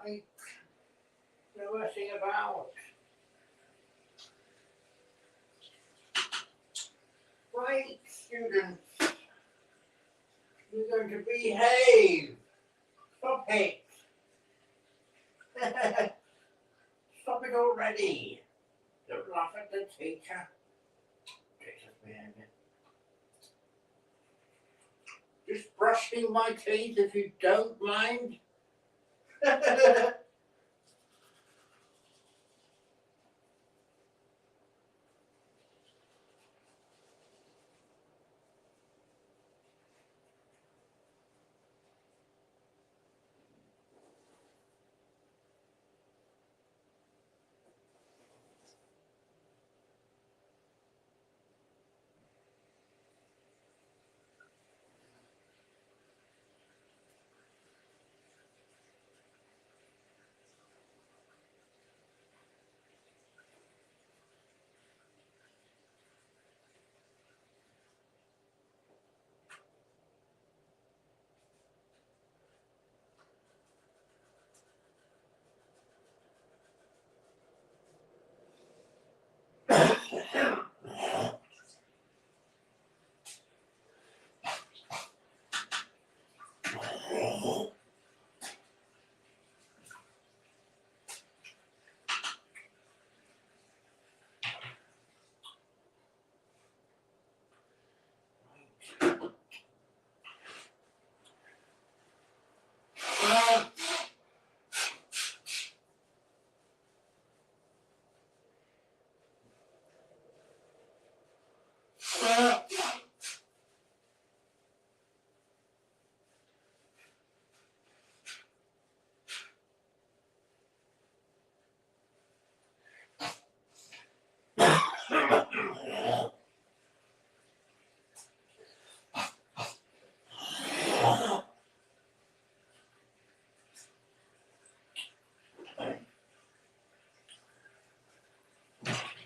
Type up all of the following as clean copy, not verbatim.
Right. No messing about. Right, students. You're going to behave. Stop it. Stop it already. Don't laugh at the teacher. Teacher's behaving. Just brushing my teeth if you don't mind.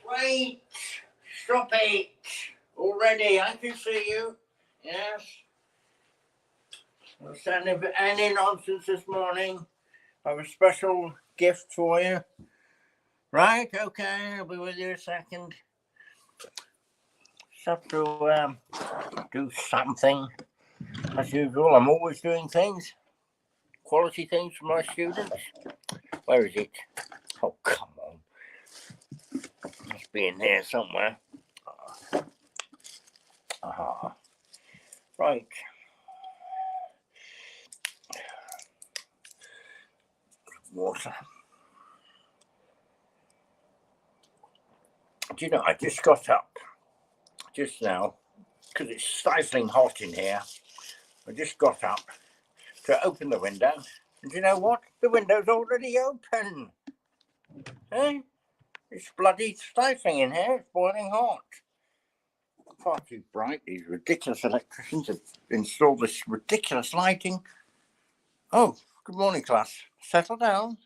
Wait. Stop it. Already, I can see you. Yes. I'm standing for any nonsense this morning. I have a special gift for you. Right, okay, I'll be with you in a second. Just have to do something. As usual, I'm always doing things. Quality things for my students. Where is it? Oh, come on. It must be in here somewhere. Aha. Right. Water. Do you know, I just got up just now because it's stifling hot in here. I just got up to open the window, and do you know what? The window's already open. Eh? It's bloody stifling in here. It's boiling hot. Far too bright. These ridiculous electricians have installed this ridiculous lighting. Oh, good morning, class. Settle down.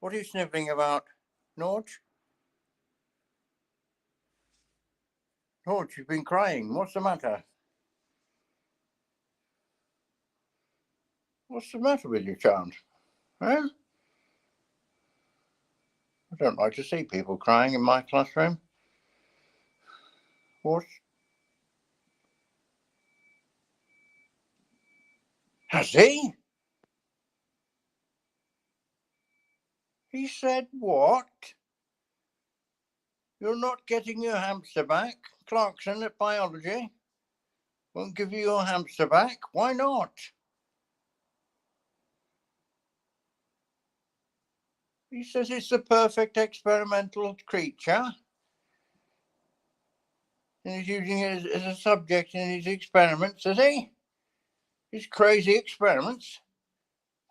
What are you snivelling about, Norge? Norge, you've been crying. What's the matter? What's the matter with you, child? Huh? I don't like to see people crying in my classroom. What? Has he? He said what? You're not getting your hamster back? Clarkson at biology won't give you your hamster back? Why not? He says it's the perfect experimental creature. And he's using it as a subject in his experiments, does he? His crazy experiments.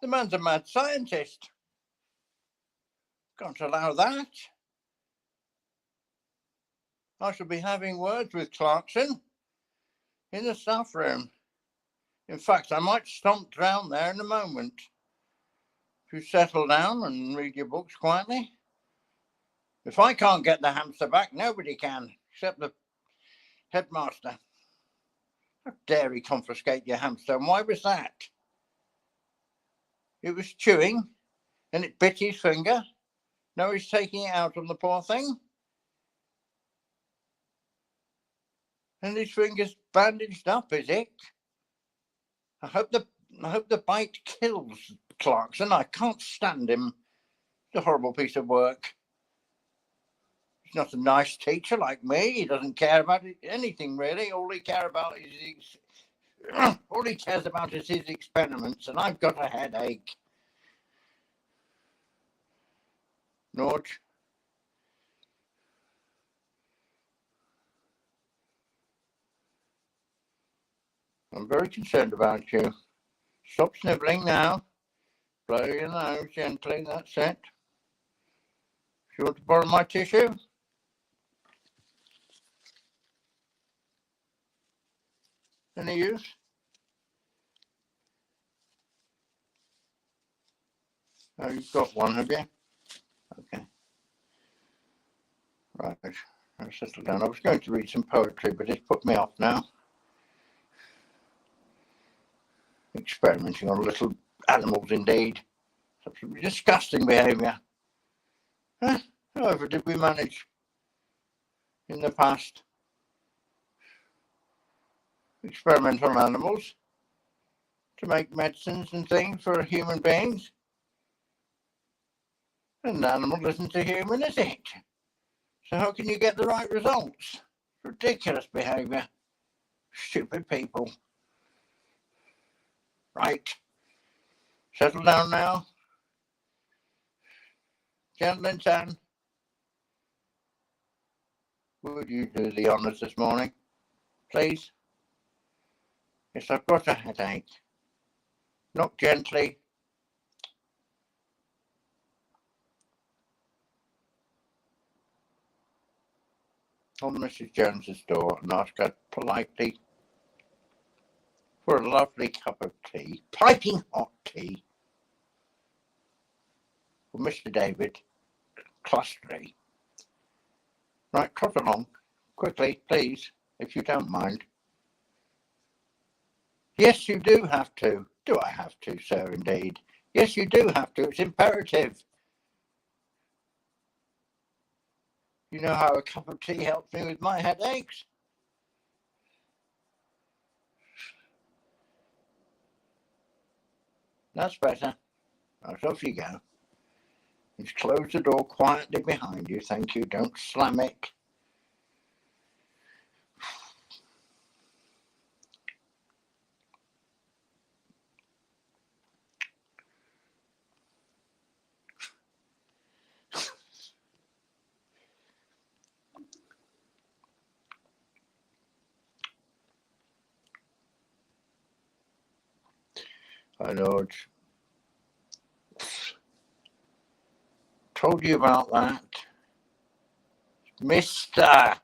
The man's a mad scientist. Can't allow that. I shall be having words with Clarkson in the staff room. In fact, I might stomp down there in a moment. If you settle down and read your books quietly. If I can't get the hamster back, nobody can, except the headmaster. How dare he confiscate your hamster, and why was that? It was chewing and it bit his finger. Now he's taking it out on the poor thing. And his finger's bandaged up, is it? I hope the bite kills Clarkson. I can't stand him. It's a horrible piece of work. He's not a nice teacher like me. He doesn't care about anything really. All he cares about is his experiments, and I've got a headache. Norge. I'm very concerned about you. Stop snivelling now. Blow your nose gently, that's it. Do you want to borrow my tissue? Any use? Oh, you've got one, have you? Okay. Right, I'll settle down. I was going to read some poetry, but it's put me off now. Experimenting on little animals, indeed. Such disgusting behaviour. However, did we manage in the past? Experiment on animals to make medicines and things for human beings. And the animal isn't a human, is it? So how can you get the right results? Ridiculous behaviour. Stupid people. Right. Settle down now. Gentleman Tan, would you do the honours this morning, please? Yes, I've got a headache. Knock gently. On Mrs. Jones's door and ask her politely for a lovely cup of tea, piping hot tea, for Mr. David, class 3. Right, trot along, quickly, please, if you don't mind. Yes, you do have to. Do I have to, sir, indeed? Yes, you do have to. It's imperative. You know how a cup of tea helps me with my headaches? That's better. Right, off you go. Just close the door quietly behind you. Thank you. Don't slam it. I know. Told you about that. Mister.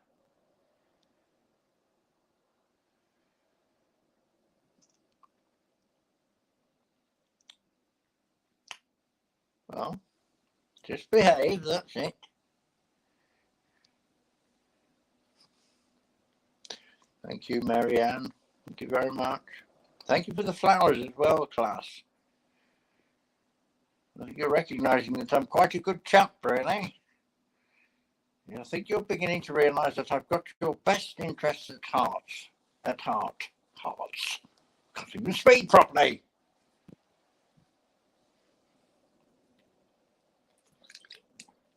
Well, just behave, that's it. Thank you, Marianne. Thank you very much. Thank you for the flowers as well, class. You're recognising that I'm quite a good chap, really. I think you're beginning to realise that I've got your best interests at heart. At heart. Hearts. Can't even speak properly.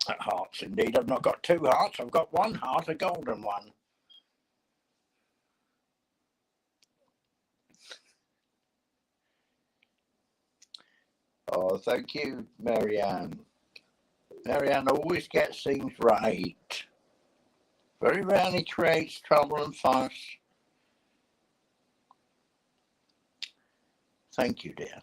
At hearts, indeed. I've not got 2 hearts. I've got 1 heart, a golden one. Oh, thank you, Marianne. Marianne always gets things right. Very rarely creates trouble and fuss. Thank you, dear.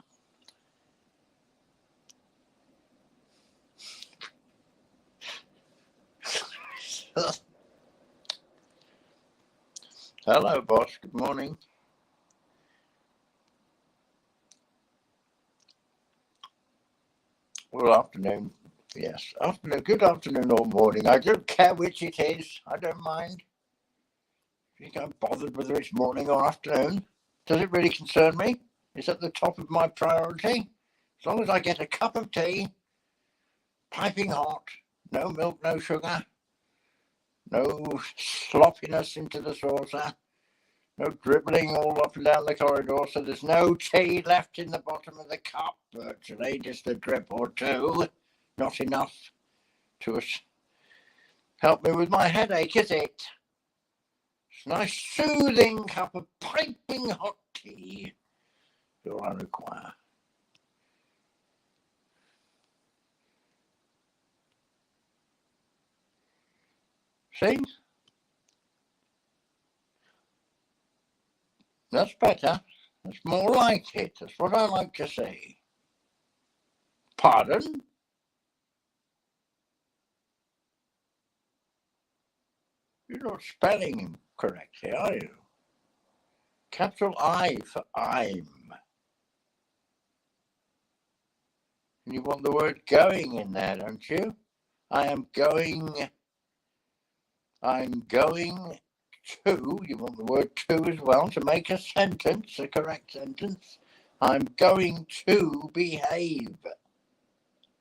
Hello, boss. Good morning. Well, afternoon. Yes, afternoon. Good afternoon or morning. I don't care which it is. I don't mind. You can't bother whether it's morning or afternoon. Does it really concern me? Is that the top of my priority? As long as I get a cup of tea, piping hot, no milk, no sugar, no sloppiness into the saucer, no dribbling all up and down the corridor, so there's no tea left in the bottom of the cup, virtually, just a drip or two. Not enough to help me with my headache, is it? It's a nice soothing cup of piping hot tea is all I require. See? That's better. That's more like it. That's what I like to see. Pardon? You're not spelling correctly, are you? Capital I for I'm. And you want the word going in there, don't you? I'm going to, you want the word to as well to make a sentence, a correct sentence. I'm going to behave.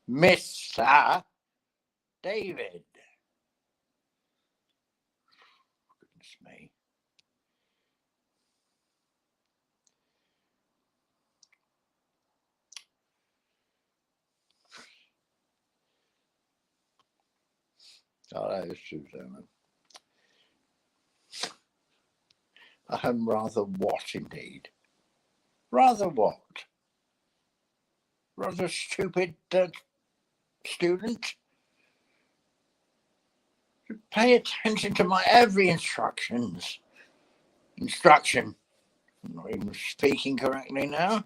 Mr. David. Goodness me. Oh, that is true, Simon. I'm rather what, indeed? Rather what? Rather stupid student? Pay attention to my every instruction. I'm not even speaking correctly now.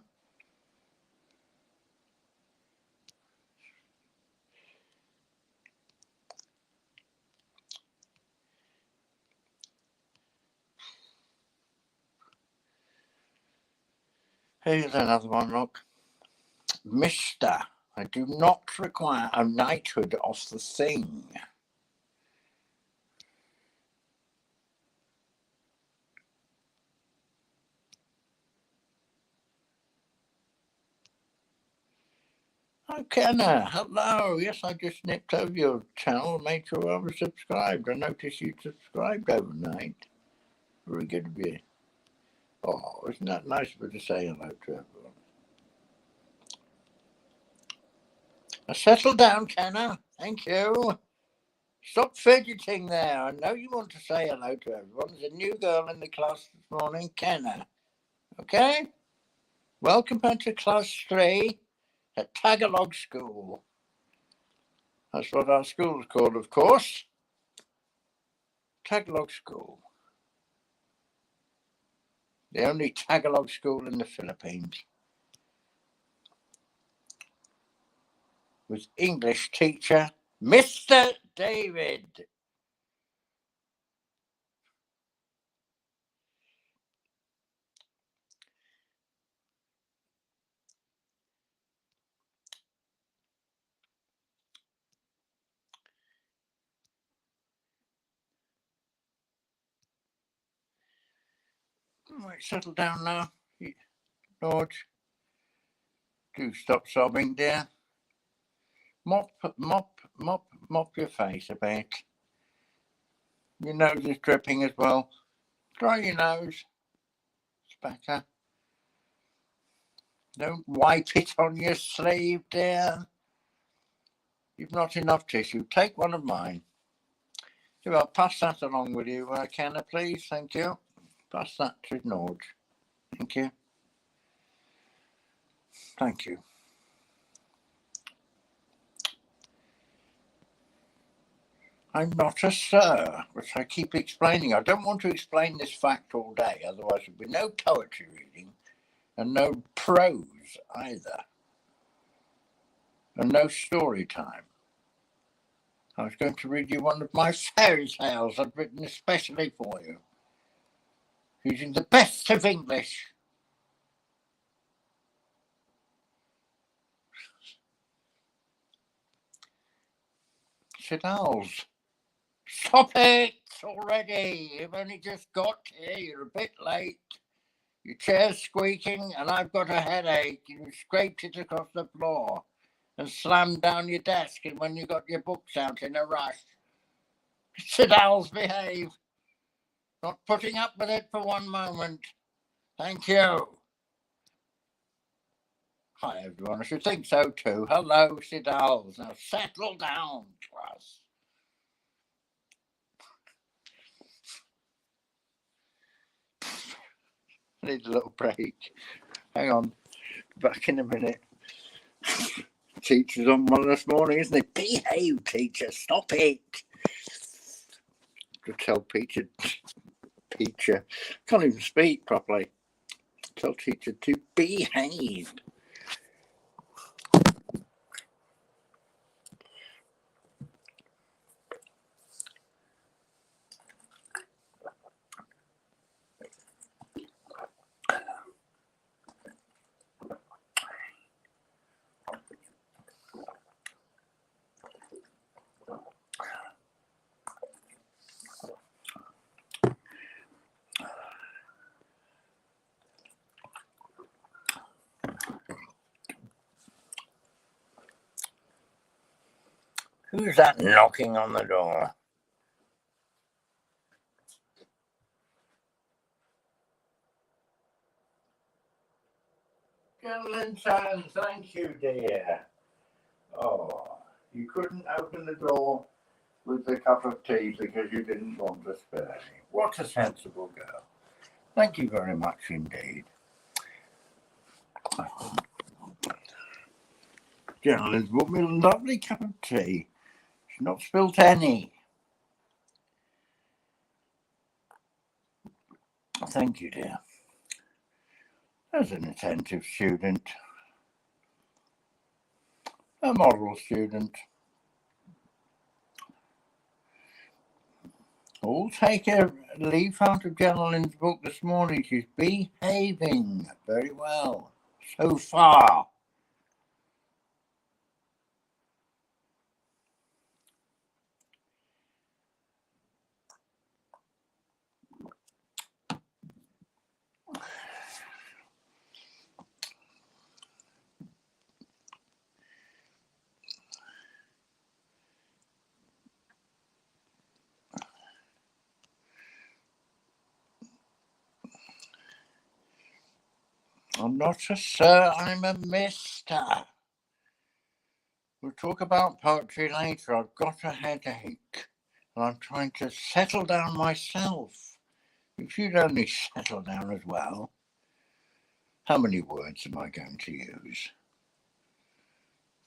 Here's another one, look. Mr. I do not require a knighthood of the thing. Oh, Kenna, hello. Yes, I just nipped over your channel and made sure I was subscribed. I noticed you subscribed overnight. Very good of you. Oh, isn't that nice of you to say hello to everyone? Now settle down, Kenna. Thank you. Stop fidgeting there. I know you want to say hello to everyone. There's a new girl in the class this morning, Kenna. Okay? Welcome back to class 3 at Tagalog School. That's what our school's called, of course. Tagalog School. The only Tagalog school in the Philippines. With English teacher, Mr. David. Right, settle down now, George. Do stop sobbing, dear. Mop your face a bit. Your nose is dripping as well. Dry your nose. It's better. Don't wipe it on your sleeve, dear. You've not enough tissue. Take one of mine. So I'll pass that along with you, Kenna, please. Thank you. Pass that to Norge. Thank you. Thank you. I'm not a sir, which I keep explaining. I don't want to explain this fact all day, otherwise there'll be no poetry reading and no prose either, and no story time. I was going to read you one of my fairy tales I've written especially for you, using the best of English. Sid Owls. Stop it already. You've only just got here. You're a bit late. Your chair's squeaking and I've got a headache. You scraped it across the floor and slammed down your desk and when you got your books out in a rush. Sit owls, behave. Not putting up with it for one moment. Thank you. Hi, everyone. I should think so too. Hello, Sid Owls. Now settle down, class. I need a little break. Hang on. Back in a minute. Teacher's on one this morning, isn't it? Behave, teacher. Stop it. To tell teacher. Can't even speak properly. Tell teacher to behave. Who's that knocking on the door? Linton, thank you, dear. Oh, you couldn't open the door with the cup of tea because you didn't want to spare me. What a sensible girl. Thank you very much indeed. Gentleman's brought me a lovely cup of tea. She's not spilt any. Thank you, dear. As an attentive student, a model student, I'll take a leaf out of Jennily's book this morning. She's behaving very well so far. I'm not a sir, I'm a mister. We'll talk about poetry later. I've got a headache and I'm trying to settle down myself. If you'd only settle down as well. How many words am I going to use?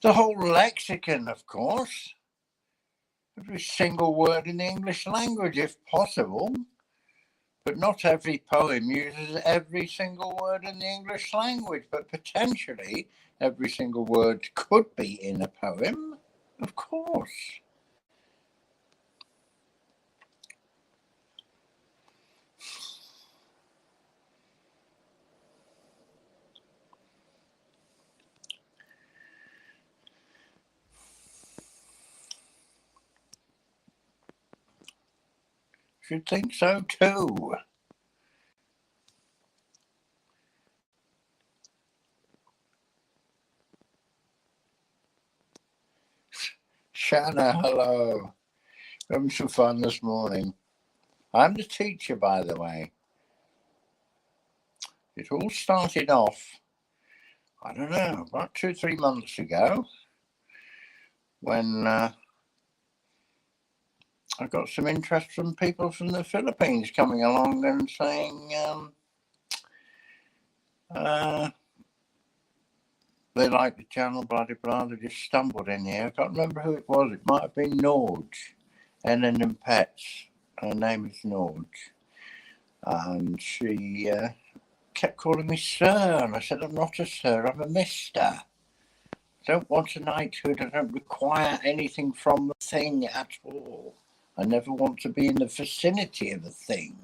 The whole lexicon, of course. Every single word in the English language, if possible. But not every poem uses every single word in the English language, but potentially every single word could be in a poem, of course. Should think so too. Shanna, hello. Having some fun this morning. I'm the teacher, by the way. It all started off, I don't know, about 2-3 months ago when I got some interest from people from the Philippines coming along and saying they liked the channel, blah, blah, blah. They just stumbled in here. I can't remember who it was. It might have been Norge, N&M Pets. Her name is Norge. And she kept calling me sir. And I said, I'm not a sir, I'm a mister. I don't want a knighthood. I don't require anything from the thing at all. I never want to be in the vicinity of a thing,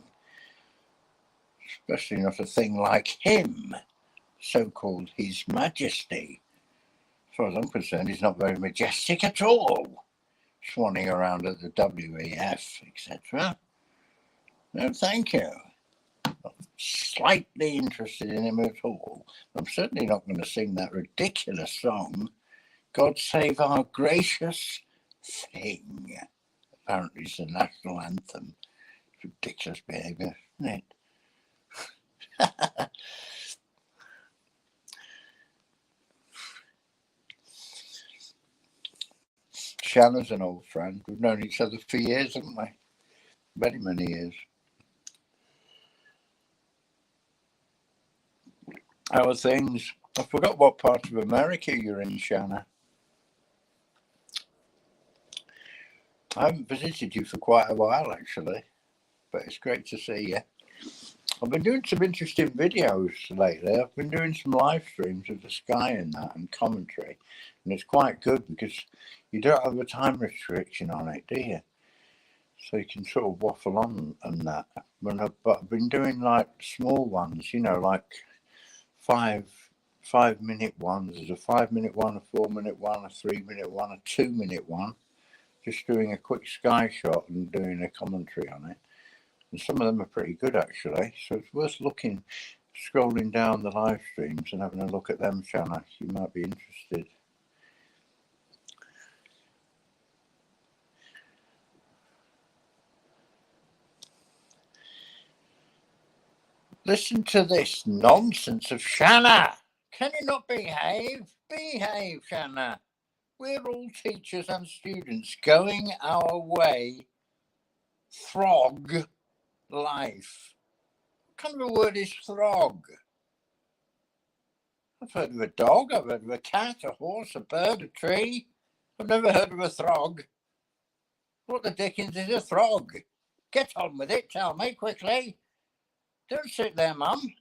especially not a thing like him, so-called His Majesty. As far as I'm concerned, he's not very majestic at all, swanning around at the WEF, etc. No, thank you. slightly interested in him at all. I'm certainly not going to sing that ridiculous song, God Save Our Gracious Thing. Apparently it's the national anthem. It's ridiculous behaviour, isn't it? Shanna's an old friend. We've known each other for years, haven't we? Many, many years. How are things? I forgot what part of America you're in, Shanna. I haven't visited you for quite a while, actually, but it's great to see you. I've been doing some interesting videos lately. I've been doing some live streams of the sky and that and commentary, and it's quite good because you don't have a time restriction on it, do you? So you can sort of waffle on and that. But I've been doing like small ones, you know, like 5-minute ones. There's a 5-minute one, a 4-minute one, a 3-minute one, a 2-minute one. Just doing a quick sky shot and doing a commentary on it. And some of them are pretty good, actually. So it's worth looking, scrolling down the live streams and having a look at them, Shanna. You might be interested. Listen to this nonsense of Shanna. Can you not behave? Behave, Shanna. We're all teachers and students going our way. Throg life. What kind of a word is throg? I've heard of a dog, I've heard of a cat, a horse, a bird, a tree. I've never heard of a throg. What the dickens is a throg? Get on with it, tell me quickly. Don't sit there, Mum.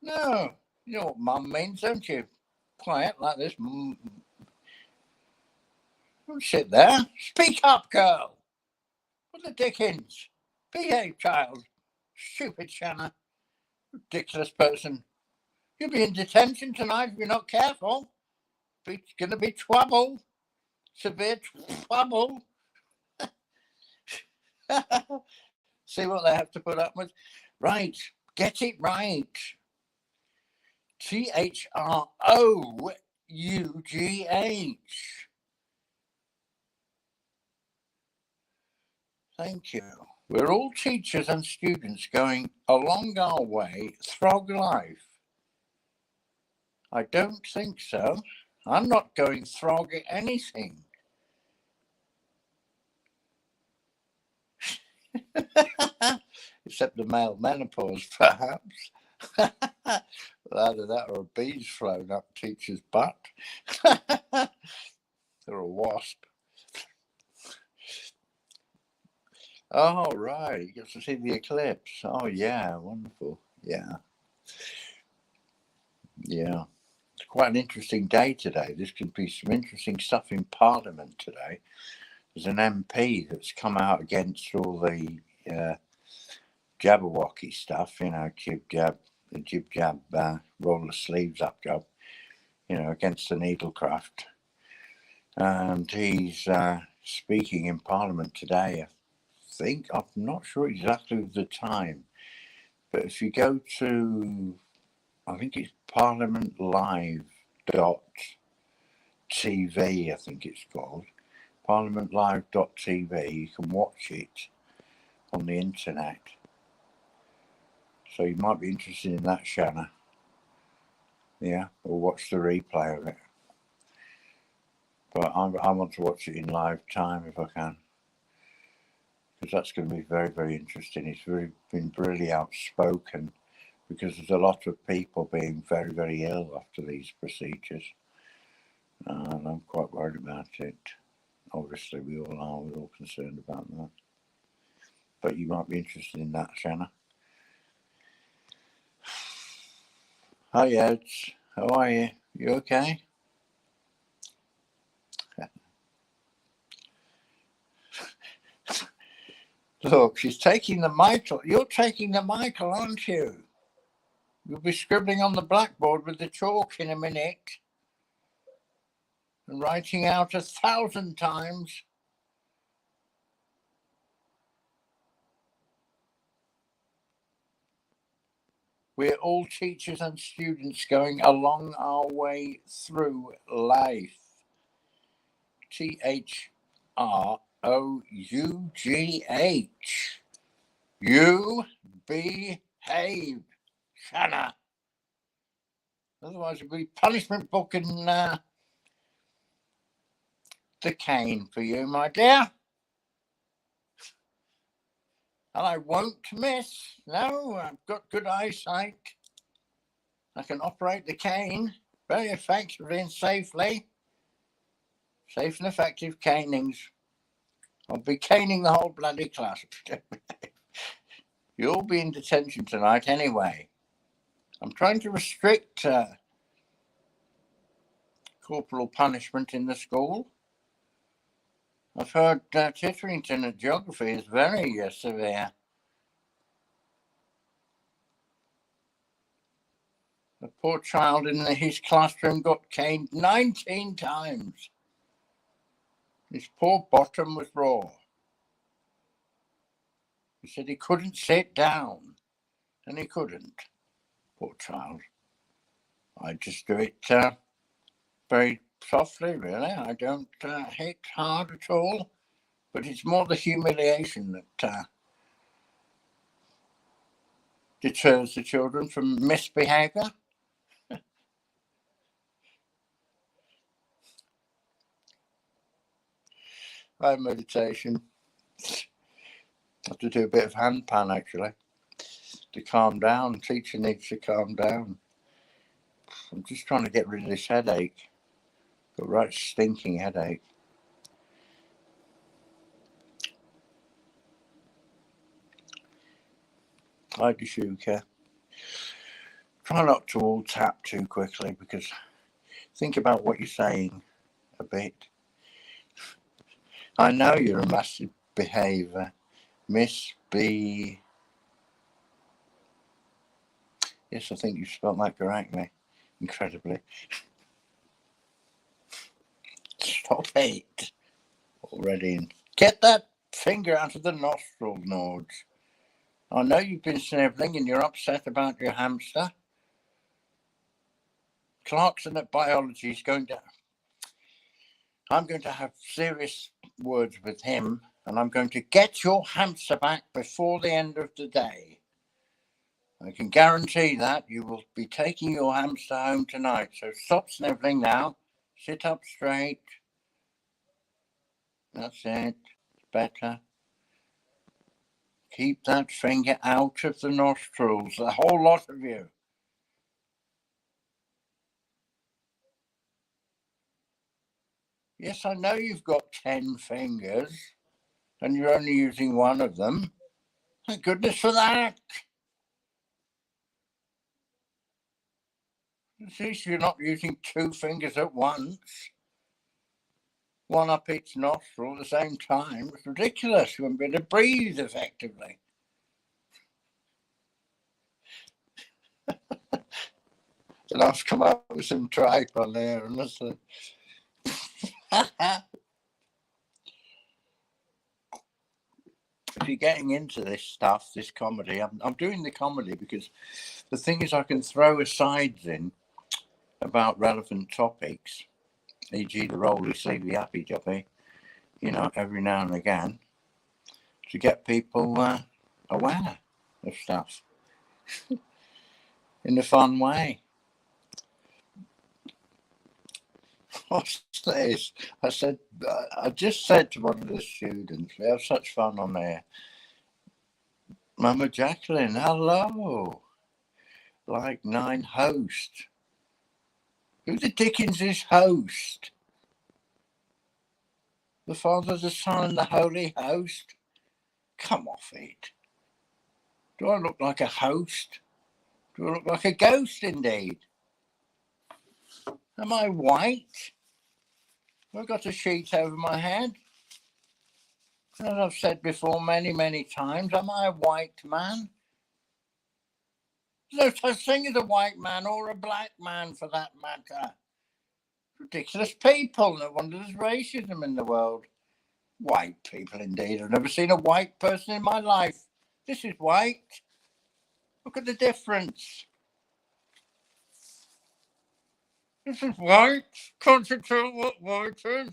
No, you know what Mum means, don't you? Quiet like this. Don't sit there. Speak up, girl. What the dickens? Behave, child. Stupid Shanna. Ridiculous person. You'll be in detention tonight if you're not careful. It's going to be trouble. Severe trouble. See what they have to put up with? Right. Get it right. THROUGH. Thank you. We're all teachers and students going along our way, throg life. I don't think so. I'm not going throg anything. Except the male menopause, perhaps. Either that or a bee's flown up teacher's butt. Or a wasp. Oh, right. You get to see the eclipse. Oh, yeah. Wonderful. Yeah. Yeah. It's quite an interesting day today. There's going to be some interesting stuff in Parliament today. There's an MP that's come out against all the Jabberwocky stuff, you know, the jib jab, roll the sleeves up job, you know, against the needlecraft. And he's speaking in Parliament today. I think, I'm not sure exactly the time, but if you go to, I think it's parliamentlive.tv, I think it's called, parliamentlive.tv, you can watch it on the internet. So you might be interested in that, Shanna. Yeah, or watch the replay of it. But I want to watch it in live time if I can, because that's going to be very, very interesting. He's been really outspoken because there's a lot of people being very, very ill after these procedures. And I'm quite worried about it. Obviously, we all are. We're all concerned about that. But you might be interested in that, Shanna. Hi, Eds. How are you? You okay? Look, she's taking the Michael. You're taking the Michael, aren't you? You'll be scribbling on the blackboard with the chalk in a minute and writing out 1,000 times. We're all teachers and students going along our way through life. THROUGH. You behave, Shanna. Otherwise, it'll be punishment book and the cane for you, my dear. And I won't miss. No, I've got good eyesight. I can operate the cane very effectively and safely. Safe and effective canings. I'll be caning the whole bloody class. You'll be in detention tonight anyway. I'm trying to restrict corporal punishment in the school. I've heard Titterington at geography is very severe. The poor child in his classroom got caned 19 times. His poor bottom was raw. He said he couldn't sit down, and he couldn't. Poor child. I just do it very softly, really. I don't hit hard at all, but it's more the humiliation that deters the children from misbehaviour. By meditation, I have to do a bit of hand pan actually to calm down. Teacher needs to calm down. I'm just trying to get rid of this headache. Got a right stinking headache. Hi, Dashuka. Try not to all tap too quickly because think about what you're saying a bit. I know you're a massive behaviour. Miss B. Yes, I think you spelled that correctly. Incredibly. Stop it already. Get that finger out of the nostril, Norge. I know you've been snivelling and you're upset about your hamster. Clarkson at biology is I'm going to have serious words with him, and I'm going to get your hamster back before the end of the day. I can guarantee that you will be taking your hamster home tonight. So stop snivelling now. Sit up straight. That's it. Better. Keep that finger out of the nostrils, the whole lot of you. Yes, I know you've got 10 fingers and you're only using one of them. Thank goodness for that. At least you're not using 2 fingers at once. One up each nostril at the same time. It's ridiculous. You won't be able to breathe effectively. And I've come up with some tripe on there, honestly. If you're getting into this stuff, this comedy, I'm doing the comedy because the thing is I can throw asides in about relevant topics, e.g. the roly sleepy happy jobby, every now and again, to get people aware of stuff in a fun way. What's this? I just said to one of the students, we have such fun on there. Mama Jacqueline, hello. Like 9 host. Who the dickens is host? The Father, the Son, and the Holy Host? Come off it. Do I look like a host? Do I look like a ghost indeed? Am I white? Have I got a sheet over my head? As I've said before many, many times, am I a white man? There's no such thing as a white man or a black man for that matter. Ridiculous people. No wonder there's racism in the world. White people indeed. I've never seen a white person in my life. This is white. Look at the difference. This is white. Can't you tell what white is?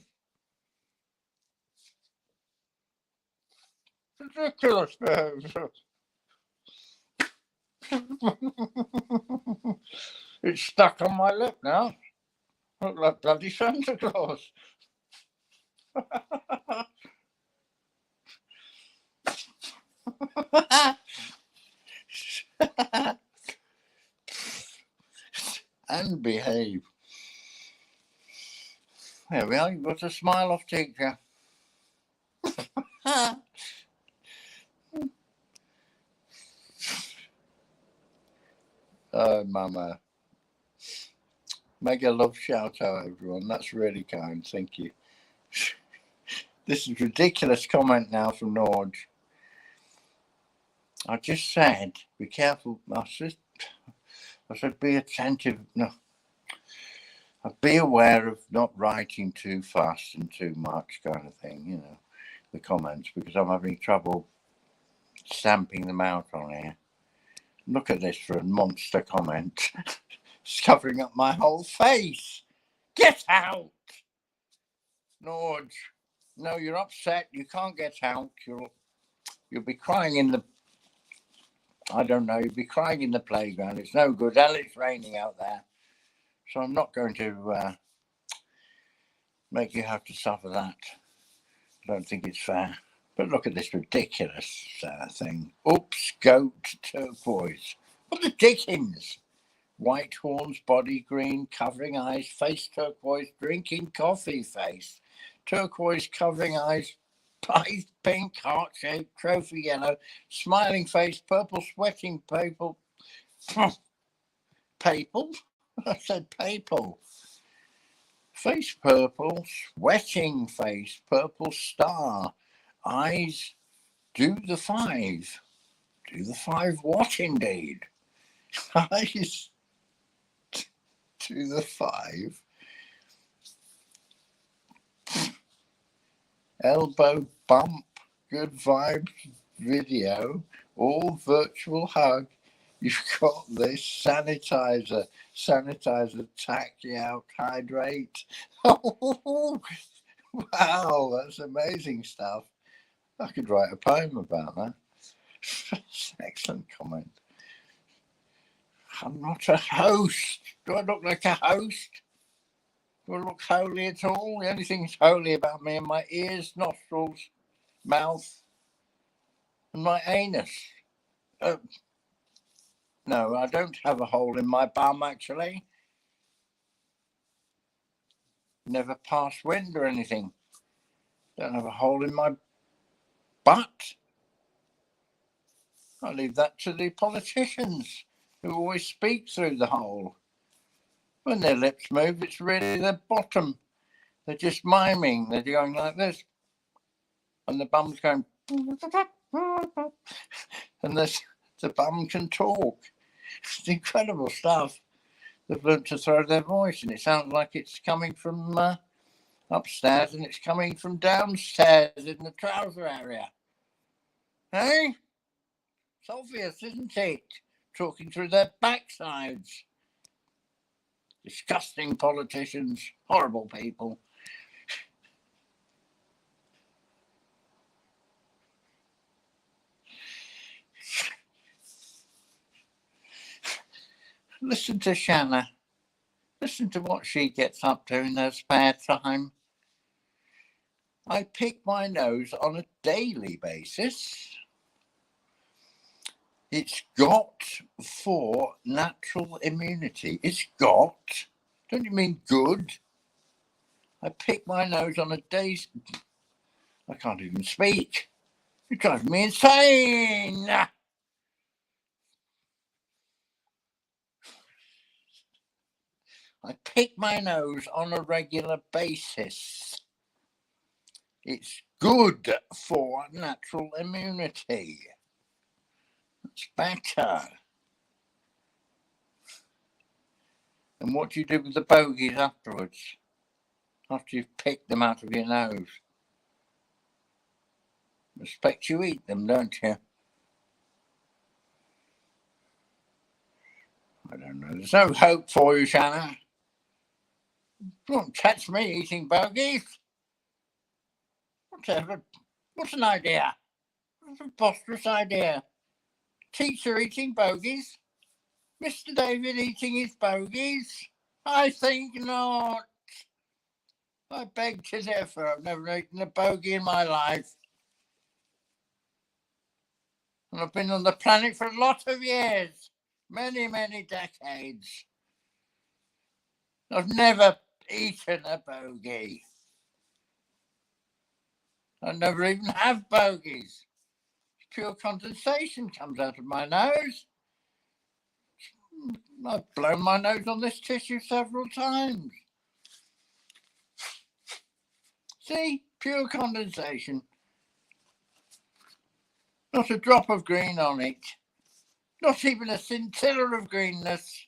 Ridiculous behaviour. It's stuck on my lip now. Look like bloody Santa Claus. And behave. There we are, you've got a smile off, teacher. Oh, Mama. Make a love shout out, everyone. That's really kind. Thank you. This is a ridiculous comment now from Norge. I just said, be careful. I said, be attentive. No. Be aware of not writing too fast and too much kind of thing, you know, the comments, because I'm having trouble stamping them out on here. Look at this for a monster comment. It's covering up my whole face. Get out! Norge. No, you're upset. You can't get out. You'll be crying in the... I don't know. You'll be crying in the playground. It's no good. Hell, it's raining out there. So I'm not going to make you have to suffer that. I don't think it's fair. But look at this ridiculous thing. Oops, goat, turquoise. What the dickens? White horns, body green, covering eyes, face turquoise, drinking coffee face. Turquoise, covering eyes, pink, heart-shaped, trophy yellow, smiling face, purple, sweating papal. Papal? I said papal. Face purple, sweating face, purple star. Eyes, do the 5. Do the 5 what indeed? Eyes, do the 5. Elbow bump, good vibes video, all virtual hug. You've got this sanitizer, tack you out, hydrate. Oh, wow, that's amazing stuff. I could write a poem about that. Excellent comment. I'm not a host. Do I look like a host? Do I look holy at all? The only thing that's holy about me are my ears, nostrils, mouth, and my anus. No, I don't have a hole in my bum, actually. Never passed wind or anything. Don't have a hole in my butt. I leave that to the politicians who always speak through the hole. When their lips move, it's really their bottom. They're just miming. They're going like this. And the bum's going... And the bum can talk. It's incredible stuff. They've learned to throw their voice, and it sounds like it's coming from upstairs and it's coming from downstairs in the trouser area. Hey? It's obvious, isn't it? Talking through their backsides. Disgusting politicians, horrible people. Listen to Shanna. Listen to what she gets up to in her spare time. I pick my nose on a daily basis. It's got for natural immunity. It's got. Don't you mean good? I pick my nose on a day's... I can't even speak. You drive me insane. I pick my nose on a regular basis. It's good for natural immunity. It's better. And what do you do with the bogies afterwards? After you've picked them out of your nose? I expect you eat them, don't you? I don't know. There's no hope for you, Shanna. You won't catch me eating bogies. Whatever. What's an idea? What a preposterous idea. Teacher eating bogies? Mr. David eating his bogies? I think not. I beg to differ. I've never eaten a bogey in my life. And I've been on the planet for a lot of years. Many, many decades. I've never eaten a bogey. I never even have bogies. Pure condensation comes out of my nose. I've blown my nose on this tissue several times. See? Pure condensation. Not a drop of green on it. Not even a scintilla of greenness.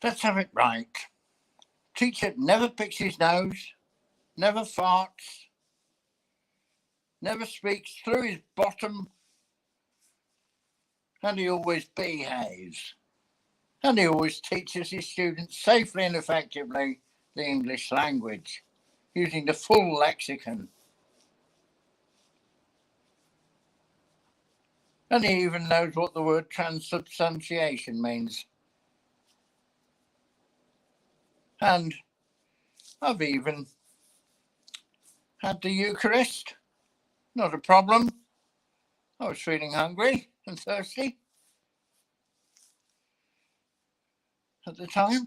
Let's have it right. Teacher never picks his nose, never farts, never speaks through his bottom, and he always behaves. And he always teaches his students safely and effectively the English language, using the full lexicon. And he even knows what the word transubstantiation means. And I've even had the Eucharist. Not a problem. I was feeling hungry and thirsty at the time.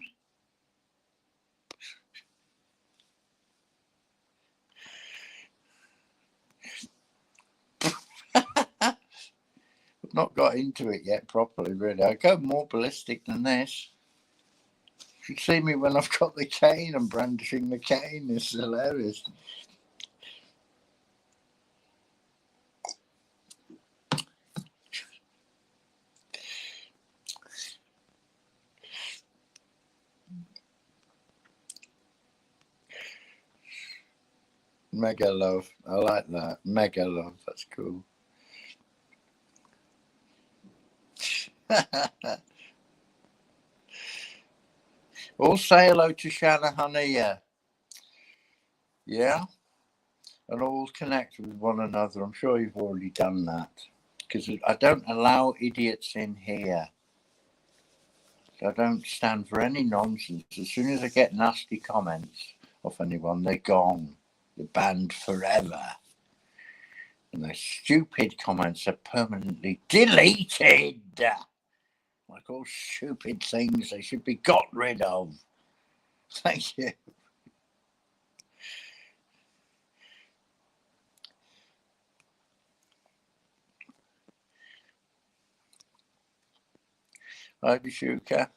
I've not got into it yet properly, really. I go more ballistic than this. You should see me when I've got the cane and brandishing the cane. It's hilarious. Mega love. I like that. Mega love. That's cool. All say hello to Shanna, honey. Yeah. And all connect with one another. I'm sure you've already done that. Because I don't allow idiots in here. I don't stand for any nonsense. As soon as I get nasty comments off anyone, they're gone. They're banned forever. And their stupid comments are permanently deleted. Like all stupid things, they should be got rid of. Thank you. Hi, Bishuka.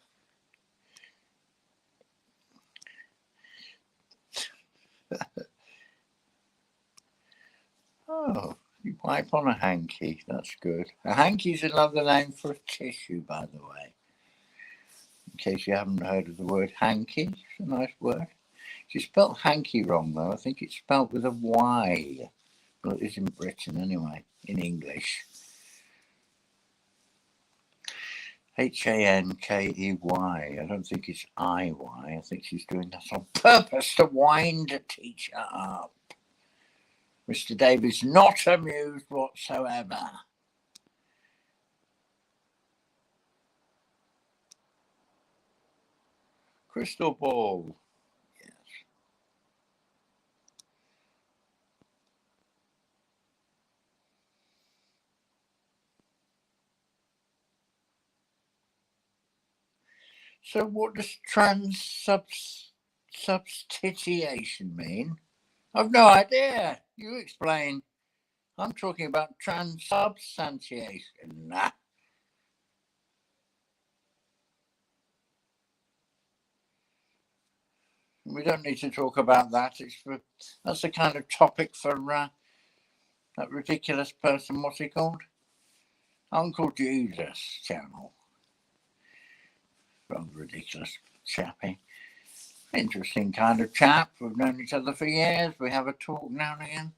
Oh, you wipe on a hanky. That's good. A hanky's another name for a tissue, by the way. In case you haven't heard of the word hanky, it's a nice word. She spelled hanky wrong, though. I think it's spelled with a Y. Well, it is in Britain, anyway, in English. Hankey. I don't think it's IY. I think she's doing that on purpose to wind the teacher up. Mr. Davies not amused whatsoever. Crystal ball. Yes. So what does transubstantiation mean? I've no idea. You explain. I'm talking about transubstantiation. Nah. We don't need to talk about that. That's the kind of topic for that ridiculous person. What's he called? Uncle Jesus channel. Rather ridiculous chappy. Interesting kind of chap. We've known each other for years. We have a talk now and again.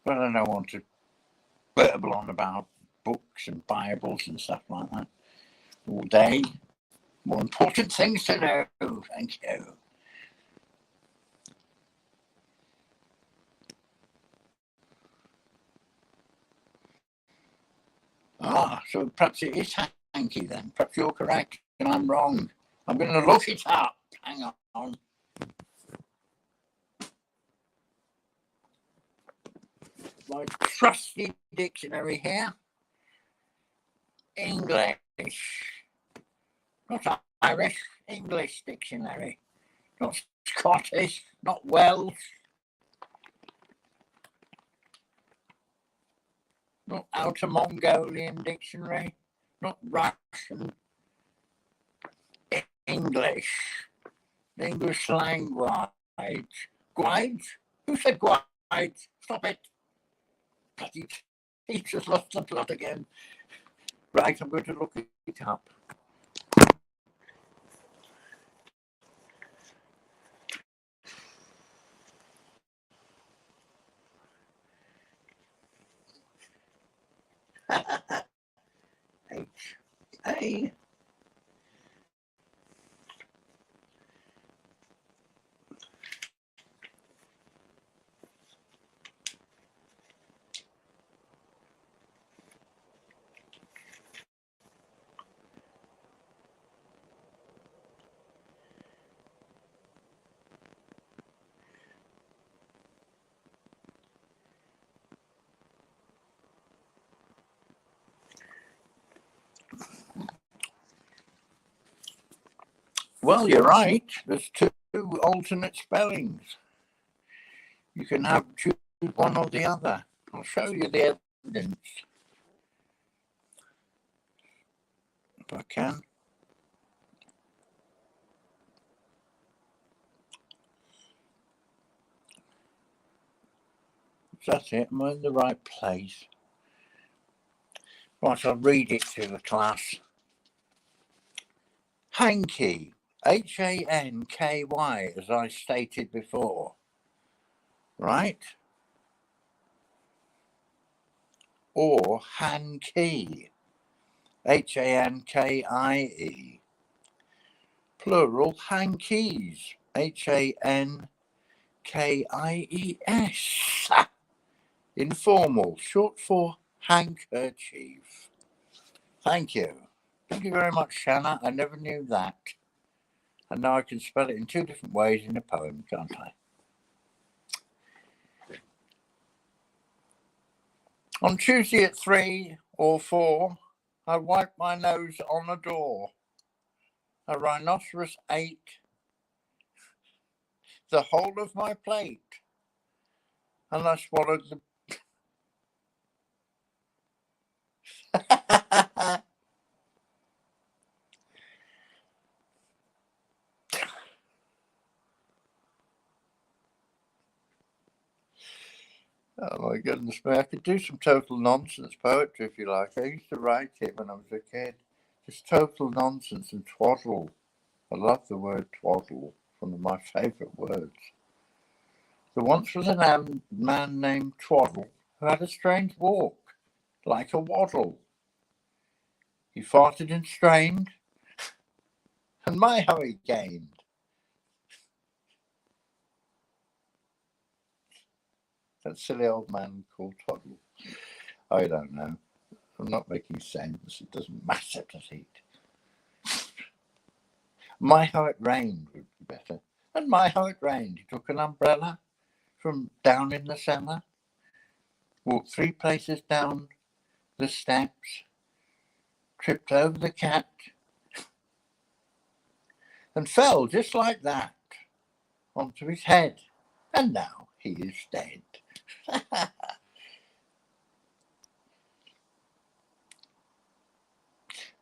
But I don't want to verbal on about books and Bibles and stuff like that all day. More important things to know. Thank you. So perhaps it is hanky then. Perhaps you're correct and I'm wrong. I'm going to look it up. Hang on. My trusty dictionary here. English. Not Irish. English dictionary. Not Scottish. Not Welsh. Not Outer Mongolian dictionary. Not Russian. English. English language. Guide? Who said guide? Stop it. Bloody teacher's lost the plot again. Right, I'm going to look it up. H-A. Well, you're right. There's two alternate spellings. You can choose one or the other. I'll show you the evidence. If I can. That's it. Am I in the right place? Right, I'll read it to the class. Hanky. H-A-N-K-Y, as I stated before. Right? Or hanky. H-A-N-K-I-E. Plural hankies. H-A-N-K-I-E-S. Informal, short for handkerchief. Thank you. Thank you very much, Shanna. I never knew that. And now I can spell it in two different ways in a poem, can't I? On Tuesday at 3 or 4, I wiped my nose on a door. A rhinoceros ate the whole of my plate, and I swallowed the... Oh my goodness me, I could do some total nonsense poetry if you like. I used to write it when I was a kid. Just total nonsense and twaddle. I love the word twaddle, one of my favourite words. There once was a man named Twaddle who had a strange walk, like a waddle. He farted and strained, and my how he gained. That silly old man called Twaddle. I don't know. I'm not making sense. It doesn't matter, does it? My how it rained would be better. And my how it rained. He took an umbrella from down in the cellar, walked 3 places down the steps, tripped over the cat, and fell just like that onto his head. And now he is dead.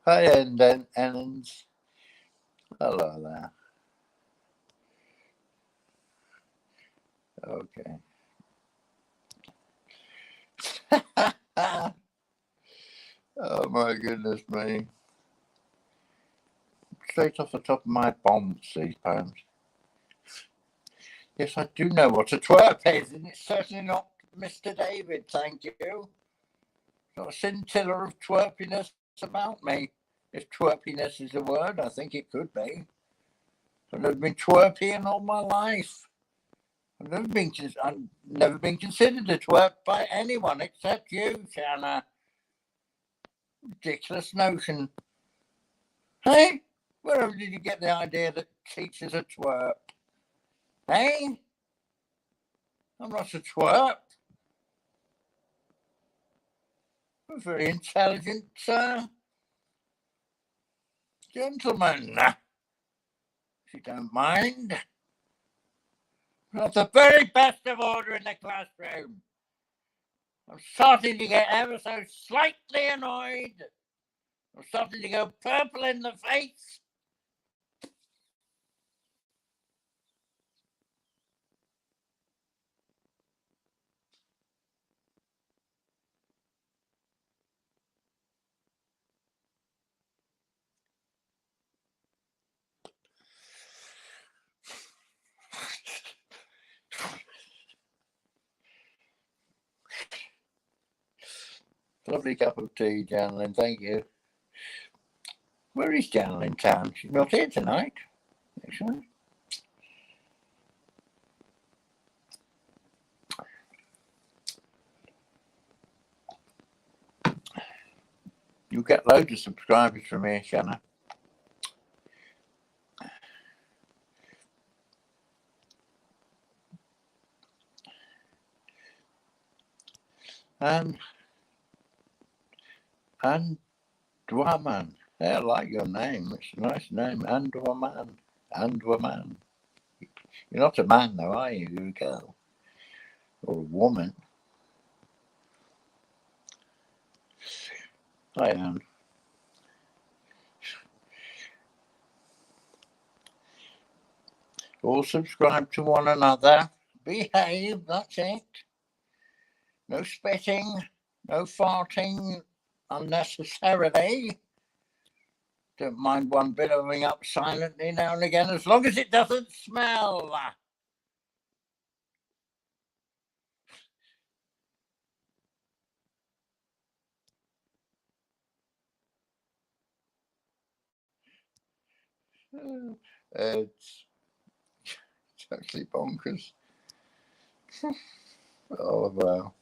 Hi, Ennens. Hello there. Okay. Oh my goodness me. Straight off the top of my bombs, these poems. Yes, I do know what a twerp is, and it's certainly not Mr. David, thank you. sort of scintilla of twerpiness about me. If twerpiness is a word, I think it could be. I've never been twerpy in all my life. I've never been considered a twerp by anyone except you, Shanna. Ridiculous notion. Hey, where did you get the idea that teachers are twerp? Hey, I'm not a twerp. I'm a very intelligent gentleman. If you don't mind. Not the very best of order in the classroom. I'm starting to get ever so slightly annoyed. I'm starting to go purple in the face. Lovely cup of tea, Janelin. Thank you. Where is Janelin Town? She's not here tonight, actually. You get loads of subscribers from here, Shanna. And Dwaman. I like your name. It's a nice name. Dwaman. Dwaman. You're not a man, though, are you? You're a girl. Or a woman. I am. All subscribe to one another. Behave, that's it. No spitting, no farting unnecessarily. Don't mind one billowing up silently now and again, as long as it doesn't smell. It's actually bonkers. Oh, wow.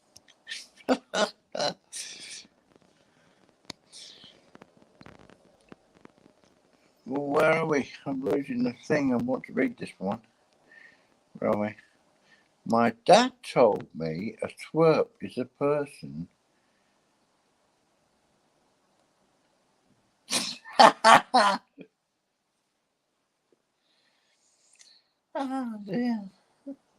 Well, where are we? I'm losing the thing. I want to read this one. Where are we? My dad told me a twerp is a person. Oh, dear.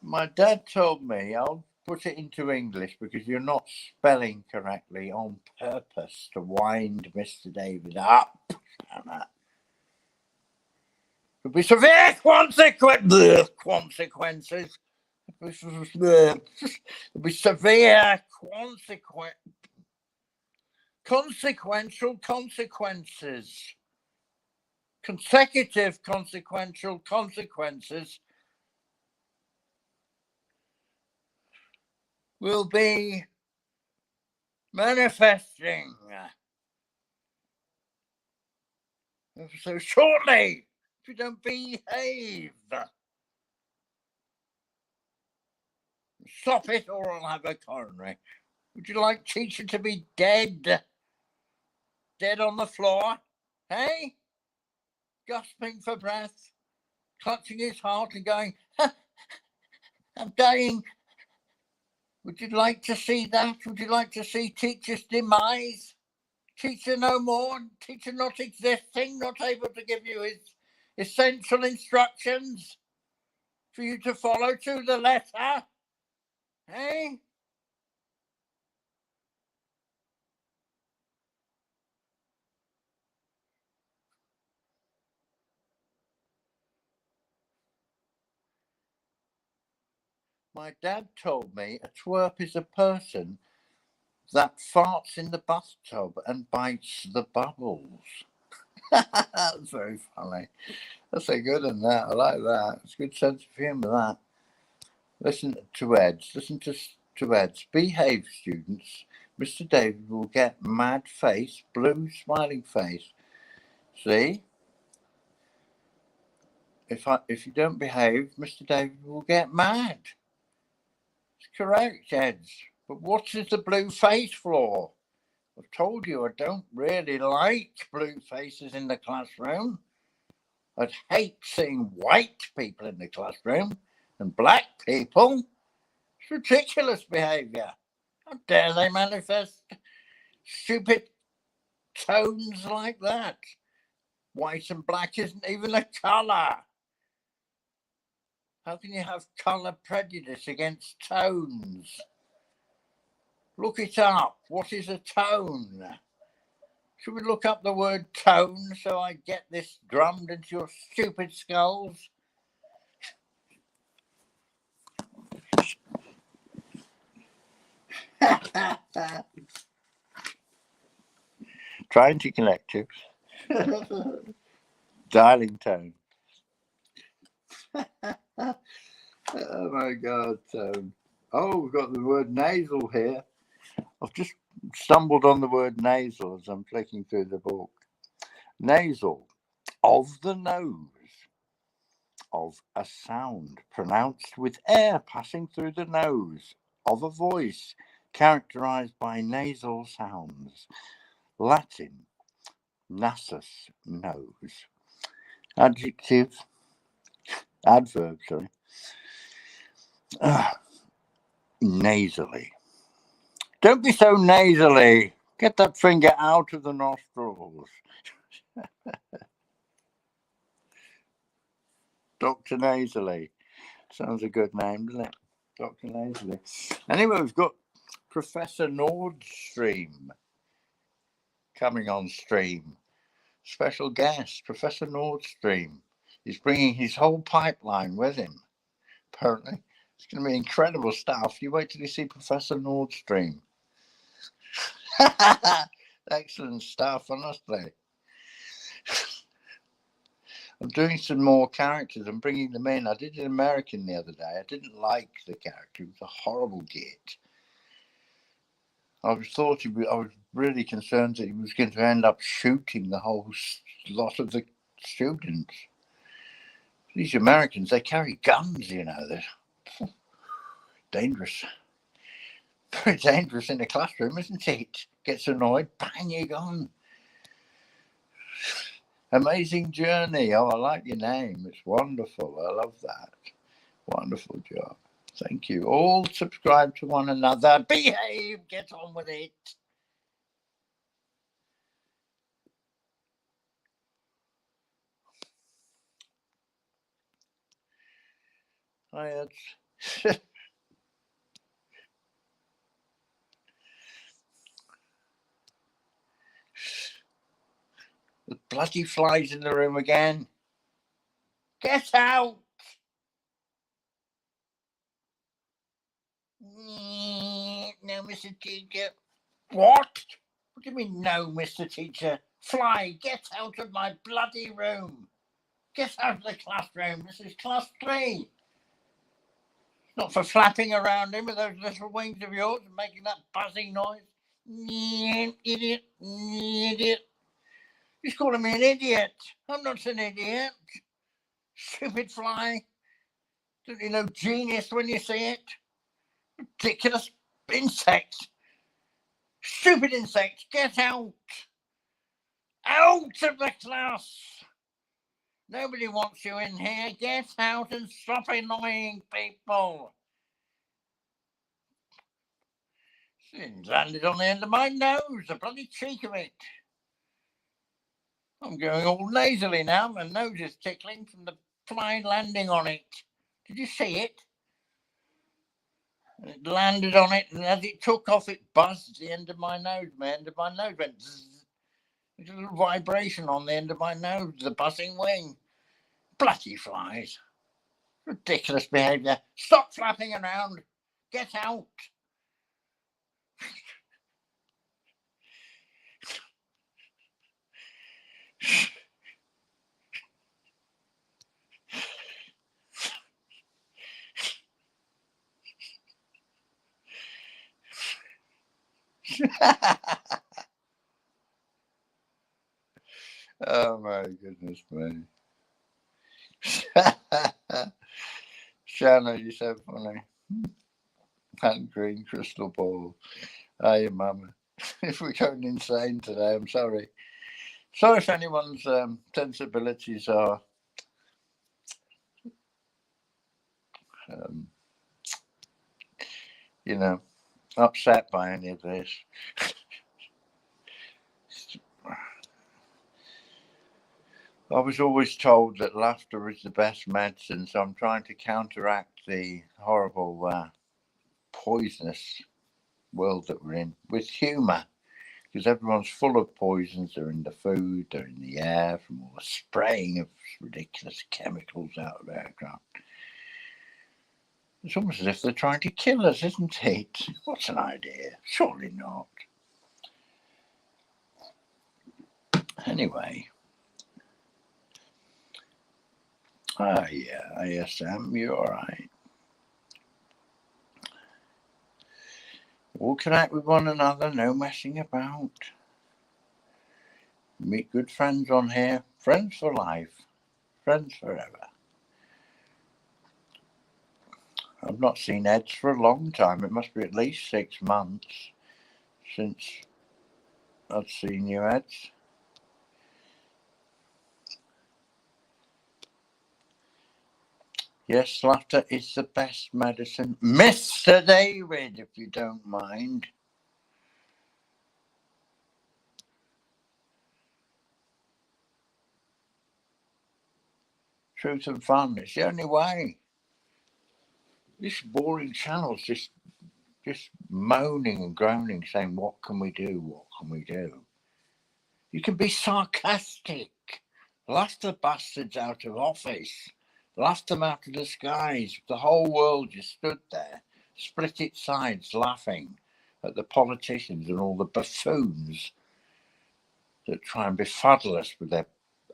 My dad told me, I'll put it into English because you're not spelling correctly on purpose to wind Mr. David up. There'll be severe consequences. There'll be severe consequential consequences. Consecutive consequential consequences will be manifesting so shortly if you don't behave. Stop it or I'll have a coronary. Would you like teacher to be dead? Dead on the floor? Hey? Gasping for breath, clutching his heart and going, I'm dying. Would you like to see that? Would you like to see teacher's demise? Teacher no more, teacher not existing, not able to give you his essential instructions for you to follow to the letter? Hey? My dad told me a twerp is a person that farts in the bathtub and bites the bubbles. That's very funny. That's a good one, that. I like that. It's a good sense of humour, that. Listen to Eds. Listen to Eds. Behave, students. Mr. David will get mad face, blue smiling face. See? If you don't behave, Mr. David will get mad. It's correct, Eds. But what is the blue face for? I've told you I don't really like blue faces in the classroom. I'd hate seeing white people in the classroom and black people. It's ridiculous behaviour. How dare they manifest stupid tones like that? White and black isn't even a colour. How can you have colour prejudice against tones? Look it up. What is a tone? Should we look up the word tone so I get this drummed into your stupid skulls? Trying to connect you. Dialing tone. Oh my God, tone. Oh, we've got the word nasal here. I've just stumbled on the word nasal as I'm flicking through the book. Nasal, of the nose, of a sound pronounced with air passing through the nose, of a voice characterized by nasal sounds. Latin, nasus, nose. Adverb, sorry. Nasally. Don't be so nasally. Get that finger out of the nostrils. Dr. Nasally. Sounds a good name, doesn't it? Dr. Nasally. Anyway, we've got Professor Nordstream coming on stream. Special guest, Professor Nordstream. He's bringing his whole pipeline with him, apparently. It's going to be incredible stuff. You wait till you see Professor Nordstream. Excellent stuff, honestly. I'm doing some more characters. I'm bringing them in. I did an American the other day. I didn't like the character. He was a horrible git. I was really concerned that he was going to end up shooting the whole lot of the students. These Americans, they carry guns, you know. They're dangerous. Very dangerous in the classroom, isn't it? Gets annoyed, bang, you're gone. Amazing journey. Oh, I like your name. It's wonderful. I love that. Wonderful job. Thank you. All subscribe to one another. Behave. Get on with it. The bloody flies in the room again. Get out. No, Mr. Teacher. What? What do you mean, no, Mr. Teacher? Fly, get out of my bloody room. Get out of the classroom. This is class 3. Not for flapping around him with those little wings of yours and making that buzzing noise. Idiot. Idiot. He's calling me an idiot. I'm not an idiot. Stupid fly. Don't you know genius when you see it? Ridiculous insect. Stupid insect. Get out. Out of the class. Nobody wants you in here. Get out and stop annoying people. It landed on the end of my nose. The bloody cheek of it. I'm going all nasally now. My nose is tickling from the fly landing on it. Did you see it? And it landed on it, and as it took off, it buzzed the end of my nose. My end of my nose went zzz. There's a little vibration on the end of my nose, the buzzing wing. Bloody flies. Ridiculous behaviour. Stop flapping around. Get out. Oh my goodness me. Shanna, you're so funny. Hand green crystal ball. Hey, mama. If we're going insane today, I'm sorry. Sorry if anyone's sensibilities are um, you know, upset by any of this. I was always told that laughter is the best medicine, so I'm trying to counteract the horrible, poisonous world that we're in with humour. Because everyone's full of poisons. They're in the food, they're in the air from all the spraying of ridiculous chemicals out of aircraft. It's almost as if they're trying to kill us, isn't it? What's an idea? Surely not. Anyway. Yeah, Sam, you're all right. All connect with one another, no messing about. Meet good friends on here. Friends for life. Friends forever. I've not seen Eds for a long time. It must be at least 6 months since I've seen you, Eds. Yes, laughter is the best medicine. Mr. David, if you don't mind. Truth and fun. It's the only way. This boring channel's just moaning and groaning, saying, what can we do? What can we do? You can be sarcastic. Laugh the bastards out of office. Laugh them out of the skies. The whole world just stood there, split its sides, laughing at the politicians and all the buffoons that try and befuddle us with their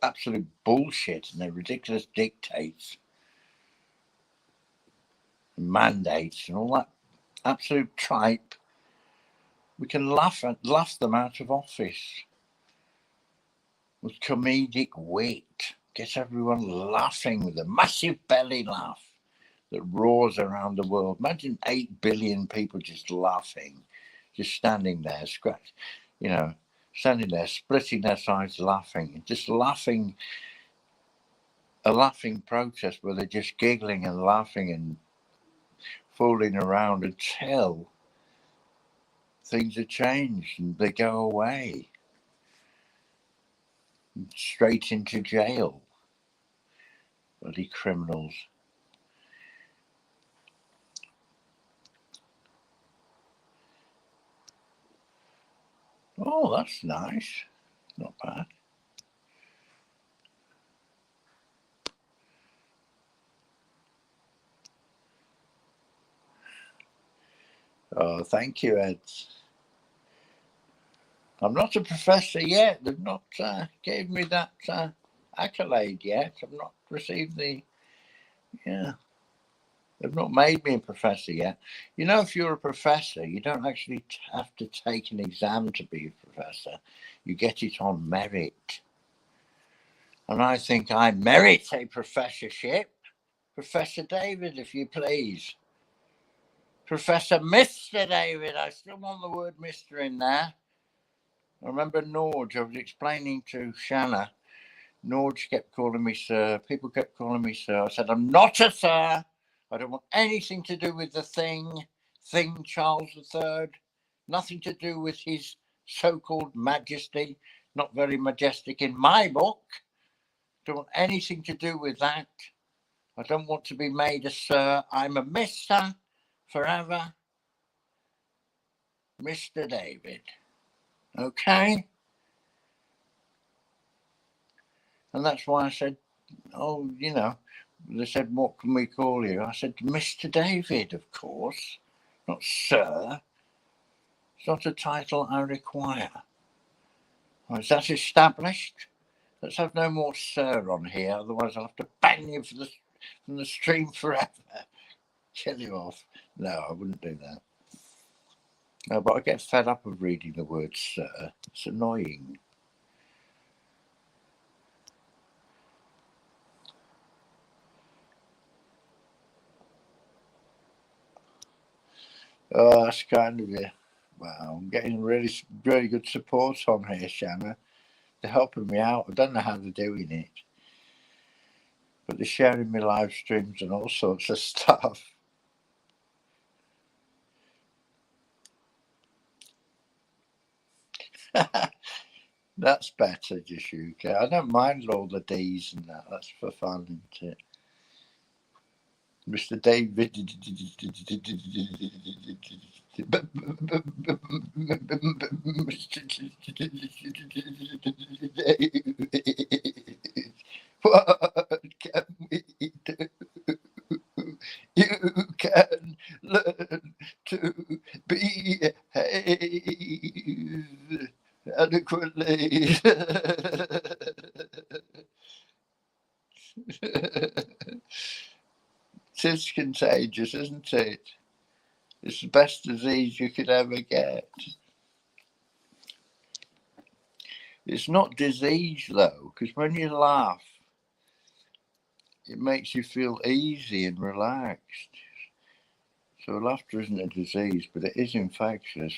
absolute bullshit and their ridiculous dictates and mandates and all that absolute tripe. We can laugh them out of office with comedic wit. Get everyone laughing with a massive belly laugh that roars around the world. Imagine 8 billion people just laughing, just standing there, standing there, splitting their sides, laughing, just laughing. A laughing protest where they're just giggling and laughing and fooling around until things are changed and they go away straight into jail. Bloody criminals. Oh, that's nice. Not bad. Oh, thank you, Ed. I'm not a professor yet. They've not gave me that accolade yet. I've not received the, they've not made me a professor yet. You know, if you're a professor, you don't actually have to take an exam to be a professor. You get it on merit. And I think I merit a professorship. Professor David, if you please. Professor Mr. David. I still want the word Mr. in there. I remember Norge, I was explaining to Shanna. Norge kept calling me sir. People kept calling me sir. I said, I'm not a sir. I don't want anything to do with the thing Charles III. Nothing to do with his so-called majesty. Not very majestic in my book. Don't want anything to do with that. I don't want to be made a sir. I'm a Mr. forever. Mr. David. Okay? And that's why I said, they said, what can we call you? I said, Mr. David, of course, not sir. It's not a title I require. Is that established? Let's have no more sir on here, otherwise I'll have to bang you from the stream forever. Kill you off. No, I wouldn't do that. No, but I get fed up of reading the word sir. It's annoying. Oh, that's kind of it. Wow, I'm getting really, really good support on here, Shanna. They're helping me out. I don't know how they're doing it, but they're sharing my live streams and all sorts of stuff. That's better, Jashuka. I don't mind all the D's and that. That's for fun, isn't it? Mr. David. What can we do? You can learn to behave adequately. It's contagious, isn't it? It's the best disease you could ever get. It's not disease though, because when you laugh, it makes you feel easy and relaxed. So laughter isn't a disease, but it is infectious.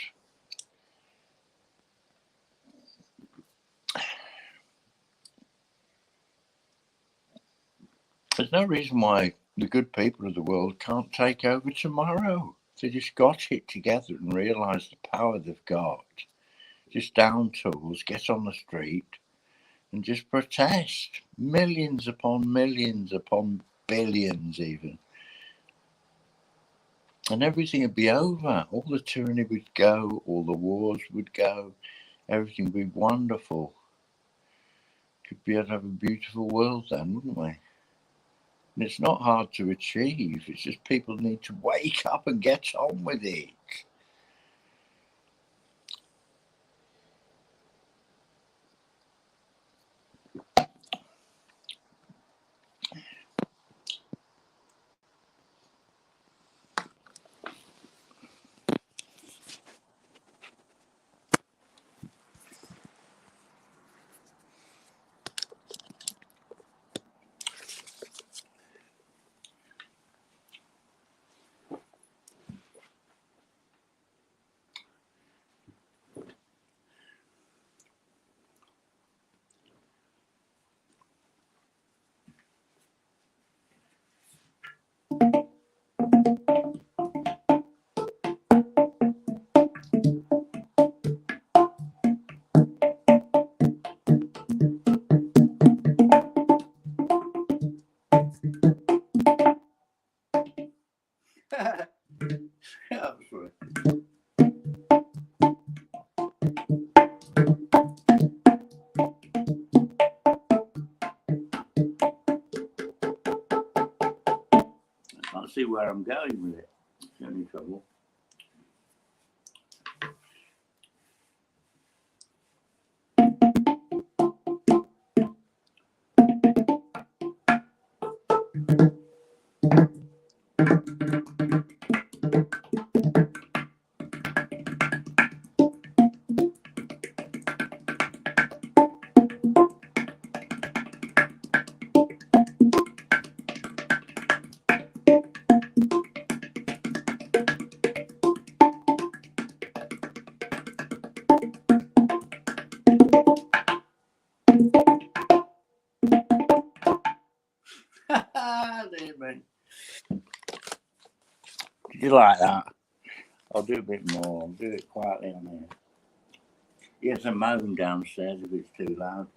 There's no reason why the good people of the world can't take over tomorrow. They just got it together and realised the power they've got. Just down tools, get on the street and just protest. Millions upon billions even. And everything would be over. All the tyranny would go, all the wars would go, everything would be wonderful. Could be able to have a beautiful world then, wouldn't we? And it's not hard to achieve. It's just people need to wake up and get on with it. I can't see where I'm going with it. It's the only trouble. Did you like that? I'll do a bit more. I'll do it quietly on here. Yes, a moan downstairs if it's too loud.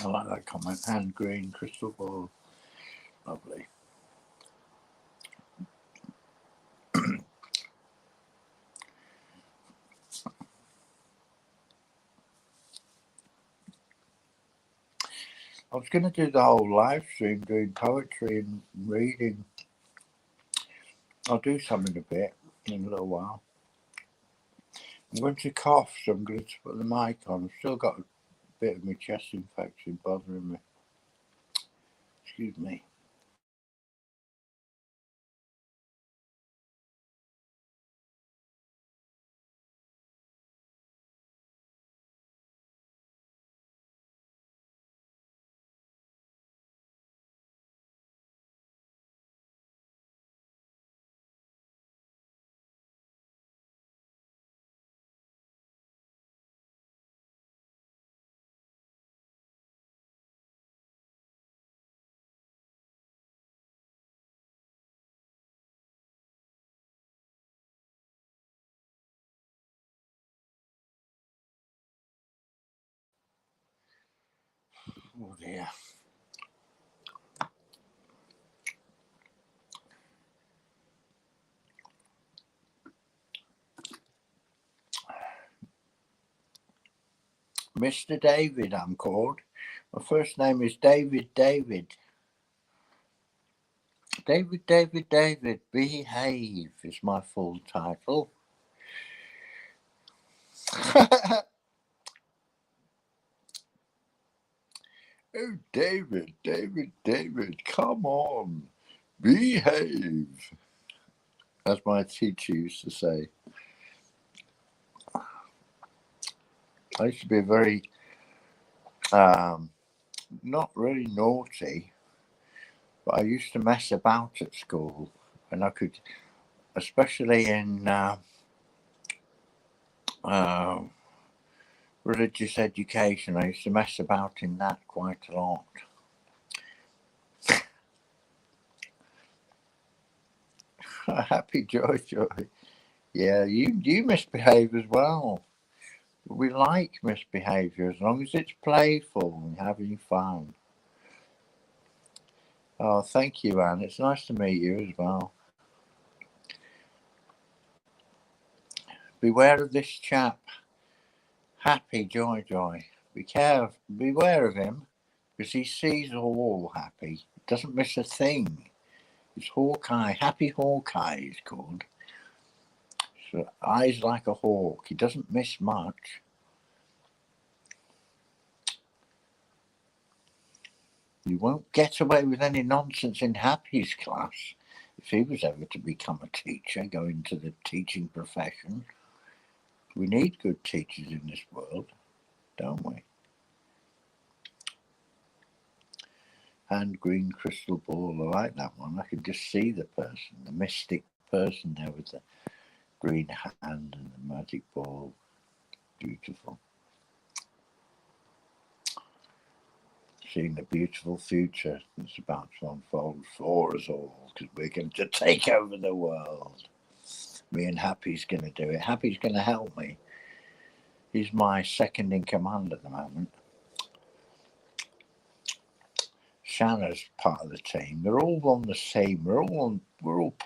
I like that comment. Hand green, crystal ball. Lovely. I was going to do the whole live stream doing poetry and reading. I'll do some in a bit, in a little while. I'm going to cough, so I'm going to put the mic on. I've still got a bit of my chest infection bothering me. Excuse me. Oh dear. Mr. David, I'm called. My first name is David. David, behave is my full title. Oh, David, come on, behave. As my teacher used to say. I used to be very, not really naughty, but I used to mess about at school, and I could, especially in religious education, I used to mess about in that quite a lot. Happy joy. Yeah, you misbehave as well. We like misbehaviour as long as it's playful and having fun. Oh, thank you, Anne. It's nice to meet you as well. Beware of this chap. Happy Joy. Beware of him, because he sees all happy. He doesn't miss a thing. It's Hawkeye. Happy Hawkeye he's called. So eyes like a hawk. He doesn't miss much. You won't get away with any nonsense in Happy's class. If he was ever to become a teacher, go into the teaching profession. We need good teachers in this world, don't we? Hand green crystal ball, I like that one. I could just see the person, the mystic person there with the green hand and the magic ball. Beautiful. Seeing the beautiful future that's about to unfold for us all, because we're going to take over the world. Me and Happy's going to do it. Happy's going to help me. He's my second in command at the moment. Shanna's part of the team. They're all on the same. We're all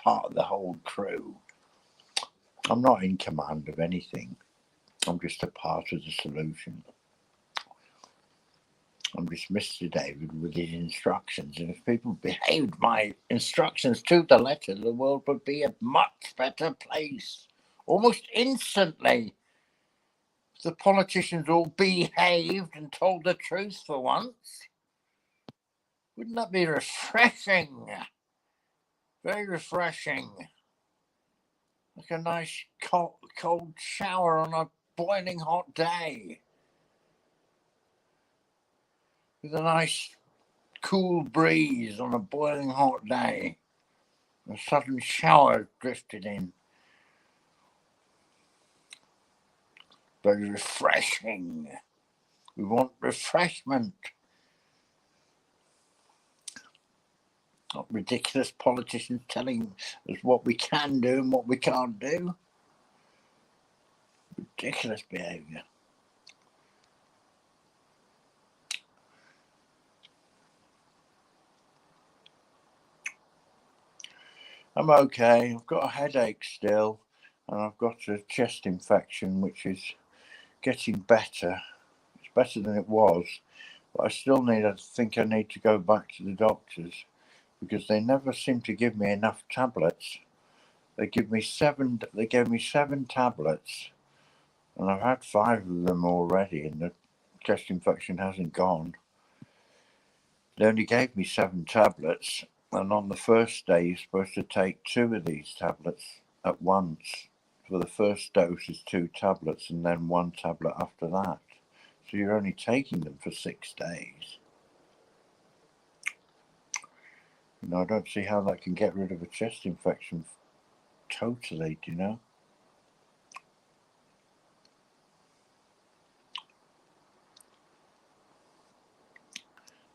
part of the whole crew. I'm not in command of anything. I'm just a part of the solution. I'm just Mr. David with his instructions, and if people behaved my instructions to the letter, the world would be a much better place. Almost instantly. If the politicians all behaved and told the truth for once. Wouldn't that be refreshing? Very refreshing. Like a nice cold shower on a boiling hot day. With a nice cool breeze on a boiling hot day. A sudden shower drifted in. Very refreshing. We want refreshment. Not ridiculous politicians telling us what we can do and what we can't do. Ridiculous behaviour. I'm okay. I've got a headache still, and I've got a chest infection, which is getting better. It's better than it was, but I still think I need to go back to the doctors because they never seem to give me enough tablets. They gave me seven tablets, and I've had 5 of them already, and the chest infection hasn't gone. They only gave me 7 tablets, and on the first day you're supposed to take 2 of these tablets at once. For the first dose is 2 tablets, and then 1 tablet after that. So you're only taking them for 6 days. I don't see how that can get rid of a chest infection totally, do you know?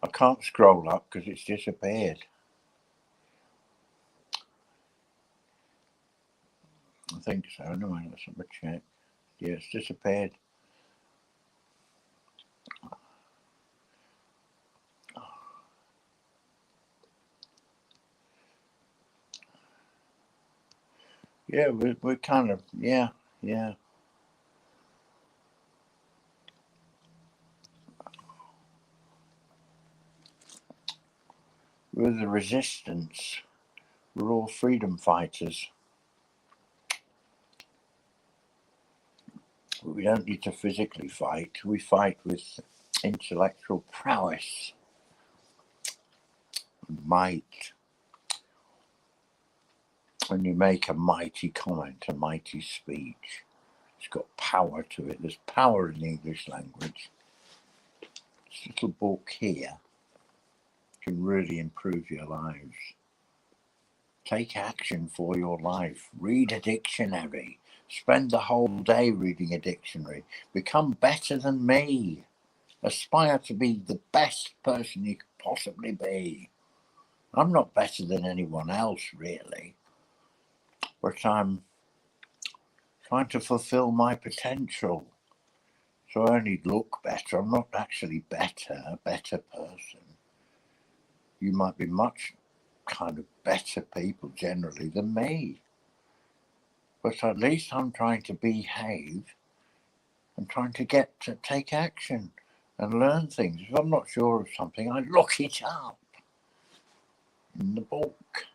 I can't scroll up because it's disappeared. I think so. Anyway, let's have a check. Yeah, it's disappeared. Yeah, we're kind of, yeah. We're the resistance. We're all freedom fighters. But we don't need to physically fight. We fight with intellectual prowess, might. When you make a mighty comment, a mighty speech, it's got power to it. There's power in the English language. This little book here can really improve your lives. Take action for your life. Read a dictionary. Spend the whole day reading a dictionary. Become better than me. Aspire to be the best person you could possibly be. I'm not better than anyone else, really, but I'm trying to fulfill my potential. So I only look better. I'm not actually a better person. You might be much kind of better people generally than me. But at least I'm trying to behave and trying to get to take action and learn things. If I'm not sure of something, I look it up in the book.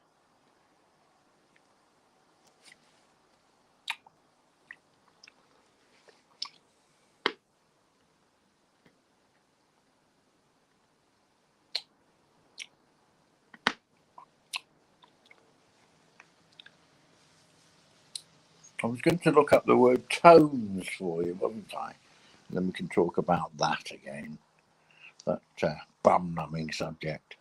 I was going to look up the word tones for you, wasn't I? And then we can talk about that again. That bum-numbing subject.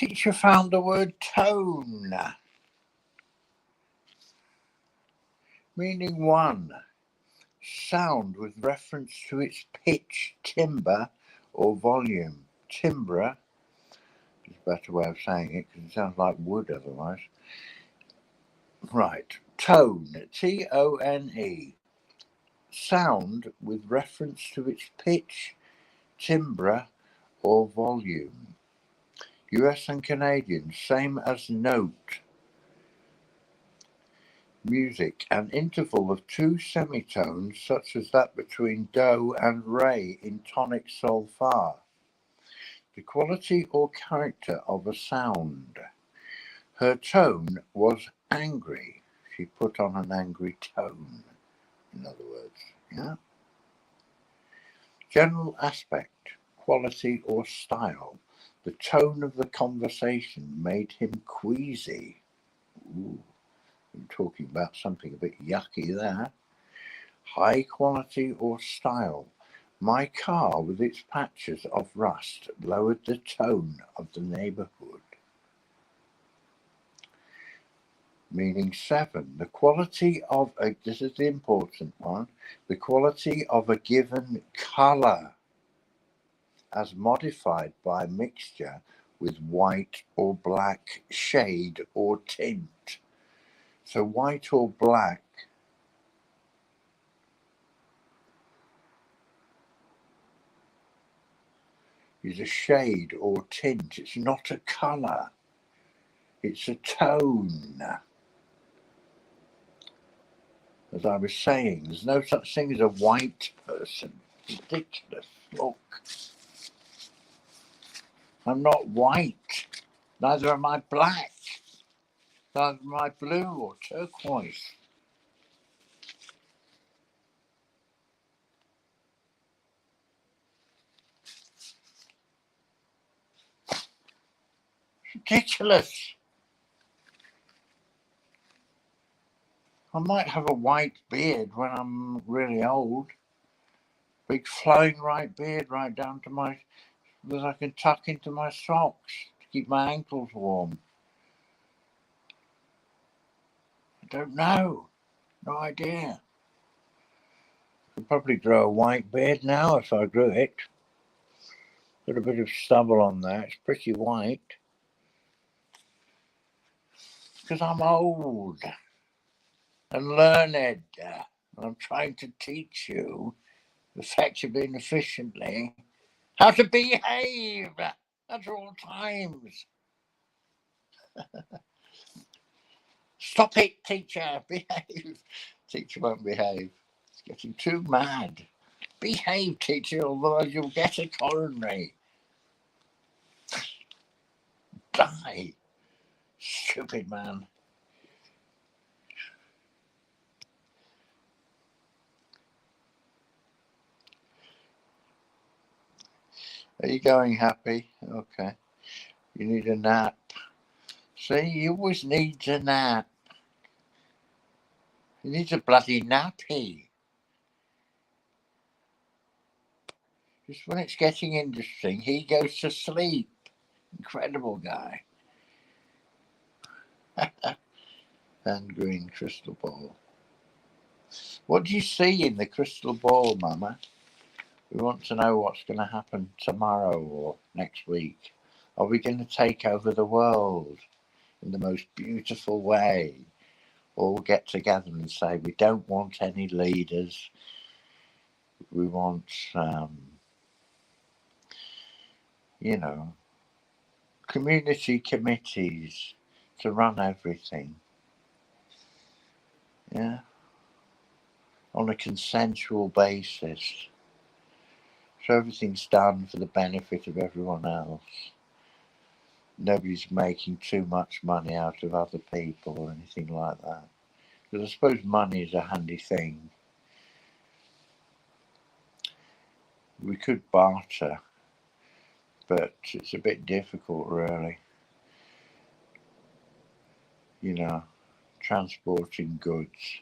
Teacher found the word tone, meaning 1, sound with reference to its pitch, timbre, or volume. Timbre is a better way of saying it because it sounds like wood otherwise. Right, tone, T-O-N-E, sound with reference to its pitch, timbre, or volume. US and Canadian, same as note. Music, an interval of 2 semitones such as that between do and re in tonic sol fa. The quality or character of a sound. Her tone was angry. She put on an angry tone, in other words. Yeah. General aspect, quality or style. The tone of the conversation made him queasy. Ooh. I'm talking about something a bit yucky there. High quality or style. My car with its patches of rust lowered the tone of the neighbourhood. Meaning 7. The quality of a, this is the important one, the quality of a given colour as modified by mixture with white or black shade or tint. So white or black is a shade or tint. It's not a colour. It's a tone. As I was saying, there's no such thing as a white person. Ridiculous. Look. I'm not white. Neither am I black. Neither am I blue or turquoise. Ridiculous. I might have a white beard when I'm really old. Big flowing right beard right down to my, that I can tuck into my socks to keep my ankles warm. I don't know. No idea. Could probably grow a white beard now if I grew it. Got a bit of stubble on there. It's pretty white. Because I'm old and learned. And I'm trying to teach you effectively and efficiently how to behave at all times. Stop it, teacher. Behave. Teacher won't behave. It's getting too mad. Behave, teacher, otherwise you'll get a coronary. Die. Stupid man. Are you going, Happy? Okay. You need a nap. See, you always need a nap. You need a bloody nappy. Just when it's getting interesting, he goes to sleep. Incredible guy. And green crystal ball. What do you see in the crystal ball, Mama? We want to know what's going to happen tomorrow or next week. Are we going to take over the world in the most beautiful way? Or we'll get together and say we don't want any leaders. We want, community committees to run everything. Yeah. On a consensual basis. So everything's done for the benefit of everyone else. Nobody's making too much money out of other people or anything like that. Because I suppose money is a handy thing. We could barter, but it's a bit difficult, really. Transporting goods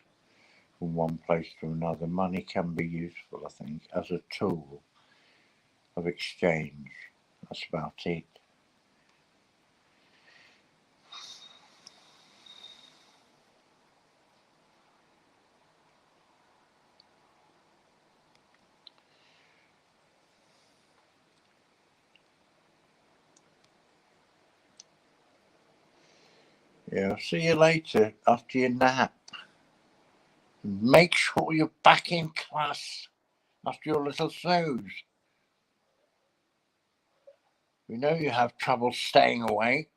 from one place to another. Money can be useful, I think, as a tool of exchange. That's about it. Yeah, see you later after your nap. Make sure you're back in class after your little snooze. We know you have trouble staying awake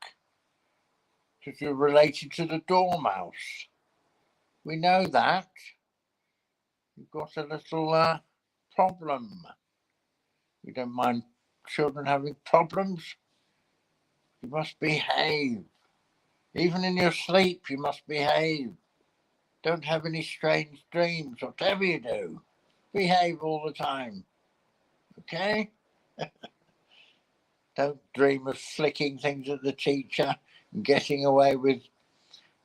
because you're related to the dormouse. We know that. You've got a little problem. We don't mind children having problems. You must behave. Even in your sleep, you must behave. Don't have any strange dreams, whatever you do. Behave all the time. Okay? Don't dream of flicking things at the teacher and getting away with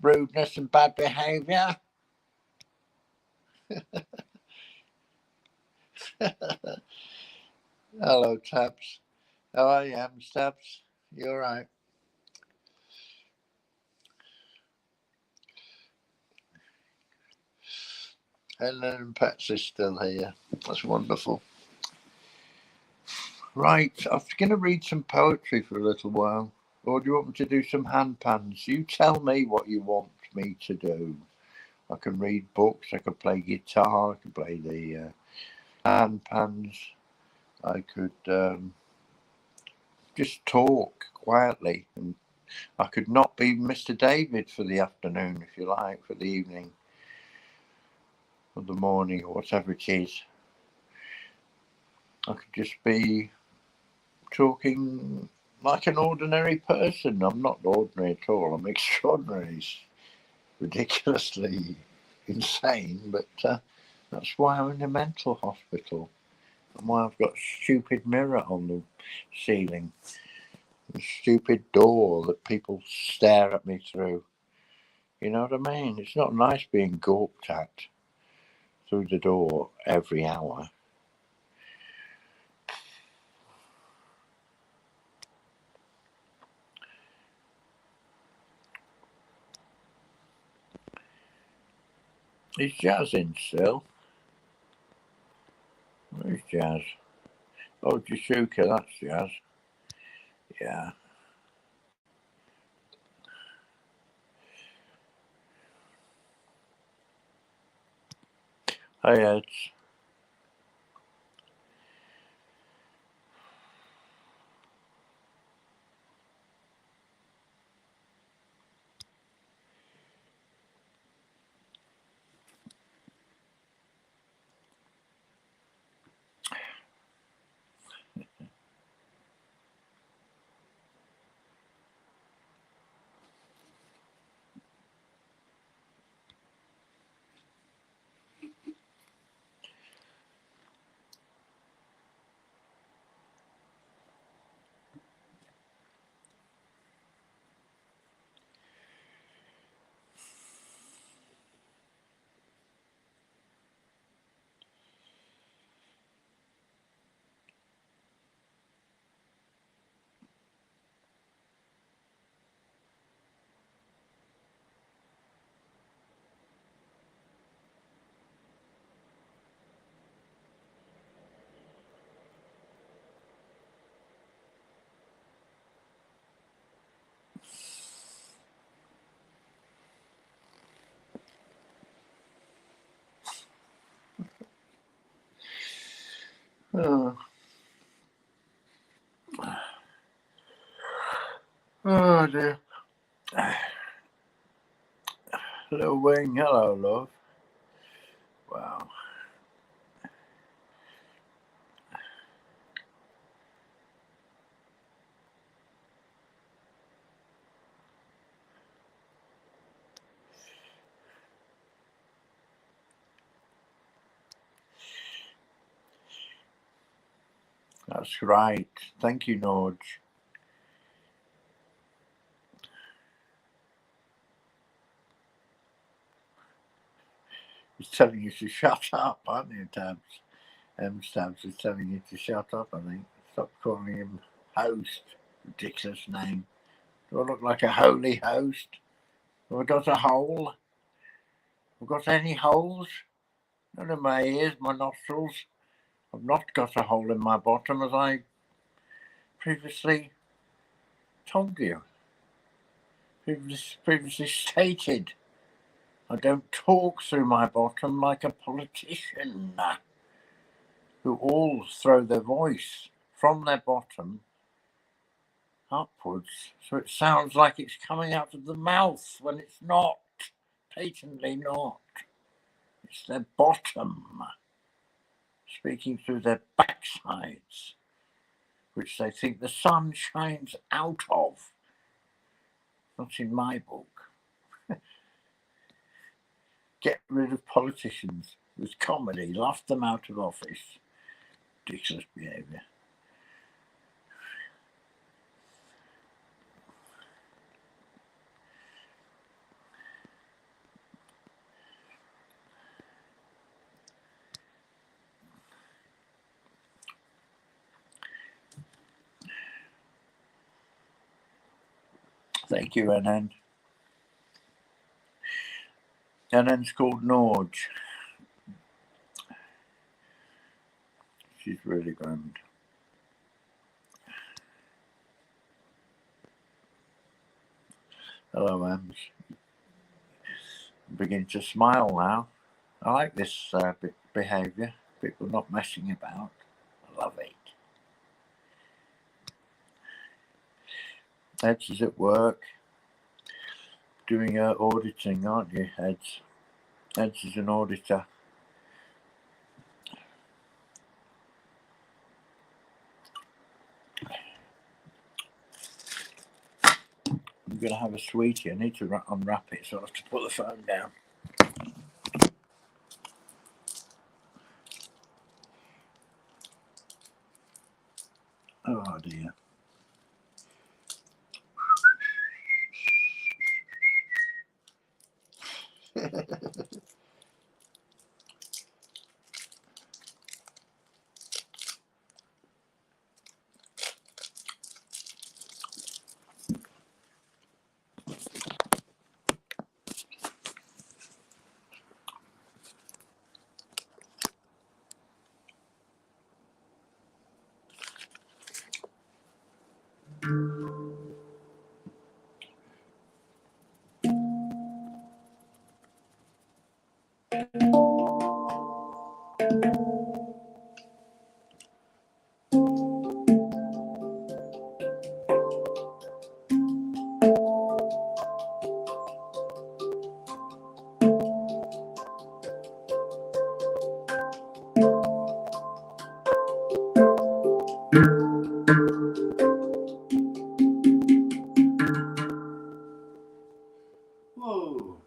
rudeness and bad behaviour. Hello, Tabs. How are you, Tabs? You all right? Helen and Pets is still here. That's wonderful. Right, I'm going to read some poetry for a little while. Or do you want me to do some hand pans? You tell me what you want me to do. I can read books, I could play guitar, I could play the hand pans, I could just talk quietly, and I could not be Mr. David for the afternoon, if you like, for the evening or the morning or whatever it is. I could just be talking like an ordinary person. I'm not ordinary at all. I'm extraordinary, ridiculously insane, but that's why I'm in a mental hospital and why I've got a stupid mirror on the ceiling, a stupid door that people stare at me through. You know what I mean? It's not nice being gawped at through the door every hour. Is Jazz in still? Where's Jazz? Oh, Jasuka, that's Jazz. Yeah. Hey, Ed. Oh. Oh dear. Hello, Wayne. Hello, love. Wow. That's right. Thank you, Norge. He's telling you to shut up, aren't you, Tabs? Tabs is telling you to shut up, I think. Stop calling him host. Ridiculous name. Do I look like a holy host? Have I got a hole? Have I got any holes? None in my ears, my nostrils. I've not got a hole in my bottom, as I previously told you. previously stated, I don't talk through my bottom like a politician who all throw their voice from their bottom upwards, so it sounds like it's coming out of the mouth when it's not, patently not. It's their bottom speaking through their backsides, which they think the sun shines out of. Not in my book. Get rid of politicians with comedy, laugh them out of office. Ridiculous behaviour. Thank you, NN. NN's called Norge. She's really grand. Hello, Ems. I'm beginning to smile now. I like this behaviour. People not messing about. I love it. Eds is at work doing auditing, aren't you, Eds? Eds is an auditor. I'm going to have a sweetie. I need to unwrap it, so I have to put the phone down. Oh dear. Whoa.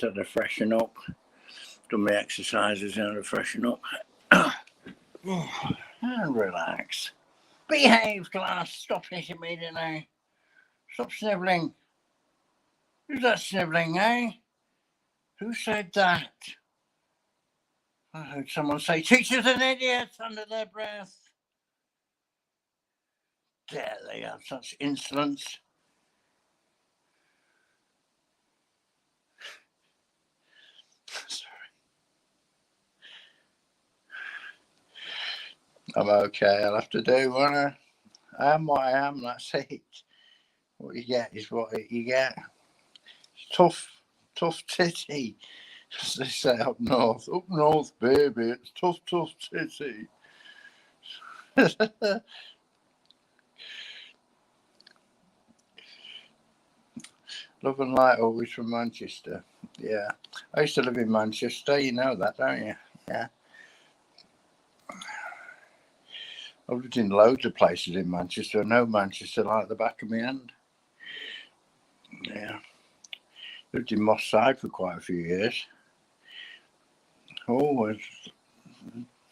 had to freshen up. Done my exercises and had to freshen up. And relax. Behave, class. Stop hitting me today. Stop snivelling. Who's that snivelling, eh? Who said that? I heard someone say, teacher's an idiot, under their breath. Dare they have such insolence? Sorry. I'm okay. I'll have to do, won't I? I am what I am, that's it. What you get is what you get. Tough titty, as they say up north. Up north, baby, it's tough titty. Love and light, always from Manchester. Yeah, I used to live in Manchester. You know that, don't you? Yeah. I've lived in loads of places in Manchester. I know Manchester like the back of my hand. Yeah. Lived in Moss Side for quite a few years. Oh,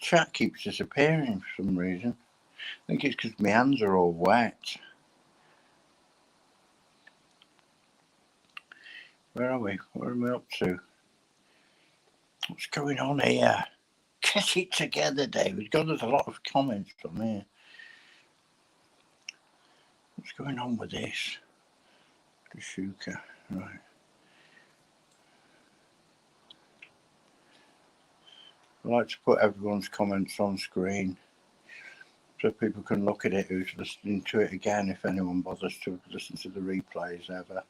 chat keeps disappearing for some reason. I think it's because my hands are all wet. Where are we? What are we up to? What's going on here? Get it together, David. God, there's a lot of comments on here. What's going on with this? The Shuka, right. I like to put everyone's comments on screen so people can look at it who's listening to it again, if anyone bothers to listen to the replays ever.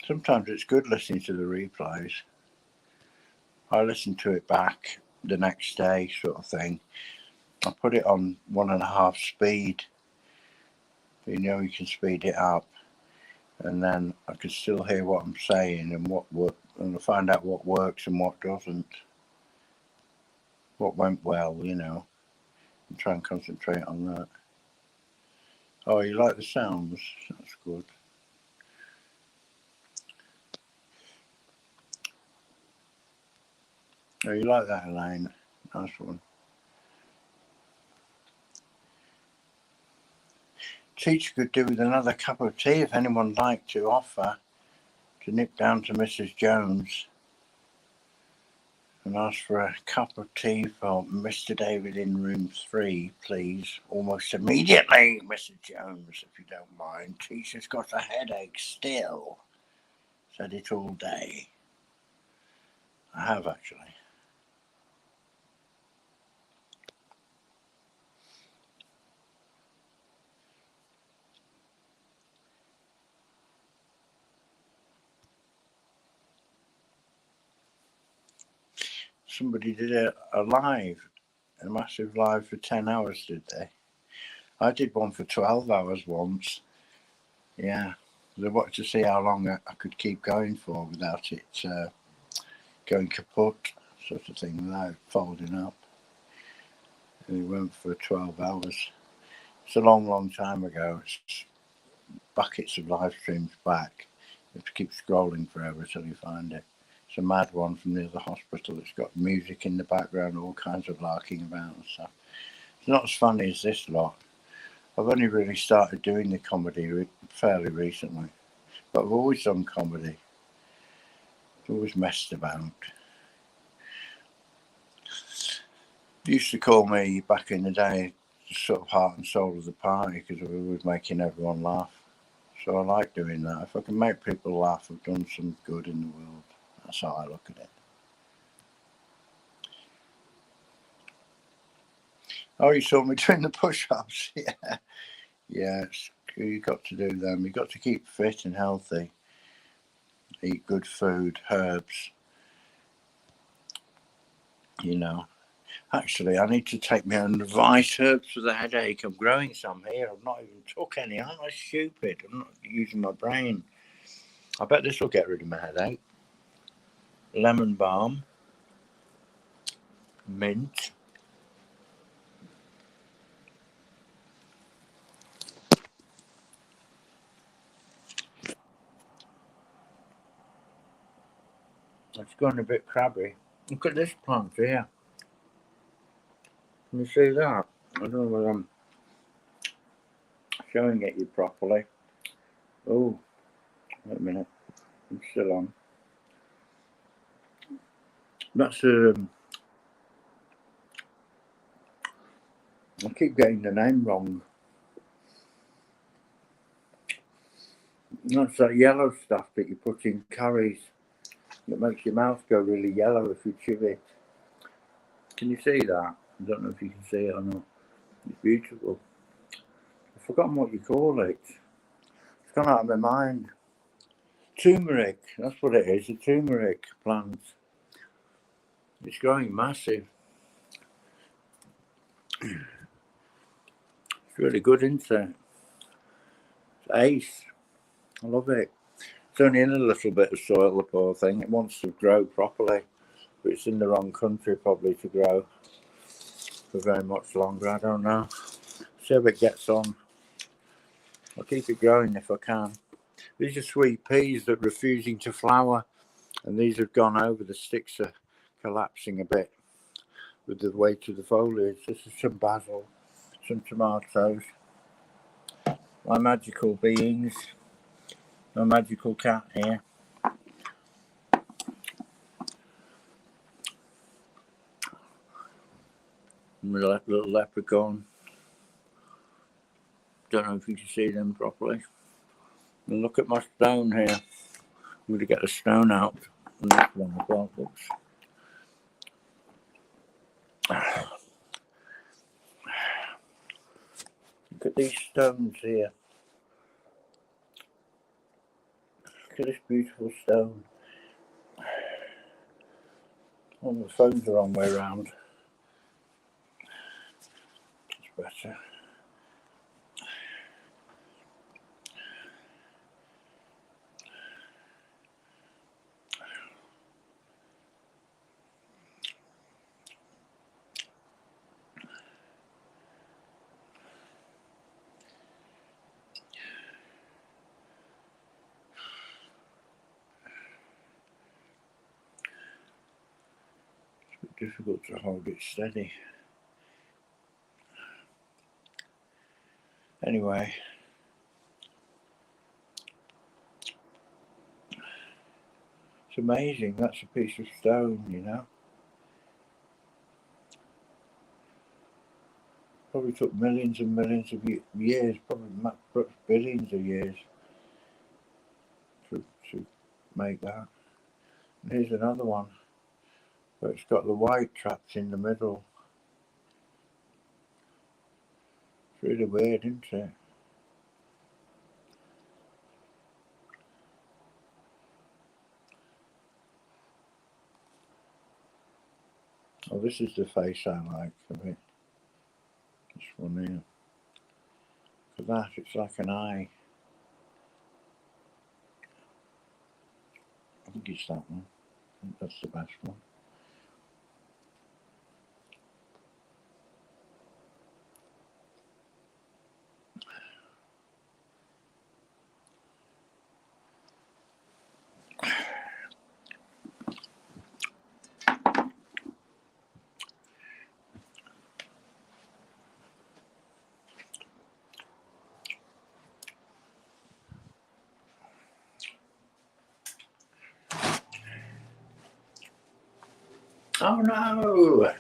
Sometimes it's good listening to the replays. I listen to it back the next day, sort of thing. I put it on 1.5 speed. You know, you can speed it up, and then I can still hear what I'm saying and and I find out what works and what doesn't. What went well, you know, and try and concentrate on that. Oh, you like the sounds? That's good. Oh, you like that, Elaine? Nice one. Teacher could do with another cup of tea if anyone liked to offer to nip down to Mrs. Jones and ask for a cup of tea for Mr. David in room 3, please. Almost immediately, Mrs. Jones, if you don't mind. Teacher's got a headache still. Said it all day. I have, actually. Somebody did a live, a massive live for 10 hours, did they? I did one for 12 hours once. Yeah. They wanted to see how long I could keep going for without it going kaput, sort of thing, without folding up. And we went for 12 hours. It's a long time ago. It's buckets of live streams back. You have to keep scrolling forever till you find it. It's a mad one from the other hospital. It's got music in the background, all kinds of larking about and stuff. It's not as funny as this lot. I've only really started doing the comedy fairly recently, but I've always done comedy. I've always messed about. They used to call me back in the day the sort of heart and soul of the party because I was always making everyone laugh. So I like doing that. If I can make people laugh, I've done some good in the world. That's how I look at it. Oh, you saw me doing the push-ups? Yeah. Yes, you've got to do them. You've got to keep fit and healthy. Eat good food, herbs. You know. Actually, I need to take my own advice. Herbs for the headache. I'm growing some here. I've not even took any. Aren't I stupid? I'm not using my brain. I bet this will get rid of my headache. Lemon balm. Mint. It's going a bit crabby. Look at this plant here. Can you see that? I don't know whether I'm showing it you properly. Oh, wait a minute. I'm still on. That's I keep getting the name wrong. That's that yellow stuff that you put in curries that makes your mouth go really yellow if you chew it. Can you see that? I don't know if you can see it or not. It's beautiful. I've forgotten what you call it. It's gone out of my mind. Turmeric, that's what it is, a turmeric plant. It's growing massive. It's really good, isn't it? It's ace. I love it. It's only in a little bit of soil, the poor thing. It wants to grow properly, but it's in the wrong country probably to grow for very much longer. I don't know. See how it gets on. I'll keep it growing if I can. These are sweet peas that are refusing to flower, and these have gone over. The sticks are collapsing a bit with the weight of the foliage. This is some basil, some tomatoes, my magical beings, my magical cat here. And my little leprechaun. Don't know if you can see them properly. And look at my stone here. I'm going to get the stone out. And this one as well. Oops. Look at these stones here. Look at this beautiful stone. All the phone's the wrong way around. It's better. Difficult to hold it steady. Anyway, it's amazing. That's a piece of stone, you know. Probably took millions and millions of years, probably billions of years to make that. And here's another one, but it's got the white trapped in the middle. It's really weird, isn't it? Oh, this is the face I like of it. This one here. For that, it's like an eye. I think it's that one. I think that's the best one. Oh no!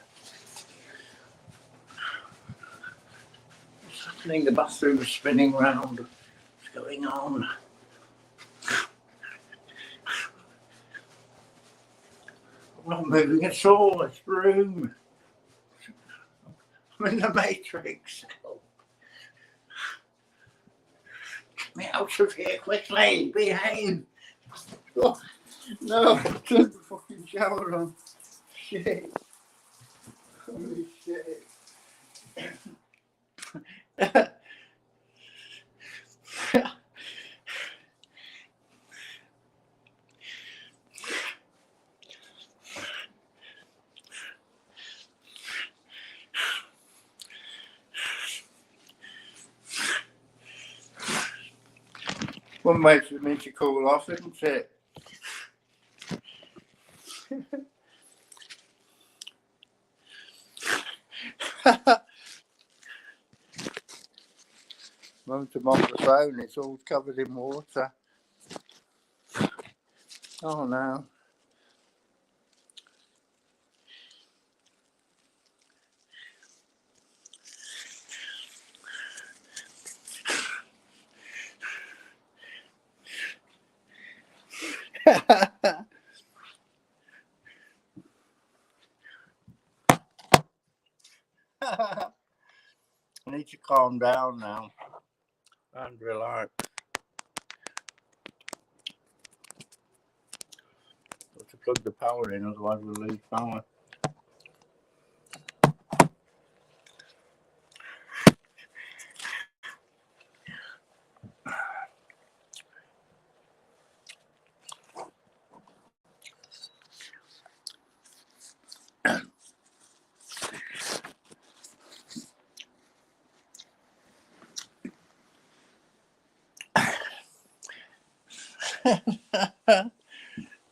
What's happening? The bathroom's spinning round. What's going on? I'm not moving at all. It's room. I'm in the Matrix. Get me out of here quickly. Behave. Oh, no, turn the fucking shower on. Shit. Holy shit. One way for me to cool off, isn't it? Moved him off the phone, it's all covered in water. Oh no. I need to calm down now and relax. Got to plug the power in, otherwise we'll lose power.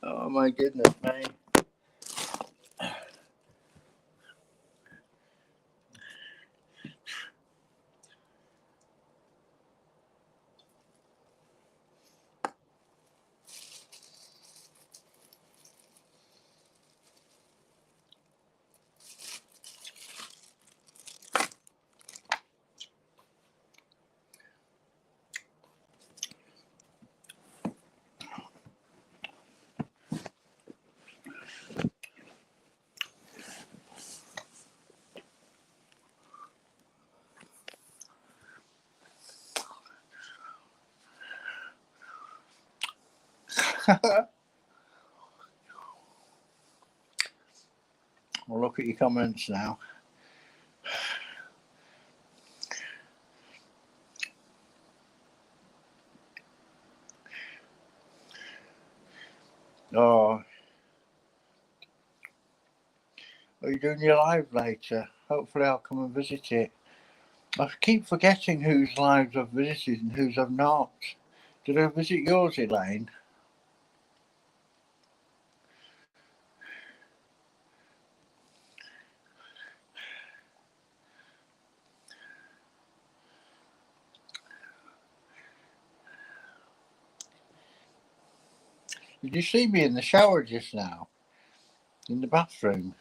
Oh my goodness me. We'll look at your comments now. Oh, are you doing your live later? Hopefully I'll come and visit it. I keep forgetting whose lives I've visited and whose I've not. Did I visit yours, Elaine? Did you see me in the shower just now? In the bathroom?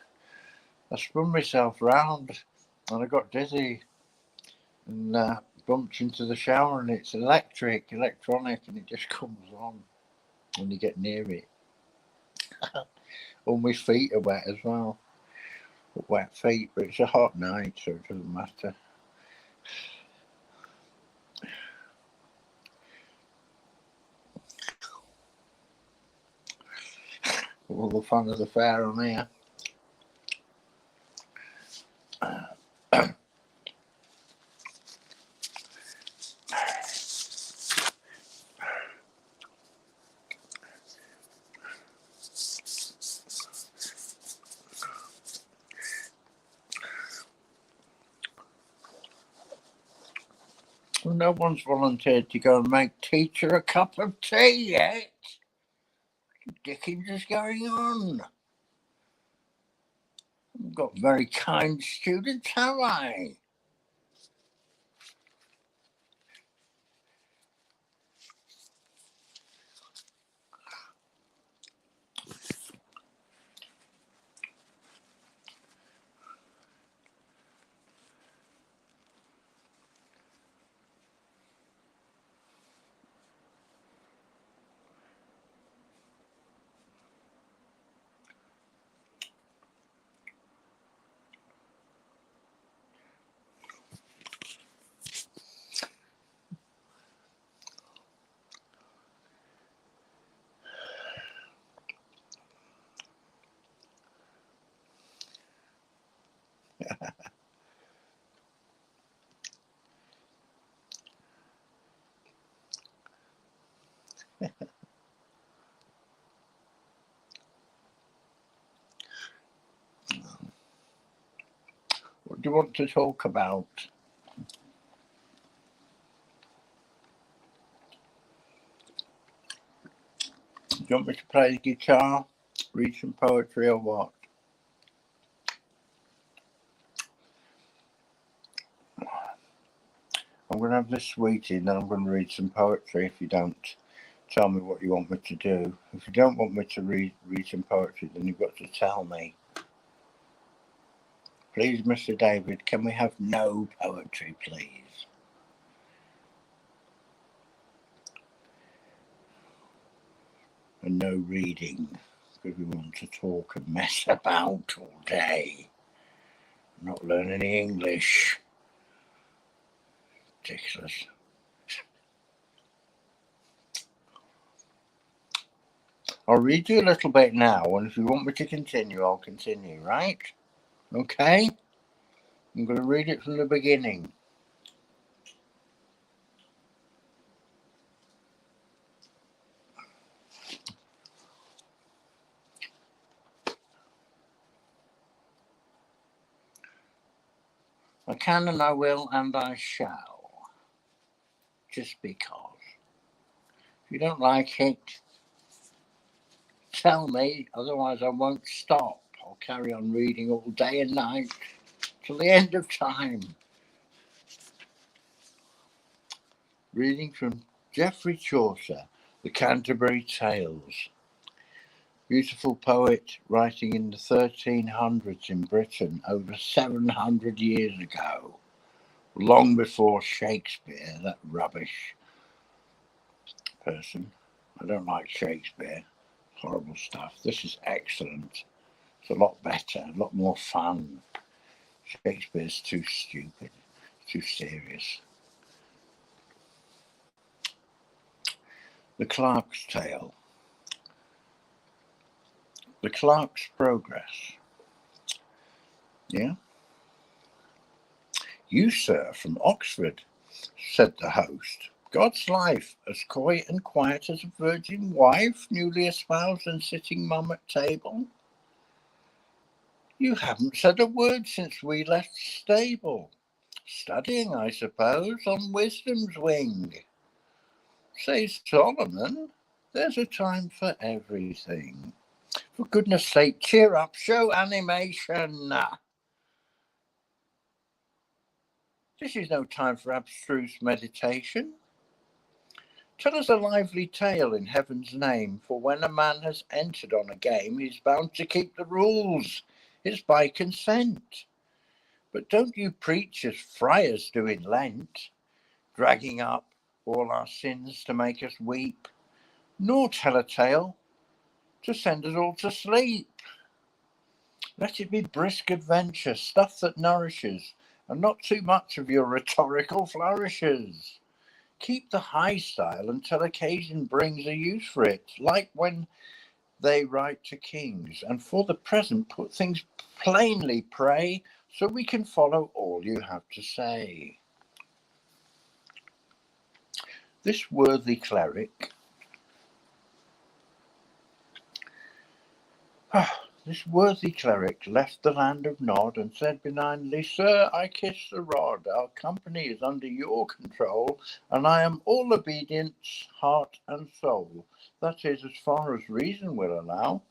I spun myself round and I got dizzy and bumped into the shower, and it's electronic, and it just comes on when you get near it. All my feet are wet as well. Wet feet, but it's a hot night, so it doesn't matter. All the fun of the fair on here. Well, no one's volunteered to go and make teacher a cup of tea yet. What dickens is going on? I've got very kind students, have I? What do you want to talk about? Do you want me to play the guitar, read some poetry, or what? I'm going to have this sweetie and then I'm going to read some poetry if you don't tell me what you want me to do. If you don't want me to read some poetry, then you've got to tell me. Please, Mr. David, can we have no poetry, please? And no reading, because we want to talk and mess about all day. Not learn any English. Ridiculous. I'll read you a little bit now, and if you want me to continue, I'll continue, right? Okay? I'm going to read it from the beginning. I can and I will and I shall. Just because. If you don't like it, tell me, otherwise I won't stop. I'll carry on reading all day and night till the end of time. Reading from Geoffrey Chaucer, The Canterbury Tales. Beautiful poet writing in the 1300s in Britain, over 700 years ago. Long before Shakespeare, that rubbish person. I don't like Shakespeare. Horrible stuff. This is excellent. It's a lot better, a lot more fun. Shakespeare's too stupid, too serious. The Clerk's Tale. The Clerk's Progress. Yeah? You, sir, from Oxford, said the host. God's life, as coy and quiet as a virgin wife, newly espoused and sitting mum at table. You haven't said a word since we left stable. Studying, I suppose, on wisdom's wing. Says Solomon, there's a time for everything. For goodness sake, cheer up, show animation. This is no time for abstruse meditation. Tell us a lively tale in heaven's name, for when a man has entered on a game, he's bound to keep the rules. It's by consent. But don't you preach as friars do in Lent, dragging up all our sins to make us weep, nor tell a tale to send us all to sleep. Let it be brisk adventure, stuff that nourishes, and not too much of your rhetorical flourishes. Keep the high style until occasion brings a use for it, like when they write to kings, and for the present put things plainly, pray, so we can follow all you have to say. This worthy cleric left the land of Nod and said benignly, Sir, I kiss the rod. Our company is under your control, and I am all obedience, heart and soul. That is, as far as reason will allow.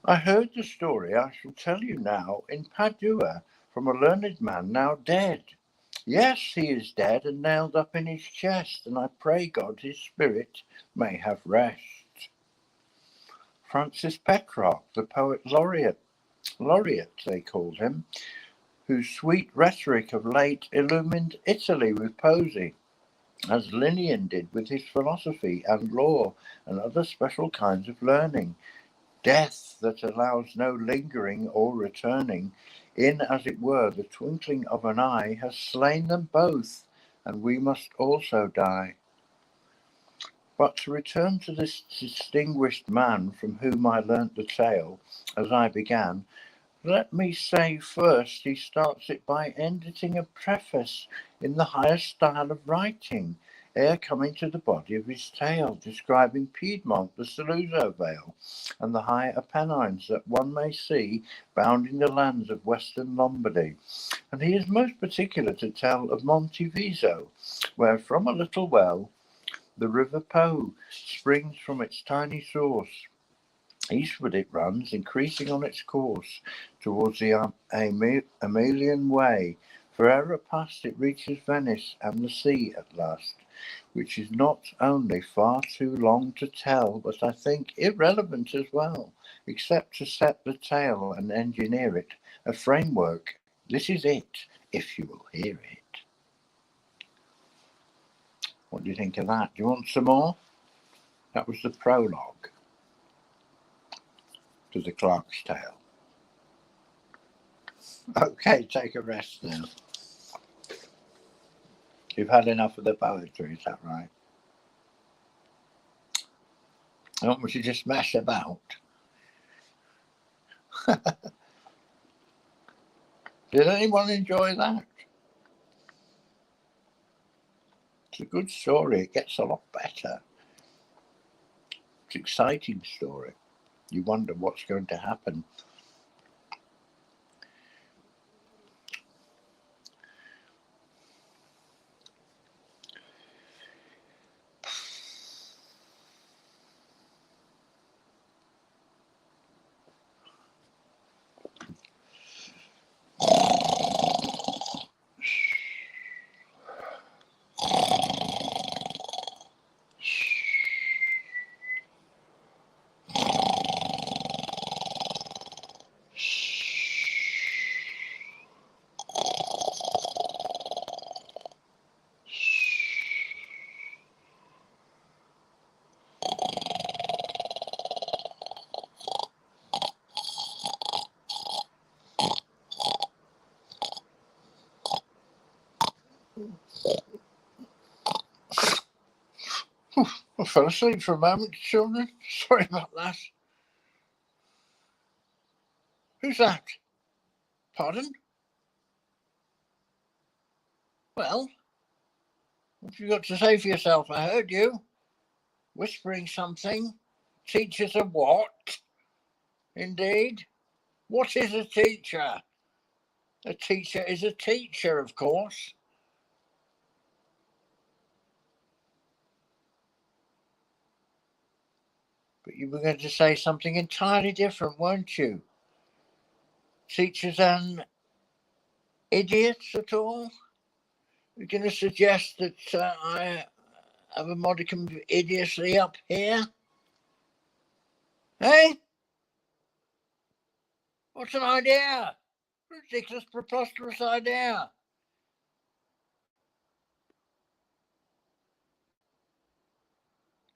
I heard the story I shall tell you now in Padua from a learned man now dead. Yes, he is dead and nailed up in his chest, and I pray God his spirit may have rest. Francis Petrarch, the poet laureate they called him, whose sweet rhetoric of late illumined Italy with poesy, as Linnean did with his philosophy and law and other special kinds of learning. Death that allows no lingering or returning, in, as it were, the twinkling of an eye, has slain them both, and we must also die. But to return to this distinguished man from whom I learnt the tale, as I began, let me say first he starts it by editing a preface in the highest style of writing, ere coming to the body of his tale, describing Piedmont, the Saluzzo Vale, and the high Apennines that one may see bounding the lands of western Lombardy. And he is most particular to tell of Monteviso, where from a little well the river Po springs from its tiny source. Eastward it runs, increasing on its course towards the Emilian Way, Forever past it reaches Venice and the sea at last, which is not only far too long to tell, but I think irrelevant as well, except to set the tale and engineer it, a framework. This is it, if you will hear it. What do you think of that? Do you want some more? That was the prologue to the Clerk's Tale. Okay, take a rest now. You've had enough of the poetry, is that right? I don't want you to just mess about. Did anyone enjoy that? It's a good story. It gets a lot better. It's an exciting story. You wonder what's going to happen. I fell asleep for a moment, children. Sorry about that. Who's that? Pardon? Well, what have you got to say for yourself? I heard you whispering something. Teachers are what? Indeed. What is a teacher? A teacher is a teacher, of course. But you were going to say something entirely different, weren't you? Teachers and idiots at all? You're going to suggest that I have a modicum of idiocy up here? Hey? What's an idea? Ridiculous, preposterous idea.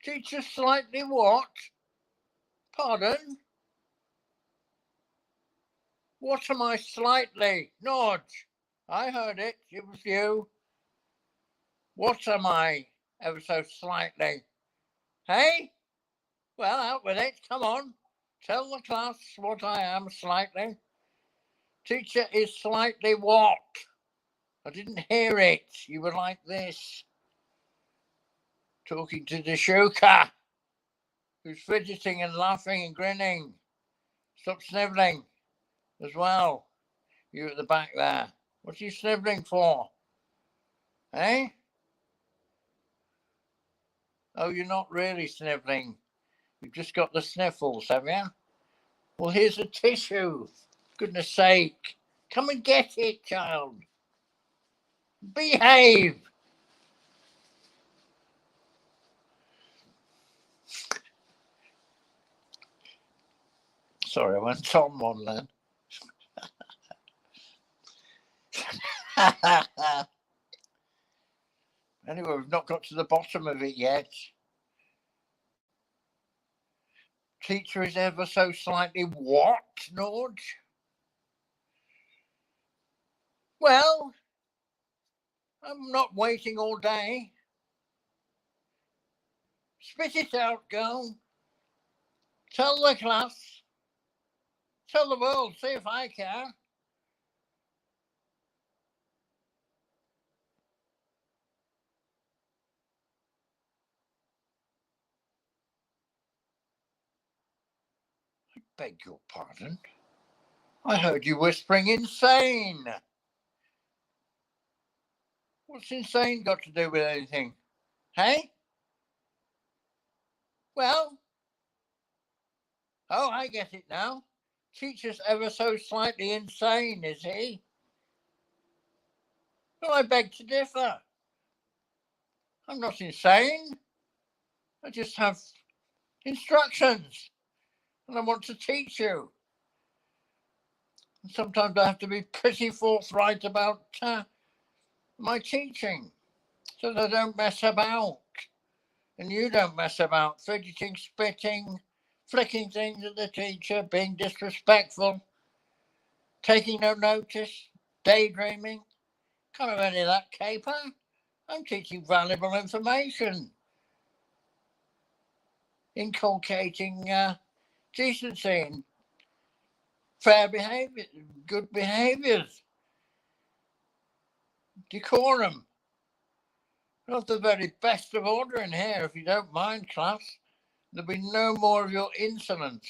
Teacher slightly what? Pardon? What am I slightly? Nodge. I heard it. It was you. What am I ever so slightly? Hey? Well, out with it. Come on. Tell the class what I am slightly. Teacher is slightly what? I didn't hear it. You were like this. Talking to the Shuka, who's fidgeting and laughing and grinning. Stop snivelling as well. You at the back there. What are you snivelling for? Eh? Oh, you're not really snivelling. You've just got the sniffles, have you? Well, here's a tissue. Goodness sake. Come and get it, child. Behave. Sorry, I went on one then. Anyway, we've not got to the bottom of it yet. Teacher is ever so slightly what, Norge? Well, I'm not waiting all day. Spit it out, girl. Tell the class. Tell the world, see if I care. I beg your pardon. I heard you whispering insane. What's insane got to do with anything? Hey? Well, oh, I get it now. Teacher's ever so slightly insane, is he? Well, I beg to differ. I'm not insane. I just have instructions and I want to teach you. And sometimes I have to be pretty forthright about my teaching so that I don't mess about. And you don't mess about fidgeting, spitting, flicking things at the teacher, being disrespectful, taking no notice, daydreaming. Can't have any of that caper. I'm teaching valuable information, inculcating decency and fair behaviour, good behaviours, decorum. Not the very best of order in here, if you don't mind, class. There'll be no more of your insolence.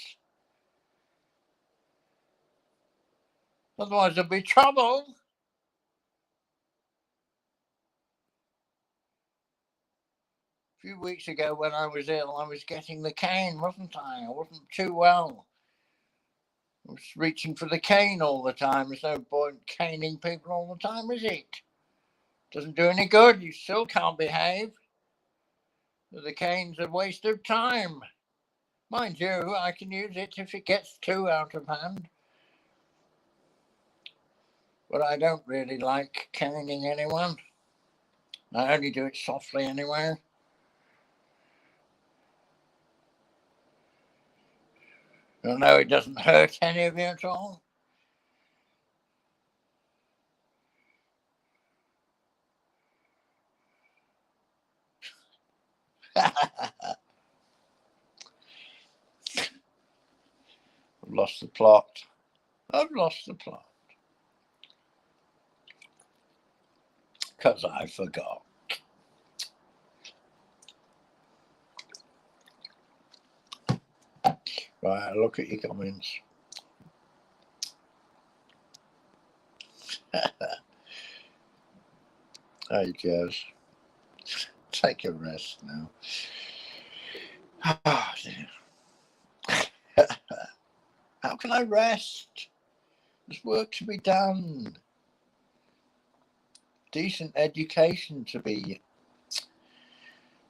Otherwise there'll be trouble. A few weeks ago when I was ill, I was getting the cane, wasn't I? I wasn't too well. I was reaching for the cane all the time. There's no point caning people all the time, is it? Doesn't do any good. You still can't behave. The cane's a waste of time. Mind you, I can use it if it gets too out of hand. But I don't really like caning anyone. I only do it softly anyway. You know, it doesn't hurt any of you at all. I've lost the plot. I've lost the plot. Because I forgot. Right, I'll look at your comments. Hey, Jez. Take a rest now. Oh, dear. How can I rest? There's work to be done. Decent education to be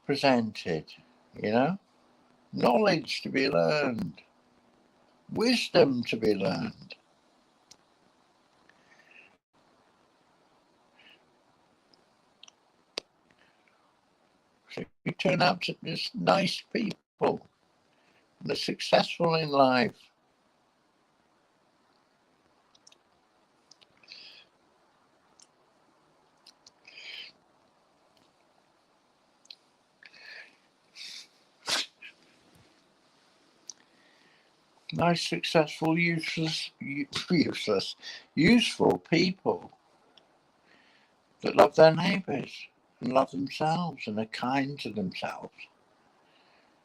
presented, you know? Knowledge to be learned. Wisdom to be learned. So you turn out to just nice people. And they're successful in life. Nice, successful, useful people that love their neighbours and love themselves and are kind to themselves.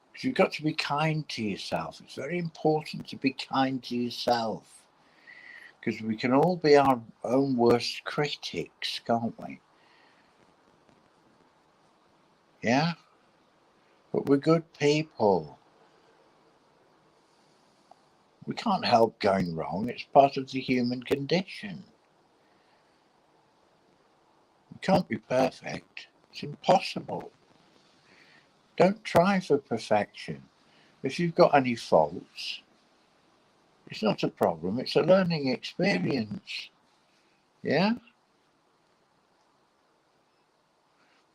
Because you've got to be kind to yourself. It's very important to be kind to yourself. Because we can all be our own worst critics, can't we? Yeah? But we're good people. We can't help going wrong. It's part of the human condition. We can't be perfect. It's impossible. Don't try for perfection. If you've got any faults, it's not a problem. It's a learning experience. Yeah?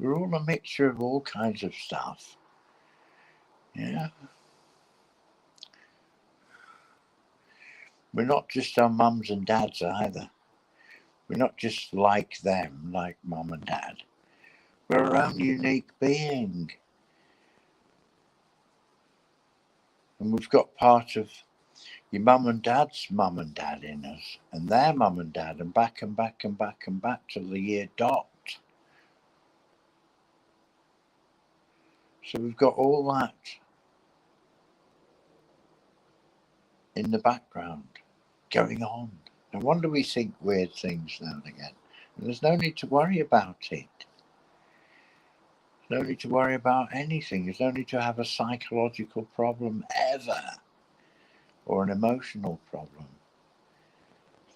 We're all a mixture of all kinds of stuff. Yeah? We're not just our mums and dads either. We're not just like them, like mum and dad. We're our own unique being. And we've got part of your mum and dad's mum and dad in us, and their mum and dad, and back and back and back and back to the year dot. So we've got all that in the background going on. No wonder we think weird things now and again. And there's no need to worry about it. There's no need to worry about anything. There's no need to have a psychological problem ever, or an emotional problem.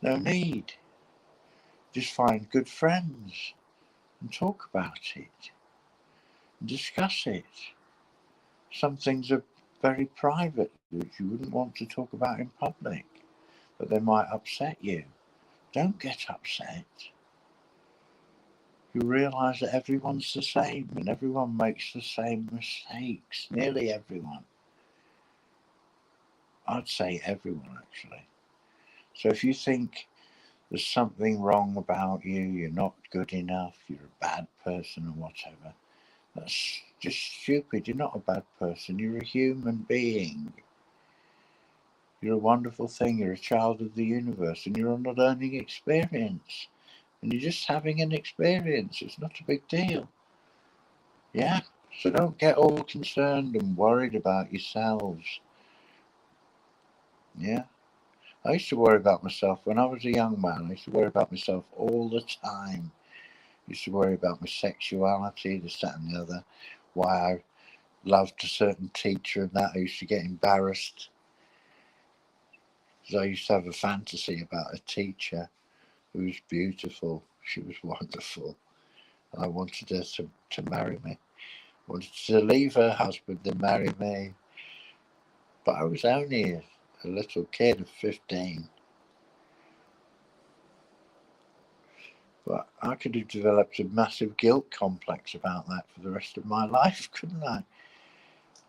There's no need. Just find good friends and talk about it and discuss it. Some things are very private which you wouldn't want to talk about in public, but they might upset you. Don't get upset. You realise that everyone's the same and everyone makes the same mistakes. Nearly everyone. I'd say everyone, actually. So if you think there's something wrong about you, you're not good enough, you're a bad person or whatever, that's just stupid. You're not a bad person. You're a human being. You're a wonderful thing. You're a child of the universe and you're on a learning experience. And you're just having an experience. It's not a big deal. Yeah? So don't get all concerned and worried about yourselves. Yeah? I used to worry about myself when I was a young man. I used to worry about myself all the time. I used to worry about my sexuality, this, that and the other. Why I loved a certain teacher and that. I used to get embarrassed. Because I used to have a fantasy about a teacher who was beautiful. She was wonderful. And I wanted her to marry me. I wanted to leave her husband and marry me. But I was only a little kid of 15. But I could have developed a massive guilt complex about that for the rest of my life, couldn't I?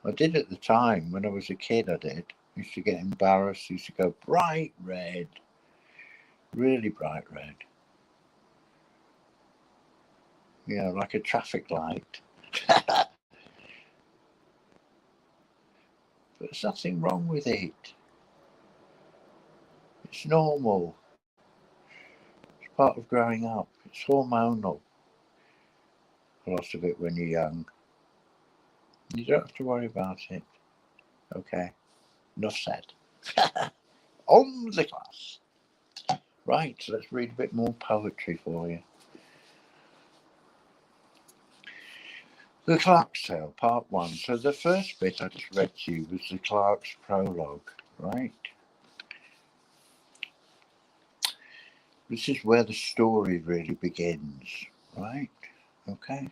I did at the time. When I was a kid, I did. I used to get embarrassed. I used to go bright red. Really bright red. You know, like a traffic light. But there's nothing wrong with it. It's normal. It's part of growing up. It's hormonal. A lot of it when you're young. You don't have to worry about it. Okay. Enough said. On with the class. Right, so let's read a bit more poetry for you. The Clerk's Tale, Part 1. So the first bit I just read to you was the Clerk's prologue, right? This is where the story really begins, right? Okay.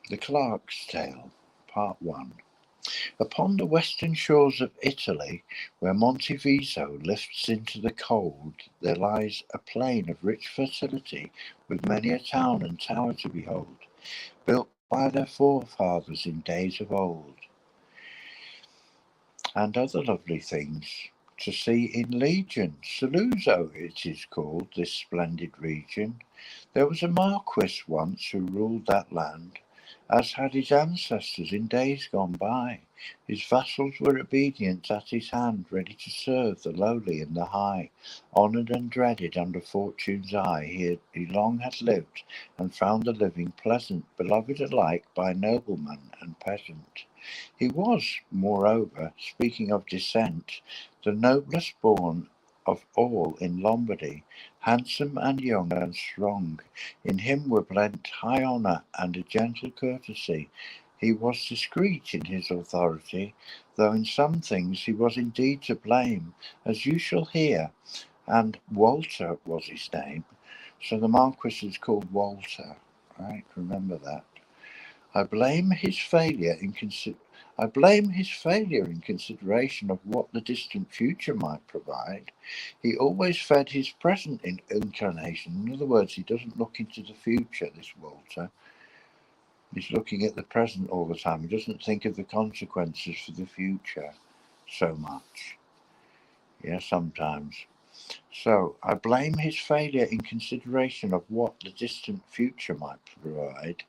The Clerk's Tale, Part 1. Upon the western shores of Italy, where Monte Viso lifts into the cold, there lies a plain of rich fertility, with many a town and tower to behold, built by their forefathers in days of old, and other lovely things to see in legion. Saluzzo it is called, this splendid region. There was a marquis once who ruled that land, as had his ancestors in days gone by. His vassals were obedient at his hand, ready to serve the lowly and the high. Honoured and dreaded under fortune's eye, he long had lived, and found the living pleasant, beloved alike by nobleman and peasant. He was, moreover, speaking of descent, the noblest born of all in Lombardy, handsome and young and strong. In him were blent high honour and a gentle courtesy. He was discreet in his authority, though in some things he was indeed to blame, as you shall hear. And Walter was his name. So the Marquis is called Walter, right? Remember that. I blame his failure in consideration of what the distant future might provide. He always fed his present inclination. In other words, he doesn't look into the future, this Walter. He's looking at the present all the time. He doesn't think of the consequences for the future so much. Yeah, sometimes. So I blame his failure in consideration of what the distant future might provide.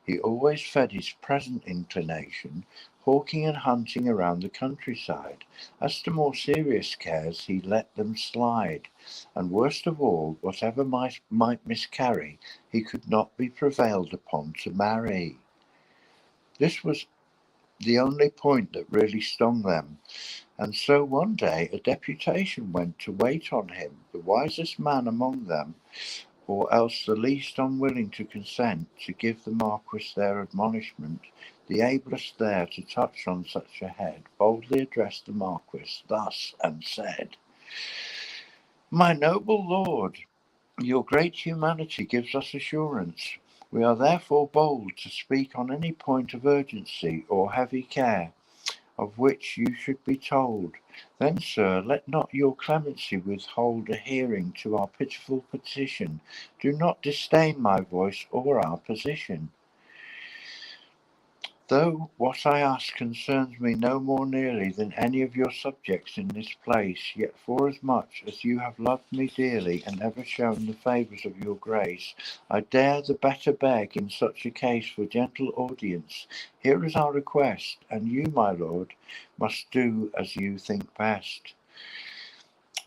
He always fed his present inclination, hawking and hunting around the countryside. As to more serious cares, he let them slide. And worst of all, whatever might miscarry, he could not be prevailed upon to marry. This was the only point that really stung them. And so one day a deputation went to wait on him, the wisest man among them, or else the least unwilling to consent to give the Marquis their admonishment. The ablest there to touch on such a head boldly addressed the Marquis thus and said, My noble lord, your great humanity gives us assurance. We are therefore bold to speak on any point of urgency or heavy care, of which you should be told. Then, sir, let not your clemency withhold a hearing to our pitiful petition. Do not disdain my voice or our position. Though what I ask concerns me no more nearly than any of your subjects in this place, yet forasmuch as you have loved me dearly and ever shown the favours of your grace, I dare the better beg in such a case for gentle audience. Here is our request, and you, my lord, must do as you think best.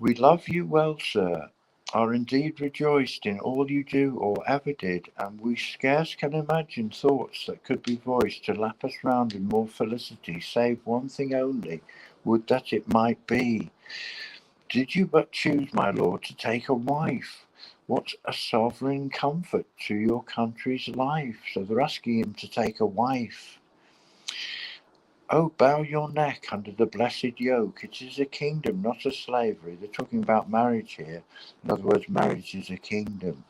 We love you well, sir, are indeed rejoiced in all you do or ever did, and we scarce can imagine thoughts that could be voiced to lap us round in more felicity, save one thing only, would that it might be. Did you but choose, my lord, to take a wife, what a sovereign comfort to your country's life. So they're asking him to take a wife. Oh, bow your neck under the blessed yoke. It is a kingdom, not a slavery. They're talking about marriage here. In other words, marriage is a kingdom.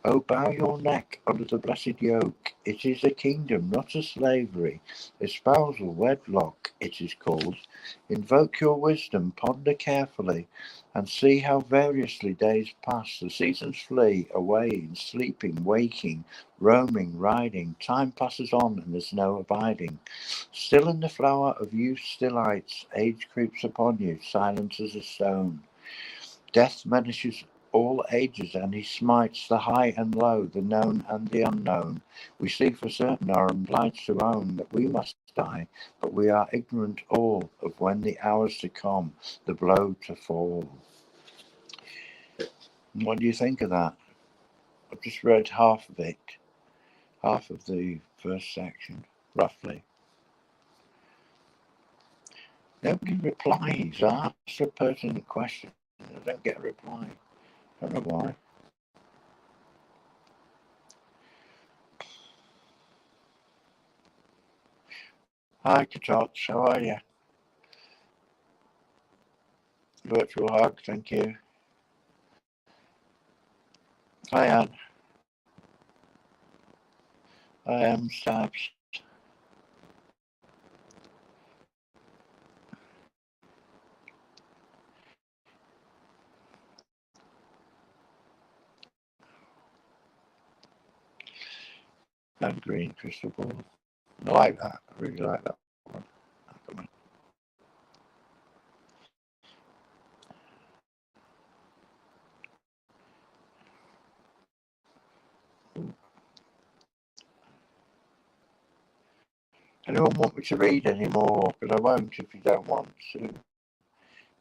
Oh, bow your neck under the blessed yoke. It is a kingdom, not a slavery. Espousal, wedlock, it is called. Invoke your wisdom, ponder carefully, and see how variously days pass. The seasons flee away in sleeping, waking, roaming, riding. Time passes on, and there's no abiding. Still in the flower of youth's delights, age creeps upon you, silent as a stone. Death menaces all ages, and he smites the high and low, the known and the unknown. We see for certain, are obliged to own, that we must die, but we are ignorant all of when the hours to come, the blow to fall. What do you think of that? I've just read half of it, half of the first section, roughly. Nobody replies. I ask a pertinent question. I don't get a reply. I don't know why. Hi, Tots. How are you? Virtual hug, thank you. Hi, Anne. I am Stabs. And green crystal ball. I like that. I really like that one. Anyone want me to read any more? Because I won't if you don't want to. If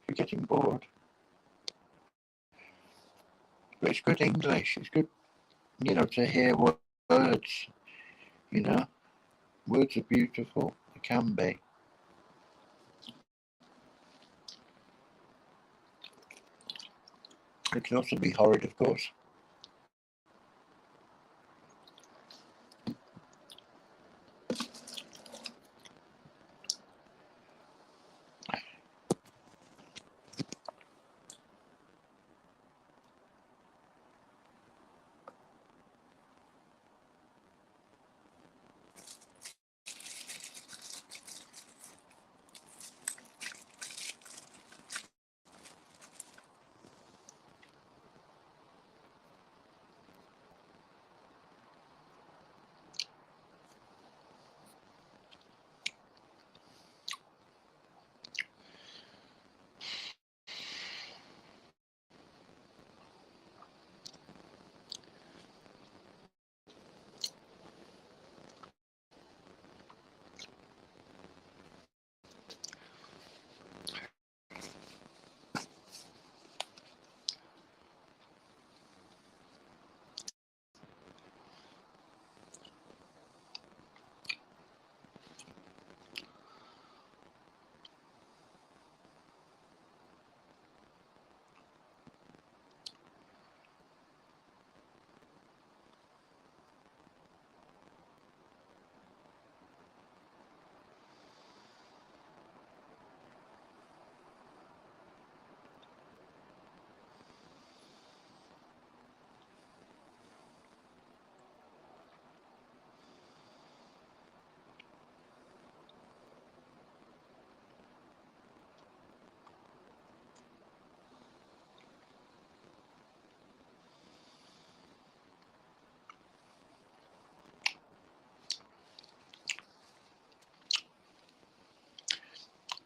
you're getting bored. But it's good English. It's good, to hear words. Words are beautiful. They can be. They can also be horrid, of course.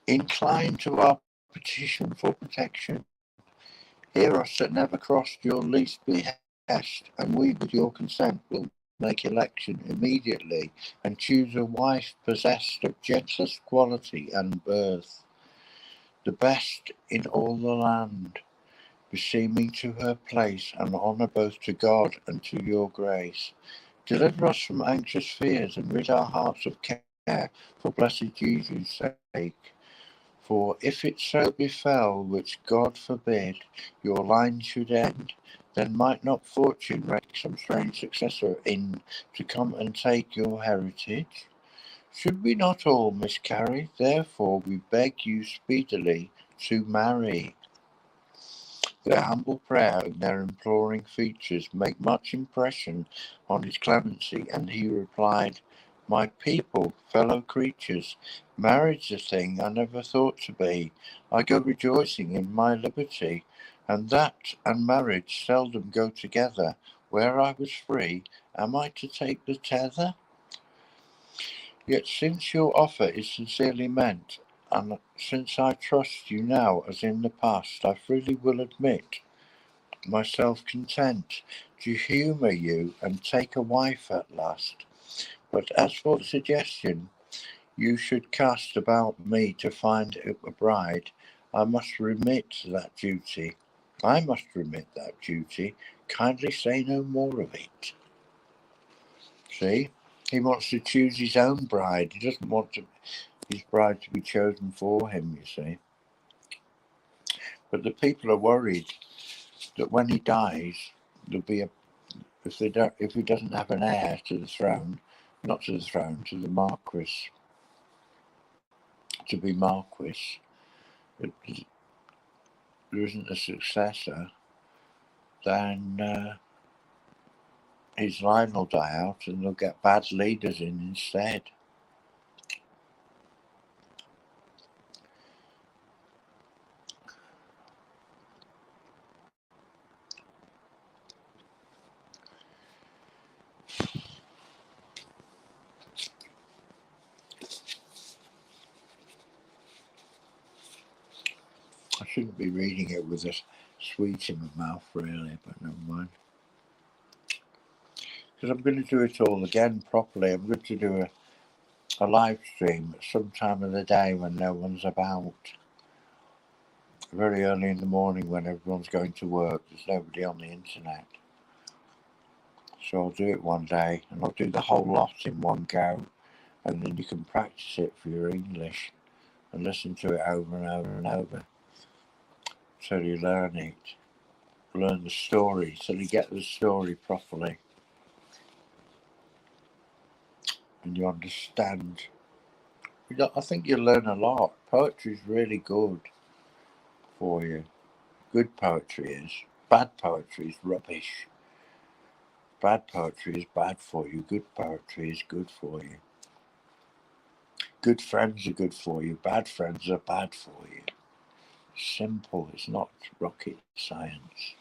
Incline to our petition for protection. Hear us that never crossed your least behest, and we, with your consent, will make election immediately and choose a wife possessed of gentlest quality and birth, the best in all the land, beseeming to her place and honour both to God and to your grace. Deliver us from anxious fears and rid our hearts of care for blessed Jesus' sake. For if it so befell, which God forbid, your line should end, then might not fortune wreak some strange successor in to come and take your heritage? Should we not all miscarry? Therefore we beg you speedily to marry. Their humble prayer and their imploring features make much impression on his clemency, and he replied, My people, fellow creatures, marriage's a thing I never thought to be. I go rejoicing in my liberty, and that and marriage seldom go together. Where I was free, am I to take the tether? Yet since your offer is sincerely meant, and since I trust you now as in the past, I freely will admit myself content to humour you and take a wife at last. But as for the suggestion you should cast about me to find a bride, I must remit that duty. Kindly say no more of it. See? He wants to choose his own bride. He doesn't want his bride to be chosen for him, you see. But the people are worried that when he dies, there'll be if he doesn't have an heir to the throne, not to the throne, to the marquis, to be marquis, if there isn't a successor, then his line will die out and they'll get bad leaders in instead. I shouldn't be reading it with a sweet in my mouth, really, but never mind. Because I'm going to do it all again properly. I'm going to do a live stream at some time of the day when no one's about. Very early in the morning when everyone's going to work. There's nobody on the internet. So I'll do it one day and I'll do the whole lot in one go. And then you can practice it for your English and listen to it over and over and over till you learn it. Learn the story, till you get the story properly. And you understand. I think you learn a lot. Poetry is really good for you. Good poetry is. Bad poetry is rubbish. Bad poetry is bad for you. Good poetry is good for you. Good friends are good for you. Bad friends are bad for you. Simple. It's not rocket science.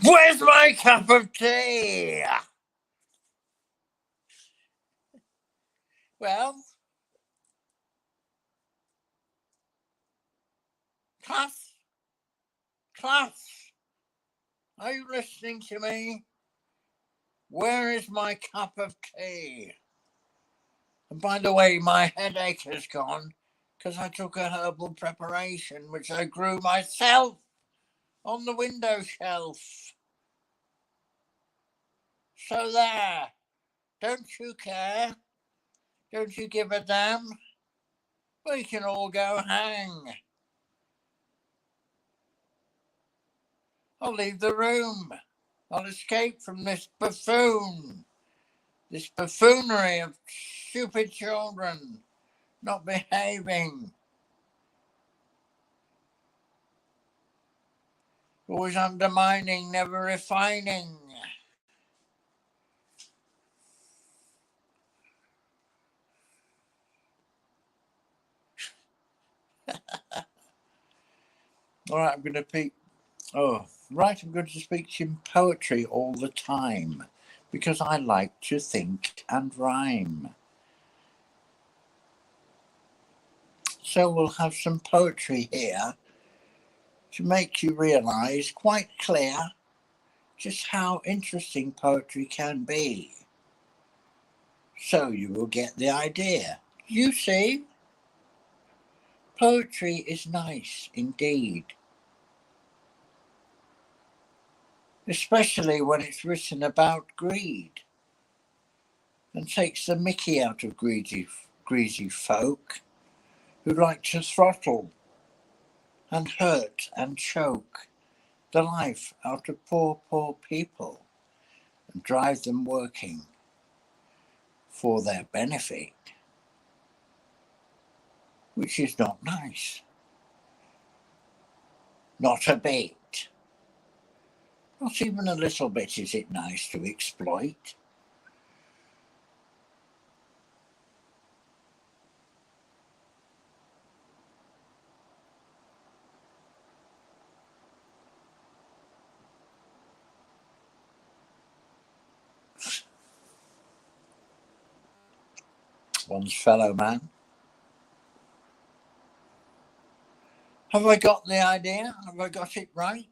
Where's my cup of tea? Well, class, class, are you listening to me? Where is my cup of tea? And by the way, my headache has gone because I took a herbal preparation which I grew myself on the window shelf. So there, don't you care? Don't you give a damn? We can all go hang. I'll leave the room. I'll escape from this buffoon, this buffoonery of stupid children not behaving, always undermining, never refining. All right, I'm going to speak. I'm going to speak in poetry all the time because I like to think and rhyme. So we'll have some poetry here to make you realise quite clear just how interesting poetry can be. So you will get the idea. You see, poetry is nice indeed. Especially when it's written about greed and takes the mickey out of greasy folk who like to throttle and hurt and choke the life out of poor people and drive them working for their benefit, which is not nice. Not a bit. Not even a little bit is it nice to exploit. One's fellow man. Have I got the idea? Have I got it right?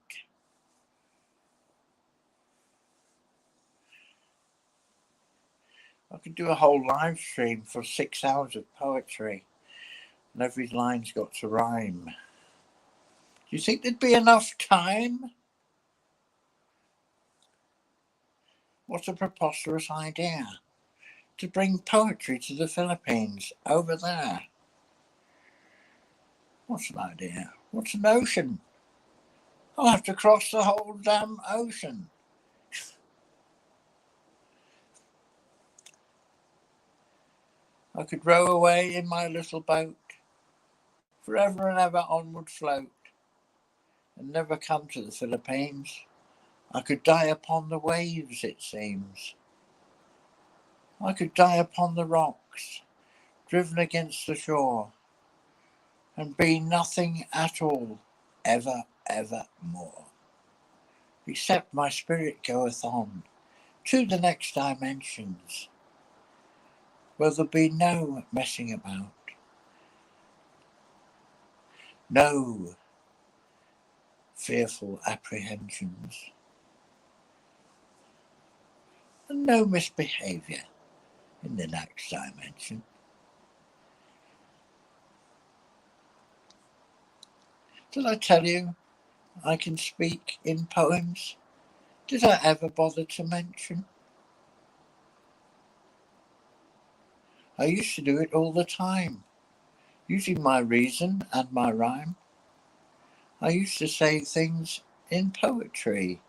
I could do a whole live stream for 6 hours of poetry, and every line's got to rhyme. Do you think there'd be enough time? What a preposterous idea to bring poetry to the Philippines over there. What's an idea? What's an ocean? I'll have to cross the whole damn ocean. I could row away in my little boat, forever and ever onward float, and never come to the Philippines. I could die upon the waves, it seems. I could die upon the rocks, driven against the shore, and be nothing at all, ever more. Except my spirit goeth on to the next dimensions, where there'll be no messing about, no fearful apprehensions, and no misbehaviour in the next dimension. Did I tell you I can speak in poems? Did I ever bother to mention? I used to do it all the time, using my reason and my rhyme. I used to say things in poetry,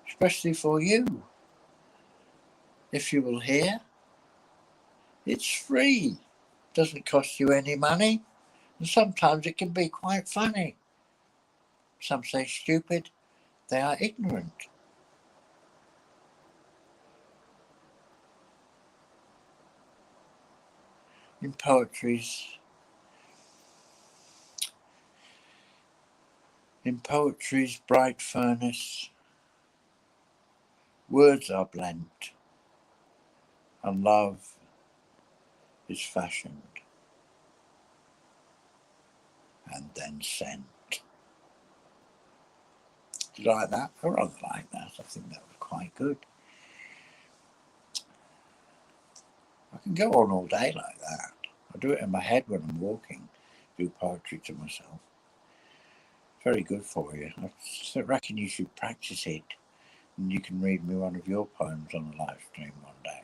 especially for you. If you will hear, it's free, doesn't cost you any money, and sometimes it can be quite funny. Some say stupid, they are ignorant. In In poetry's bright furnace, words are blent, and love is fashioned and then sent. Did you like that? I rather like that. I think that was quite good. I can go on all day like that. I do it in my head when I'm walking, do poetry to myself. Very good for you. I reckon you should practice it, and you can read me one of your poems on a live stream one day.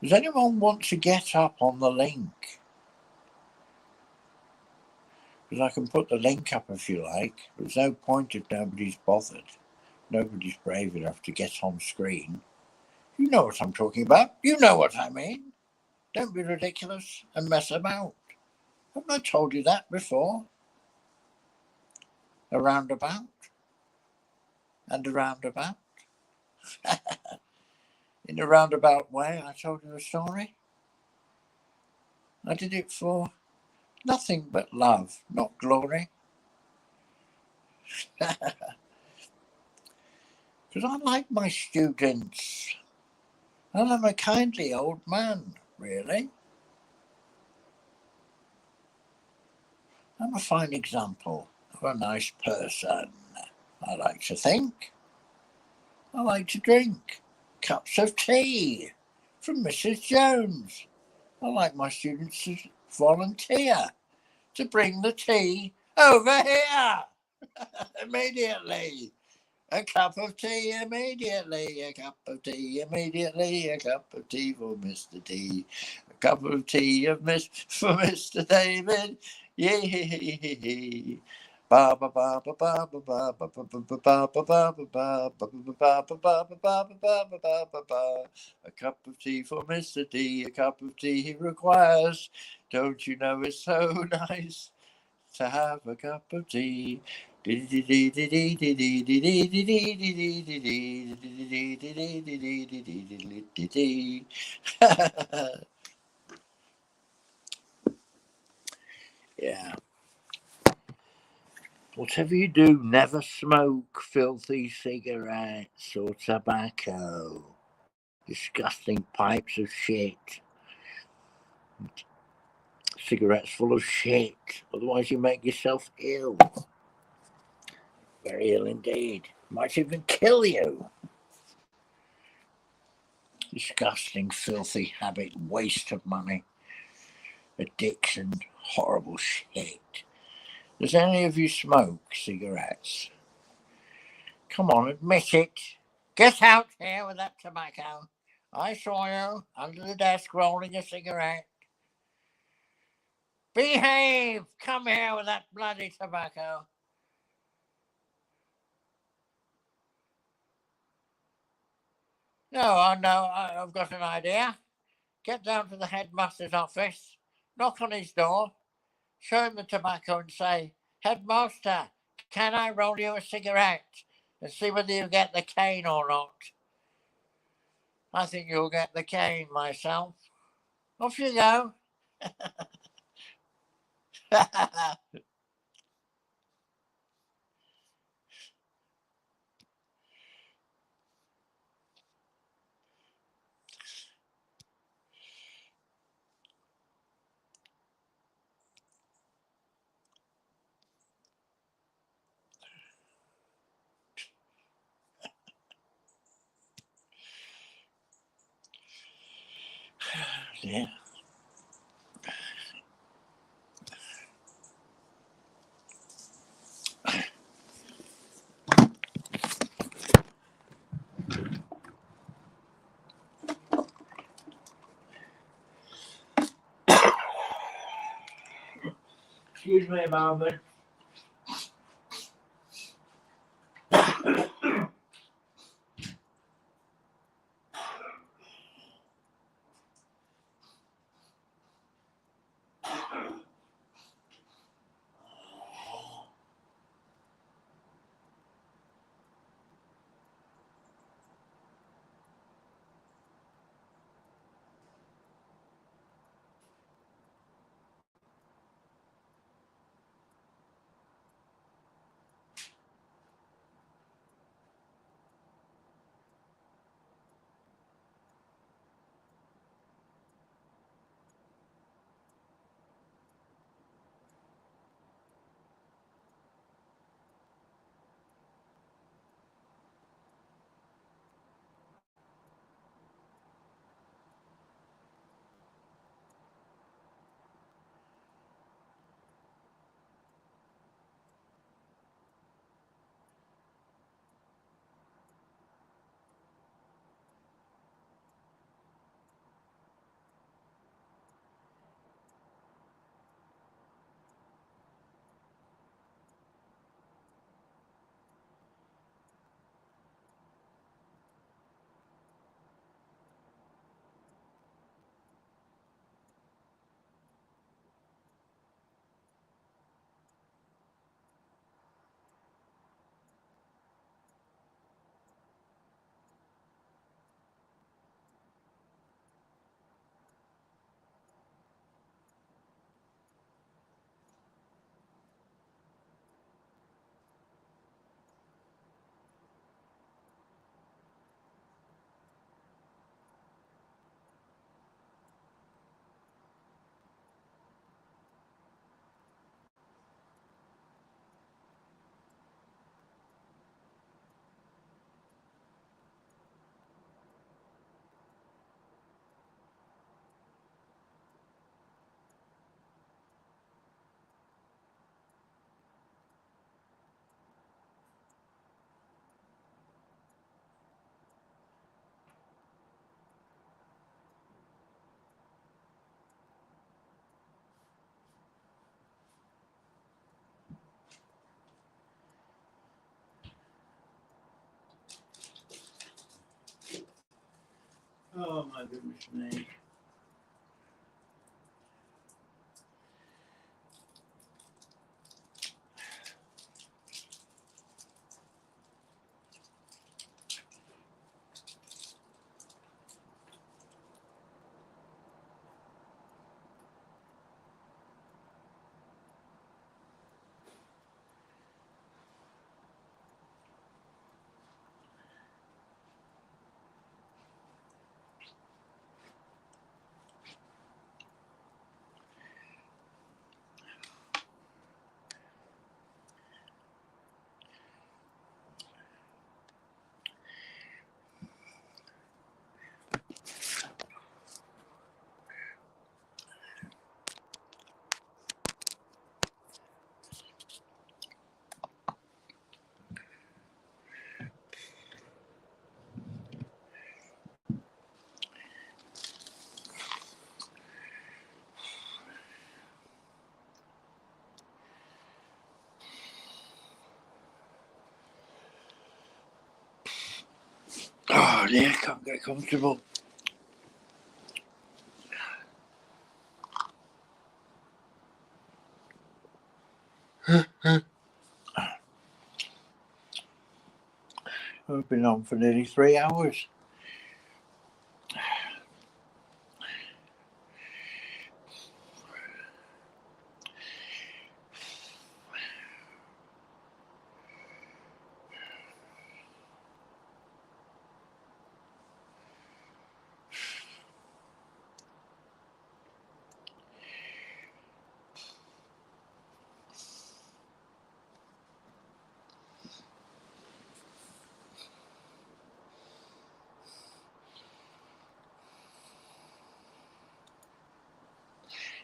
Does anyone want to get up on the link? Because I can put the link up if you like. There's no point if nobody's bothered. Nobody's brave enough to get on screen. You know what I'm talking about. You know what I mean. Don't be ridiculous and mess about. Haven't I told you that before? A roundabout and a roundabout. In a roundabout way, I told you a story. I did it for nothing but love, not glory. Because I like my students. And I'm a kindly old man, really. I'm a fine example of a nice person. I like to think. I like to drink cups of tea from Mrs. Jones. I like my students to volunteer to bring the tea over here immediately. A cup of tea immediately, a cup of tea immediately, a cup of tea for Mr. T, a cup of tea for Mr. David. Yay! Ba ba ba ba ba ba ba ba ba ba ba ba ba ba ba ba ba ba ba. A cup of tea for Mr. D, a cup of tea he requires. Don't you know it's so nice to have a cup of tea? Yeah. Whatever you do, never smoke filthy cigarettes or tobacco. Disgusting pipes of shit. Cigarettes full of shit. Otherwise, you make yourself ill. Very ill indeed. Might even kill you. Disgusting, filthy habit, waste of money, addiction, horrible shit. Does any of you smoke cigarettes? Come on, admit it. Get out here with that tobacco. I saw you under the desk rolling a cigarette. Behave! Come here with that bloody tobacco. No, I've got an idea. Get down to the headmaster's office, knock on his door, show him the tobacco and say, Headmaster, can I roll you a cigarette? And see whether you get the cane or not. I think you'll get the cane myself. Off you go. Yeah. Excuse me a moment. my goodness me. Oh dear, can't get comfortable. We've been on for nearly 3 hours.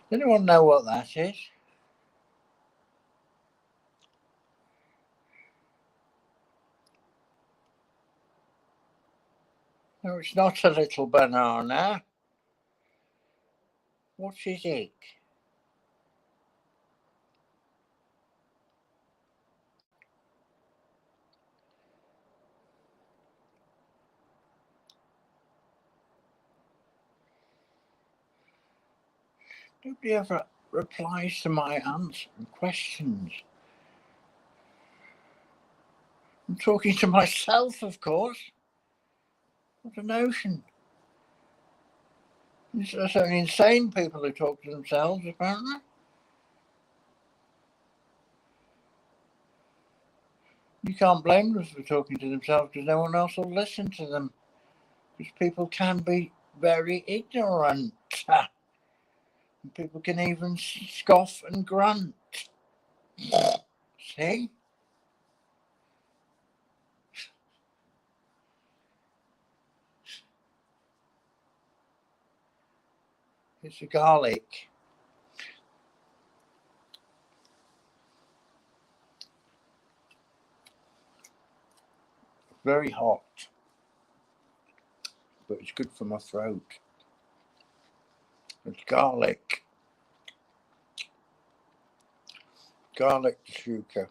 Anyone know what that is? No, it's not a little banana. What is it? Nobody ever replies to my questions. I'm talking to myself, of course. What a notion. There's only insane people who talk to themselves, apparently. You can't blame them for talking to themselves because no one else will listen to them. Because people can be very ignorant. People can even scoff and grunt. See? It's the garlic. Very hot. But it's good for my throat. It's garlic. Garlic shuka.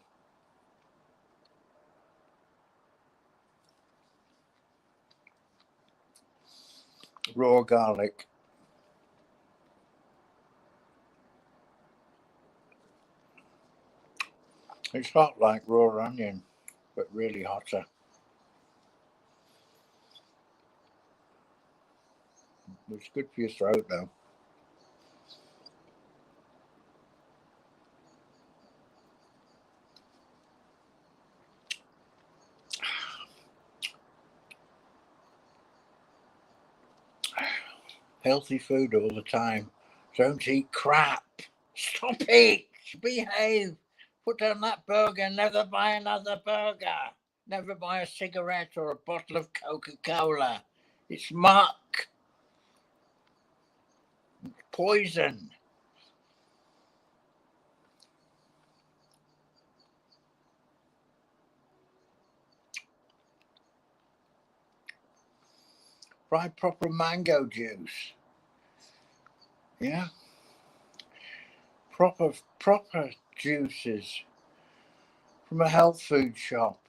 Raw garlic. It's hot like raw onion, but really hotter. It's good for your throat though. Healthy food all the time. Don't eat crap. Stop it. Behave. Put down that burger. Never buy another burger. Never buy a cigarette or a bottle of Coca-Cola. It's muck. Poison. Try proper mango juice. Yeah. Proper juices from a health food shop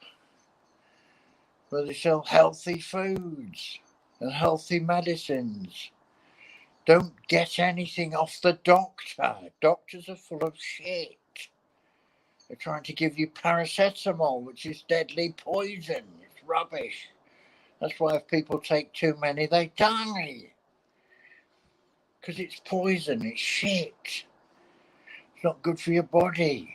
where they sell healthy foods. and healthy medicines. Don't get anything off the doctor. Doctors are full of shit. They're trying to give you paracetamol, which is deadly poison. It's rubbish. That's why if people take too many, they die. Because it's poison, it's shit. It's not good for your body.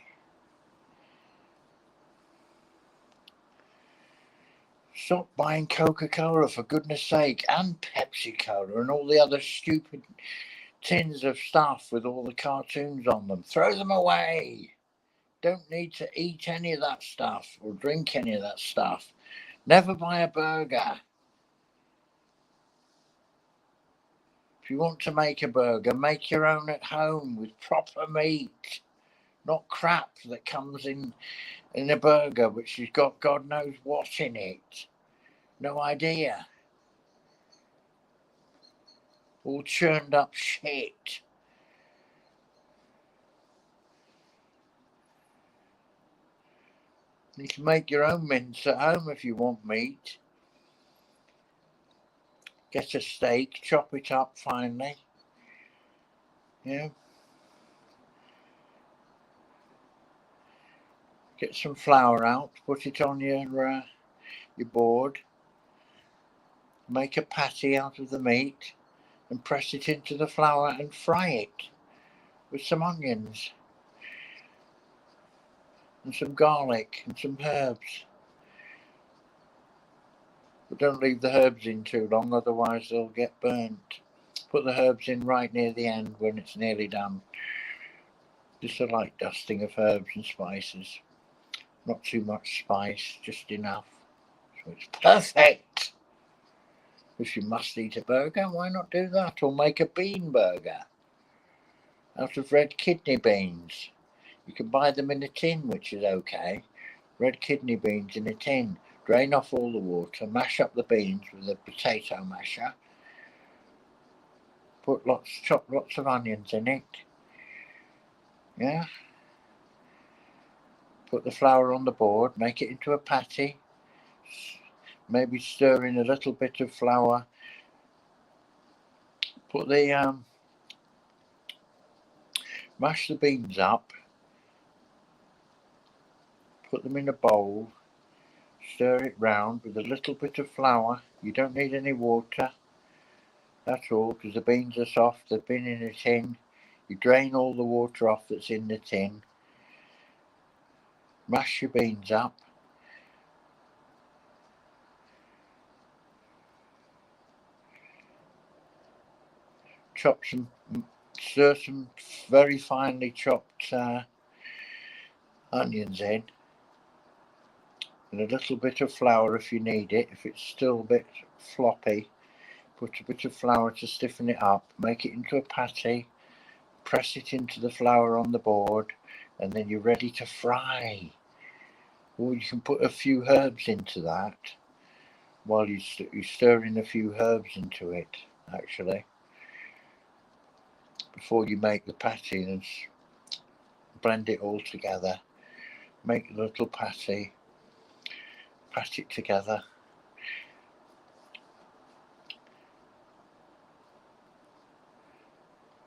Stop buying Coca-Cola, for goodness sake, and Pepsi-Cola and all the other stupid tins of stuff with all the cartoons on them. Throw them away. Don't need to eat any of that stuff or drink any of that stuff. Never buy a burger. If you want to make a burger, make your own at home with proper meat, not crap that comes in a burger which has got God knows what in it. No idea. All churned up shit. You can make your own mince at home if you want meat. Get a steak, chop it up finely. Yeah. Get some flour out, put it on your board. Make a patty out of the meat and press it into the flour and fry it with some onions and some garlic and some herbs. But don't leave the herbs in too long, otherwise they'll get burnt. Put the herbs in right near the end when it's nearly done. Just a light dusting of herbs and spices. Not too much spice, just enough. So it's perfect. If you must eat a burger, why not do that? Or make a bean burger out of red kidney beans. You can buy them in a tin, which is okay. Red kidney beans in a tin. Drain off all the water, mash up the beans with a potato masher. Chop lots of onions in it. Yeah. Put the flour on the board, make it into a patty. Maybe stir in a little bit of flour. Put the mash the beans up. Put them in a bowl. Stir it round with a little bit of flour. You don't need any water. That's all, because the beans are soft. They've been in a tin. You drain all the water off that's in the tin. Mash your beans up. Stir some very finely chopped onions in. And a little bit of flour if you need it. If it's still a bit floppy, put a bit of flour to stiffen it up. Make it into a patty. Press it into the flour on the board. And then you're ready to fry. Or you can put a few herbs into that while you stir in a few herbs into it, actually, before you make the patty, and blend it all together. Make a little patty, pat it together.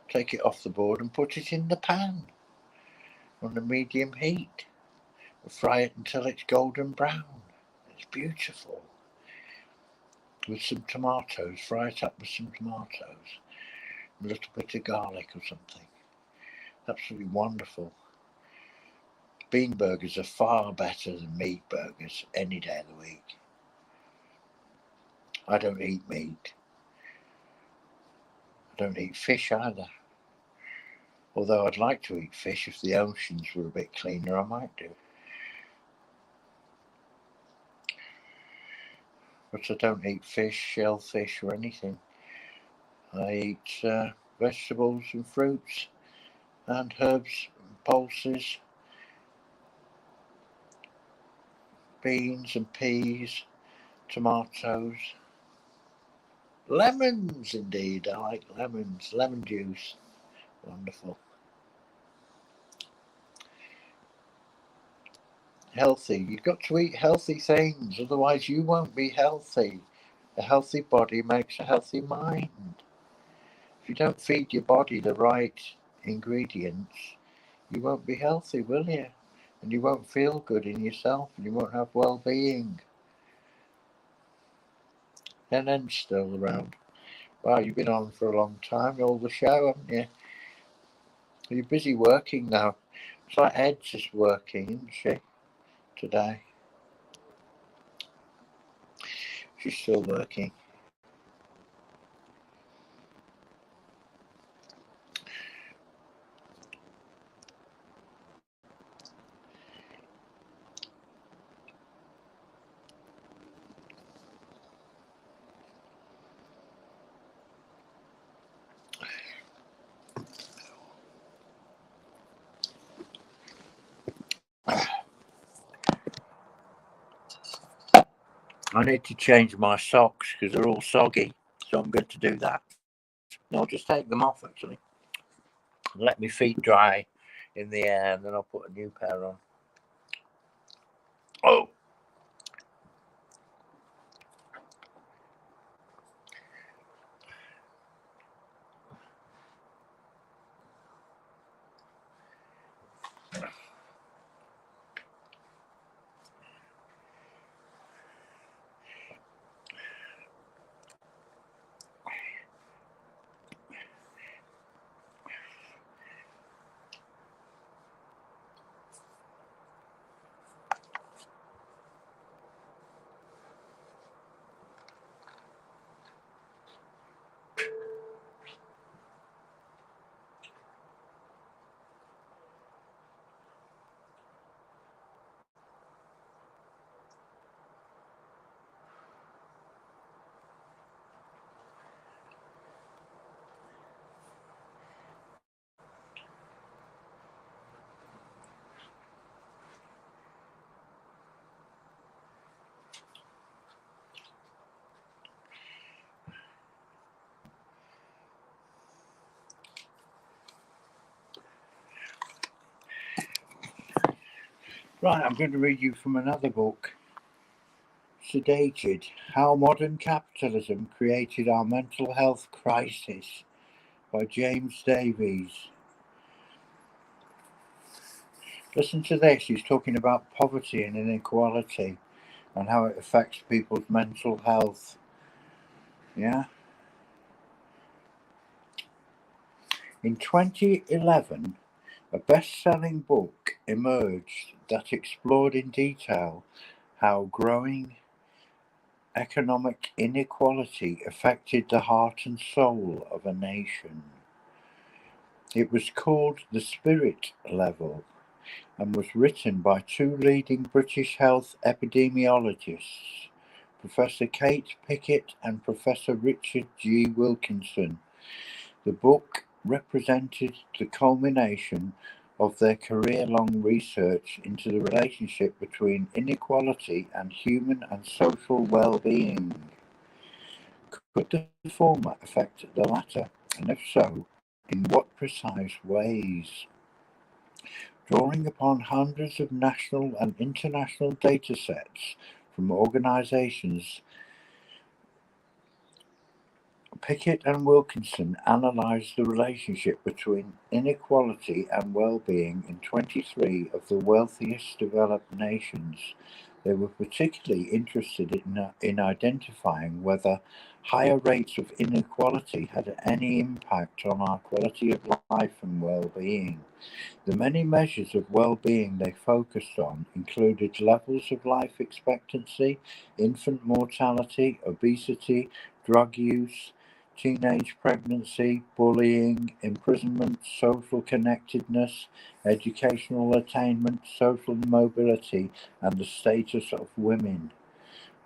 Take it off the board and put it in the pan on a medium heat. Fry it until it's golden brown. It's beautiful. With some tomatoes, fry it up with some tomatoes. A little bit of garlic or something. Absolutely wonderful. Bean burgers are far better than meat burgers any day of the week. I don't eat meat. I don't eat fish either. Although I'd like to eat fish. If the oceans were a bit cleaner, I might do. But I don't eat fish, shellfish or anything. I eat vegetables and fruits and herbs and pulses, beans and peas, tomatoes, lemons indeed. I like lemons, lemon juice, wonderful. Healthy. You've got to eat healthy things, otherwise you won't be healthy. A healthy body makes a healthy mind. If you don't feed your body the right ingredients, you won't be healthy, will you? And you won't feel good in yourself, and you won't have well-being. Nen's still around. Wow, you've been on for a long time, all the show, haven't you? You're busy working now. It's like Ed's is working, isn't she, today? She's still working. I need to change my socks because they're all soggy, so I'm going to do that. No, I'll just take them off actually. Let my feet dry in the air, and then I'll put a new pair on. Oh! Right, I'm going to read you from another book. Sedated: How Modern Capitalism Created Our Mental Health Crisis by James Davies. Listen to this. He's talking about poverty and inequality and how it affects people's mental health. Yeah? In 2011, a best-selling book emerged that explored in detail how growing economic inequality affected the heart and soul of a nation. It was called The Spirit Level and was written by two leading British health epidemiologists, Professor Kate Pickett and Professor Richard G. Wilkinson. The book represented the culmination of their career-long research into the relationship between inequality and human and social well-being. Could the former affect the latter, and if so, in what precise ways? Drawing upon hundreds of national and international data sets from organizations, Pickett and Wilkinson analyzed the relationship between inequality and well-being in 23 of the wealthiest developed nations. They were particularly interested in identifying whether higher rates of inequality had any impact on our quality of life and well-being. The many measures of well-being they focused on included levels of life expectancy, infant mortality, obesity, drug use, teenage pregnancy, bullying, imprisonment, social connectedness, educational attainment, social mobility, and the status of women.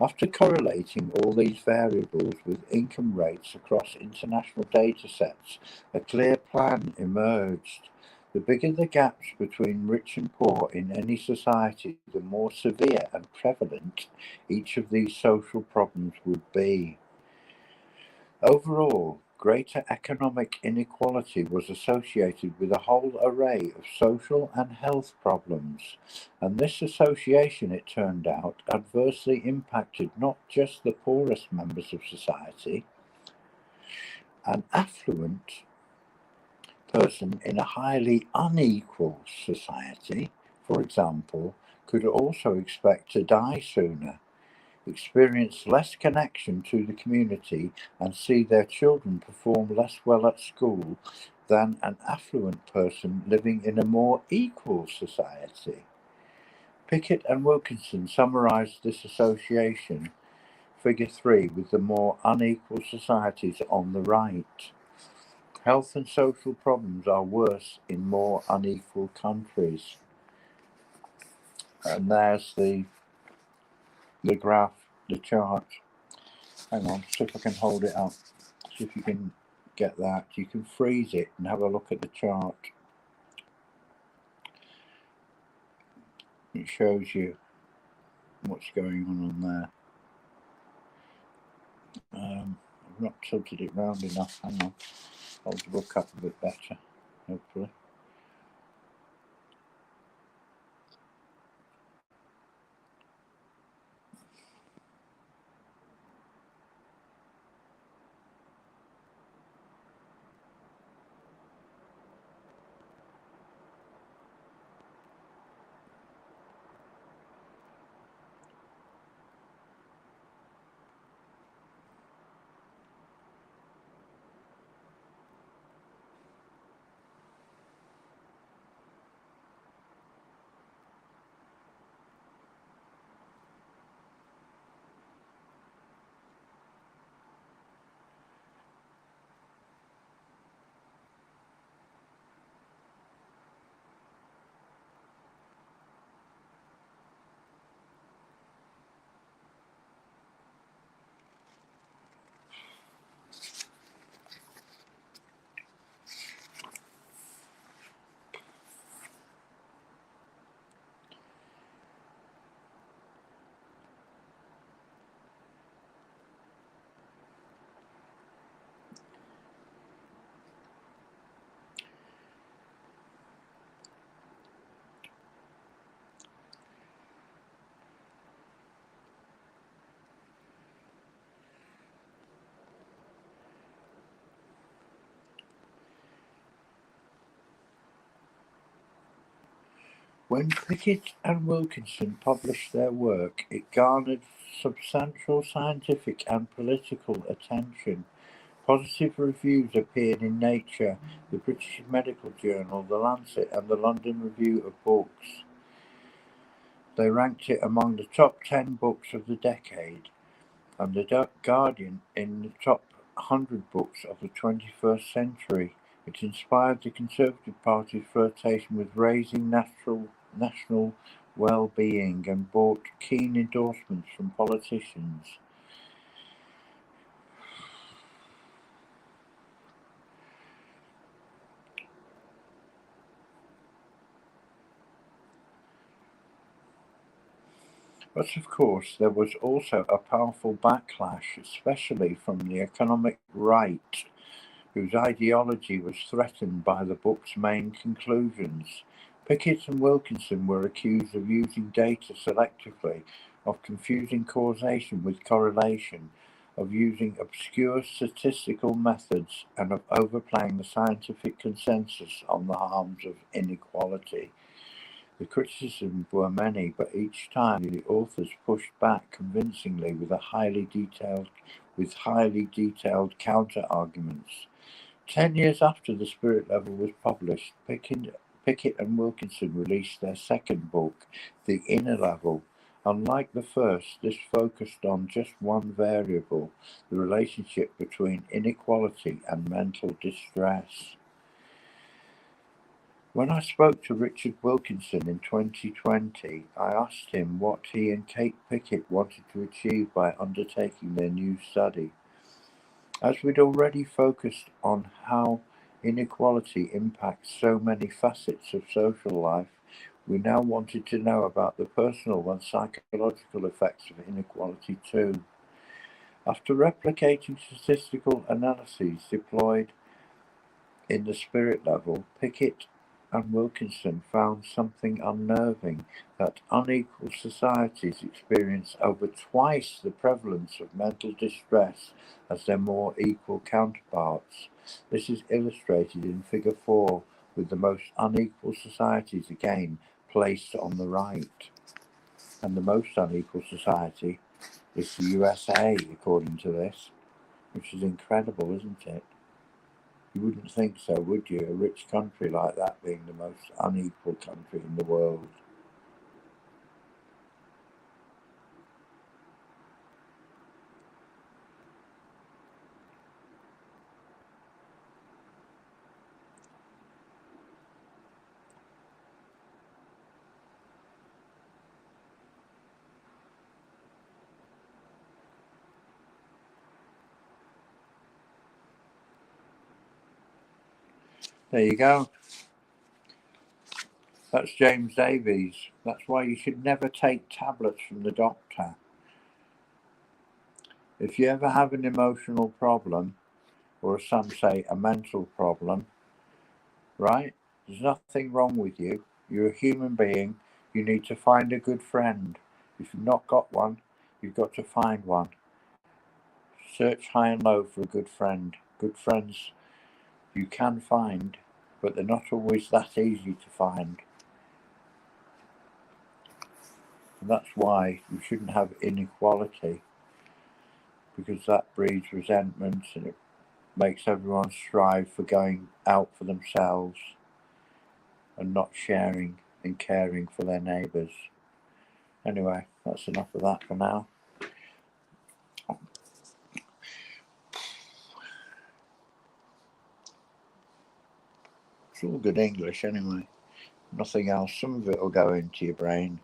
After correlating all these variables with income rates across international data sets, a clear plan emerged. The bigger the gaps between rich and poor in any society, the more severe and prevalent each of these social problems would be. Overall, Greater economic inequality was associated with a whole array of social and health problems, and this association, it turned out, adversely impacted not just the poorest members of society. An affluent person in a highly unequal society, for example, could also expect to die sooner, experience less connection to the community, and see their children perform less well at school than an affluent person living in a more equal society. Pickett and Wilkinson summarized this association, figure 3, with the more unequal societies on the right. Health and social problems are worse in more unequal countries. And there's the graph, the chart. Hang on, see if I can hold it up. See if you can get that. You can freeze it and have a look at the chart. It shows you what's going on there. I've not tilted it round enough. Hang on. Hold the book up a bit better, hopefully. When Pickett and Wilkinson published their work, it garnered substantial scientific and political attention. Positive reviews appeared in Nature, the British Medical Journal, The Lancet, and the London Review of Books. They ranked it among the top 10 books of the decade, and the Guardian in the top 100 books of the 21st century. It inspired the Conservative Party's flirtation with raising national well-being and brought keen endorsements from politicians. But of course, there was also a powerful backlash, especially from the economic right, whose ideology was threatened by the book's main conclusions. Pickett and Wilkinson were accused of using data selectively, of confusing causation with correlation, of using obscure statistical methods, and of overplaying the scientific consensus on the harms of inequality. The criticisms were many, but each time the authors pushed back convincingly with highly detailed counter-arguments. 10 years after The Spirit Level was published, Pickett and Wilkinson released their second book, The Inner Level. Unlike the first, this focused on just one variable, the relationship between inequality and mental distress. When I spoke to Richard Wilkinson in 2020, I asked him what he and Kate Pickett wanted to achieve by undertaking their new study. As we'd already focused on how inequality impacts so many facets of social life, we now wanted to know about the personal and psychological effects of inequality too. After replicating statistical analyses deployed in the spirit level, Pickett and Wilkinson found something unnerving, that unequal societies experience over twice the prevalence of mental distress as their more equal counterparts. This is illustrated in Figure 4, with the most unequal societies again placed on the right. And the most unequal society is the USA, according to this, which is incredible, isn't it? You wouldn't think so, would you? A rich country like that being the most unequal country in the world. There you go. That's James Davies. That's why you should never take tablets from the doctor. If you ever have an emotional problem, or as some say, a mental problem, right? There's nothing wrong with you. You're a human being. You need to find a good friend. If you've not got one, you've got to find one. Search high and low for a good friend. Good friends you can find, but they're not always that easy to find. And that's why you shouldn't have inequality, because that breeds resentment and it makes everyone strive for going out for themselves and not sharing and caring for their neighbours. Anyway, that's enough of that for now. It's all good English anyway. Nothing else. Some of it will go into your brain.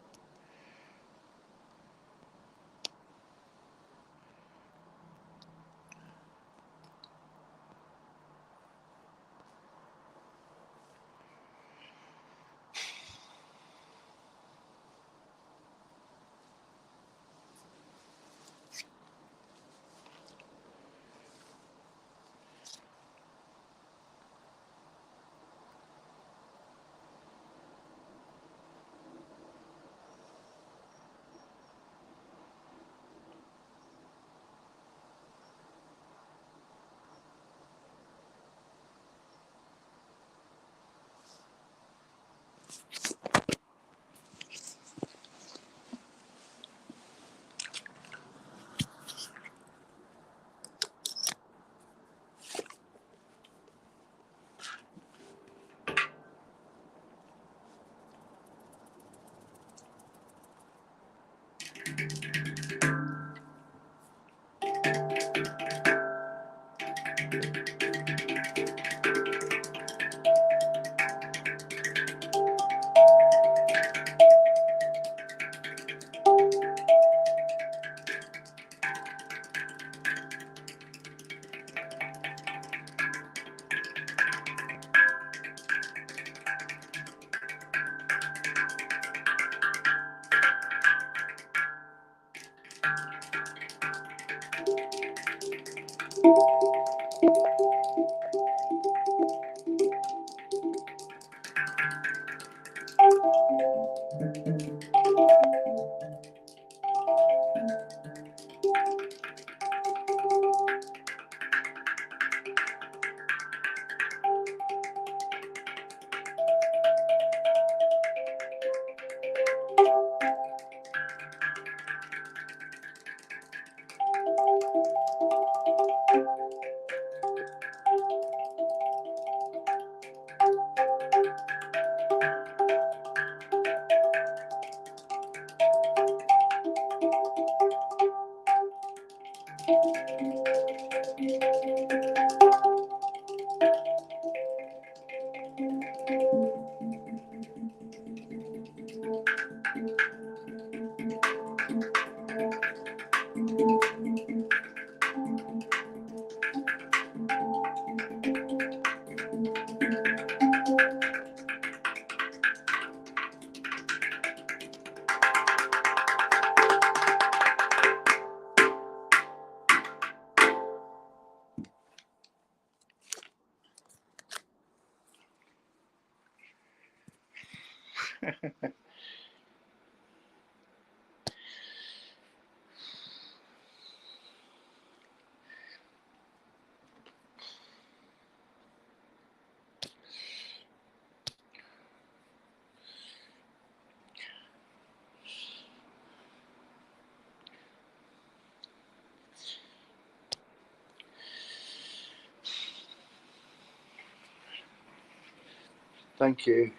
Thank you.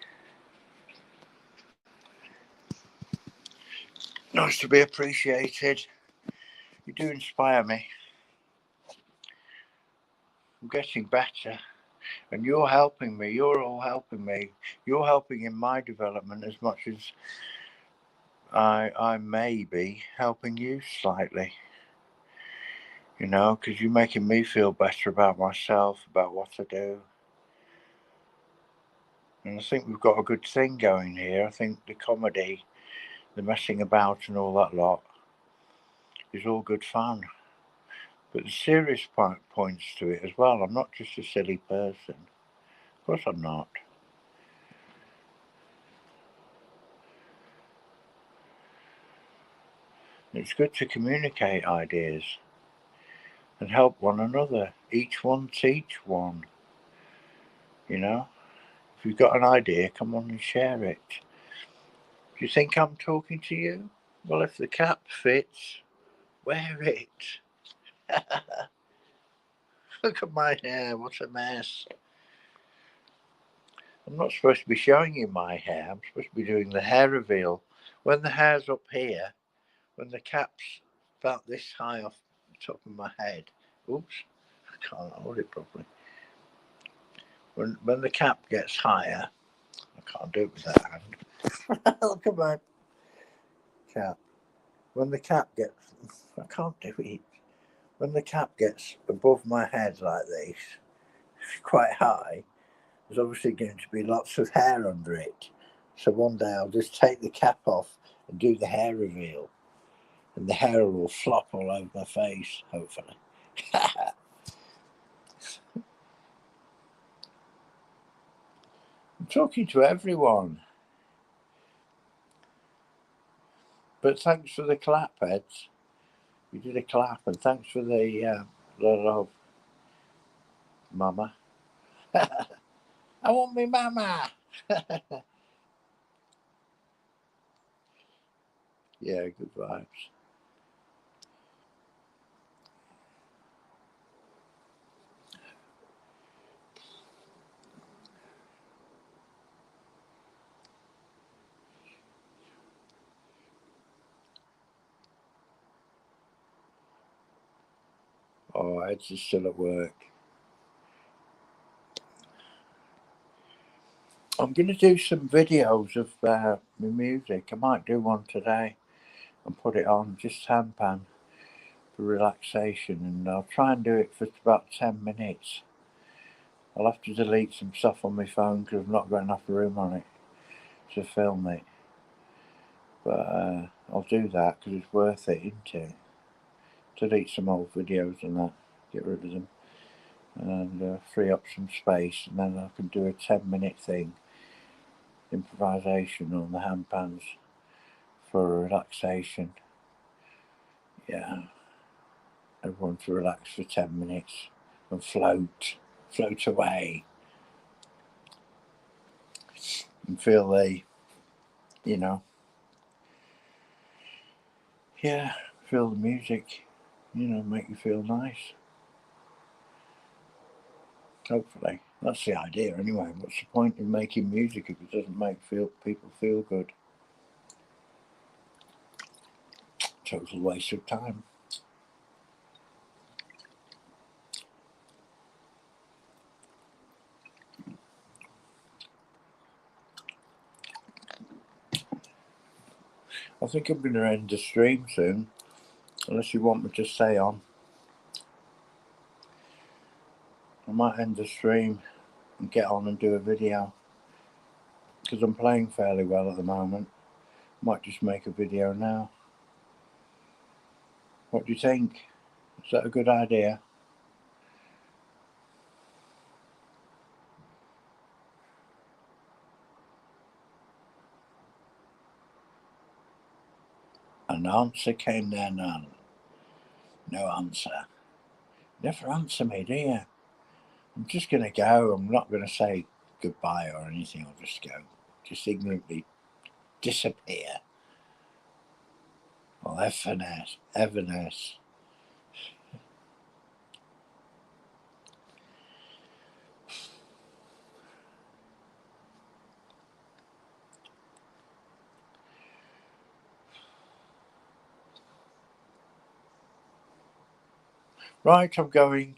Nice to be appreciated. You do inspire me. I'm getting better. And you're helping me. You're all helping me. You're helping in my development as much as I may be helping you slightly. You know, because you're making me feel better about myself, about what I do. And I think we've got a good thing going here. I think the comedy, the messing about and all that lot is all good fun. But the serious points to it as well. I'm not just a silly person. Of course I'm not. It's good to communicate ideas and help one another. Each one teach one. You know? If you've got an idea, come on and share it. Do you think I'm talking to you? Well, if the cap fits, wear it. Look at my hair, what a mess. I'm not supposed to be showing you my hair. I'm supposed to be doing the hair reveal. When the hair's up here, when the cap's about this high off the top of my head. Oops, I can't hold it properly. When the cap gets higher, I can't do it with that hand. Look at my cap. When the cap gets, I can't do it. When the cap gets above my head like this, quite high, there's obviously going to be lots of hair under it. So one day I'll just take the cap off and do the hair reveal. And the hair will flop all over my face, hopefully. I'm talking to everyone. But thanks for the clap, Eds. You did a clap, and thanks for the love, Mama. I want me Mama. Yeah, good vibes. Oh, Ed's is still at work. I'm going to do some videos of my music. I might do one today and put it on just handpan for relaxation, and I'll try and do it for about 10 minutes. I'll have to delete some stuff on my phone because I've not got enough room on it to film it. But I'll do that because it's worth it, isn't it? Delete some old videos and that, get rid of them, and free up some space, and then I can do a 10-minute thing, improvisation on the handpans for relaxation. Yeah, everyone to relax for 10 minutes and float away and feel you know, yeah, feel the music, make you feel nice. Hopefully. That's the idea anyway. What's the point in making music if it doesn't make people feel good? Total waste of time. I think I'm going to end the stream soon, unless you want me to stay on. I might end the stream and get on and do a video, because I'm playing fairly well at the moment. Might just make a video now. What do you think? Is that a good idea? An answer came there, none. No answer. Never answer me, do you? I'm just going to go. I'm not going to say goodbye or anything. I'll just go. Just ignorantly disappear. Well, Everness. Right, I'm going.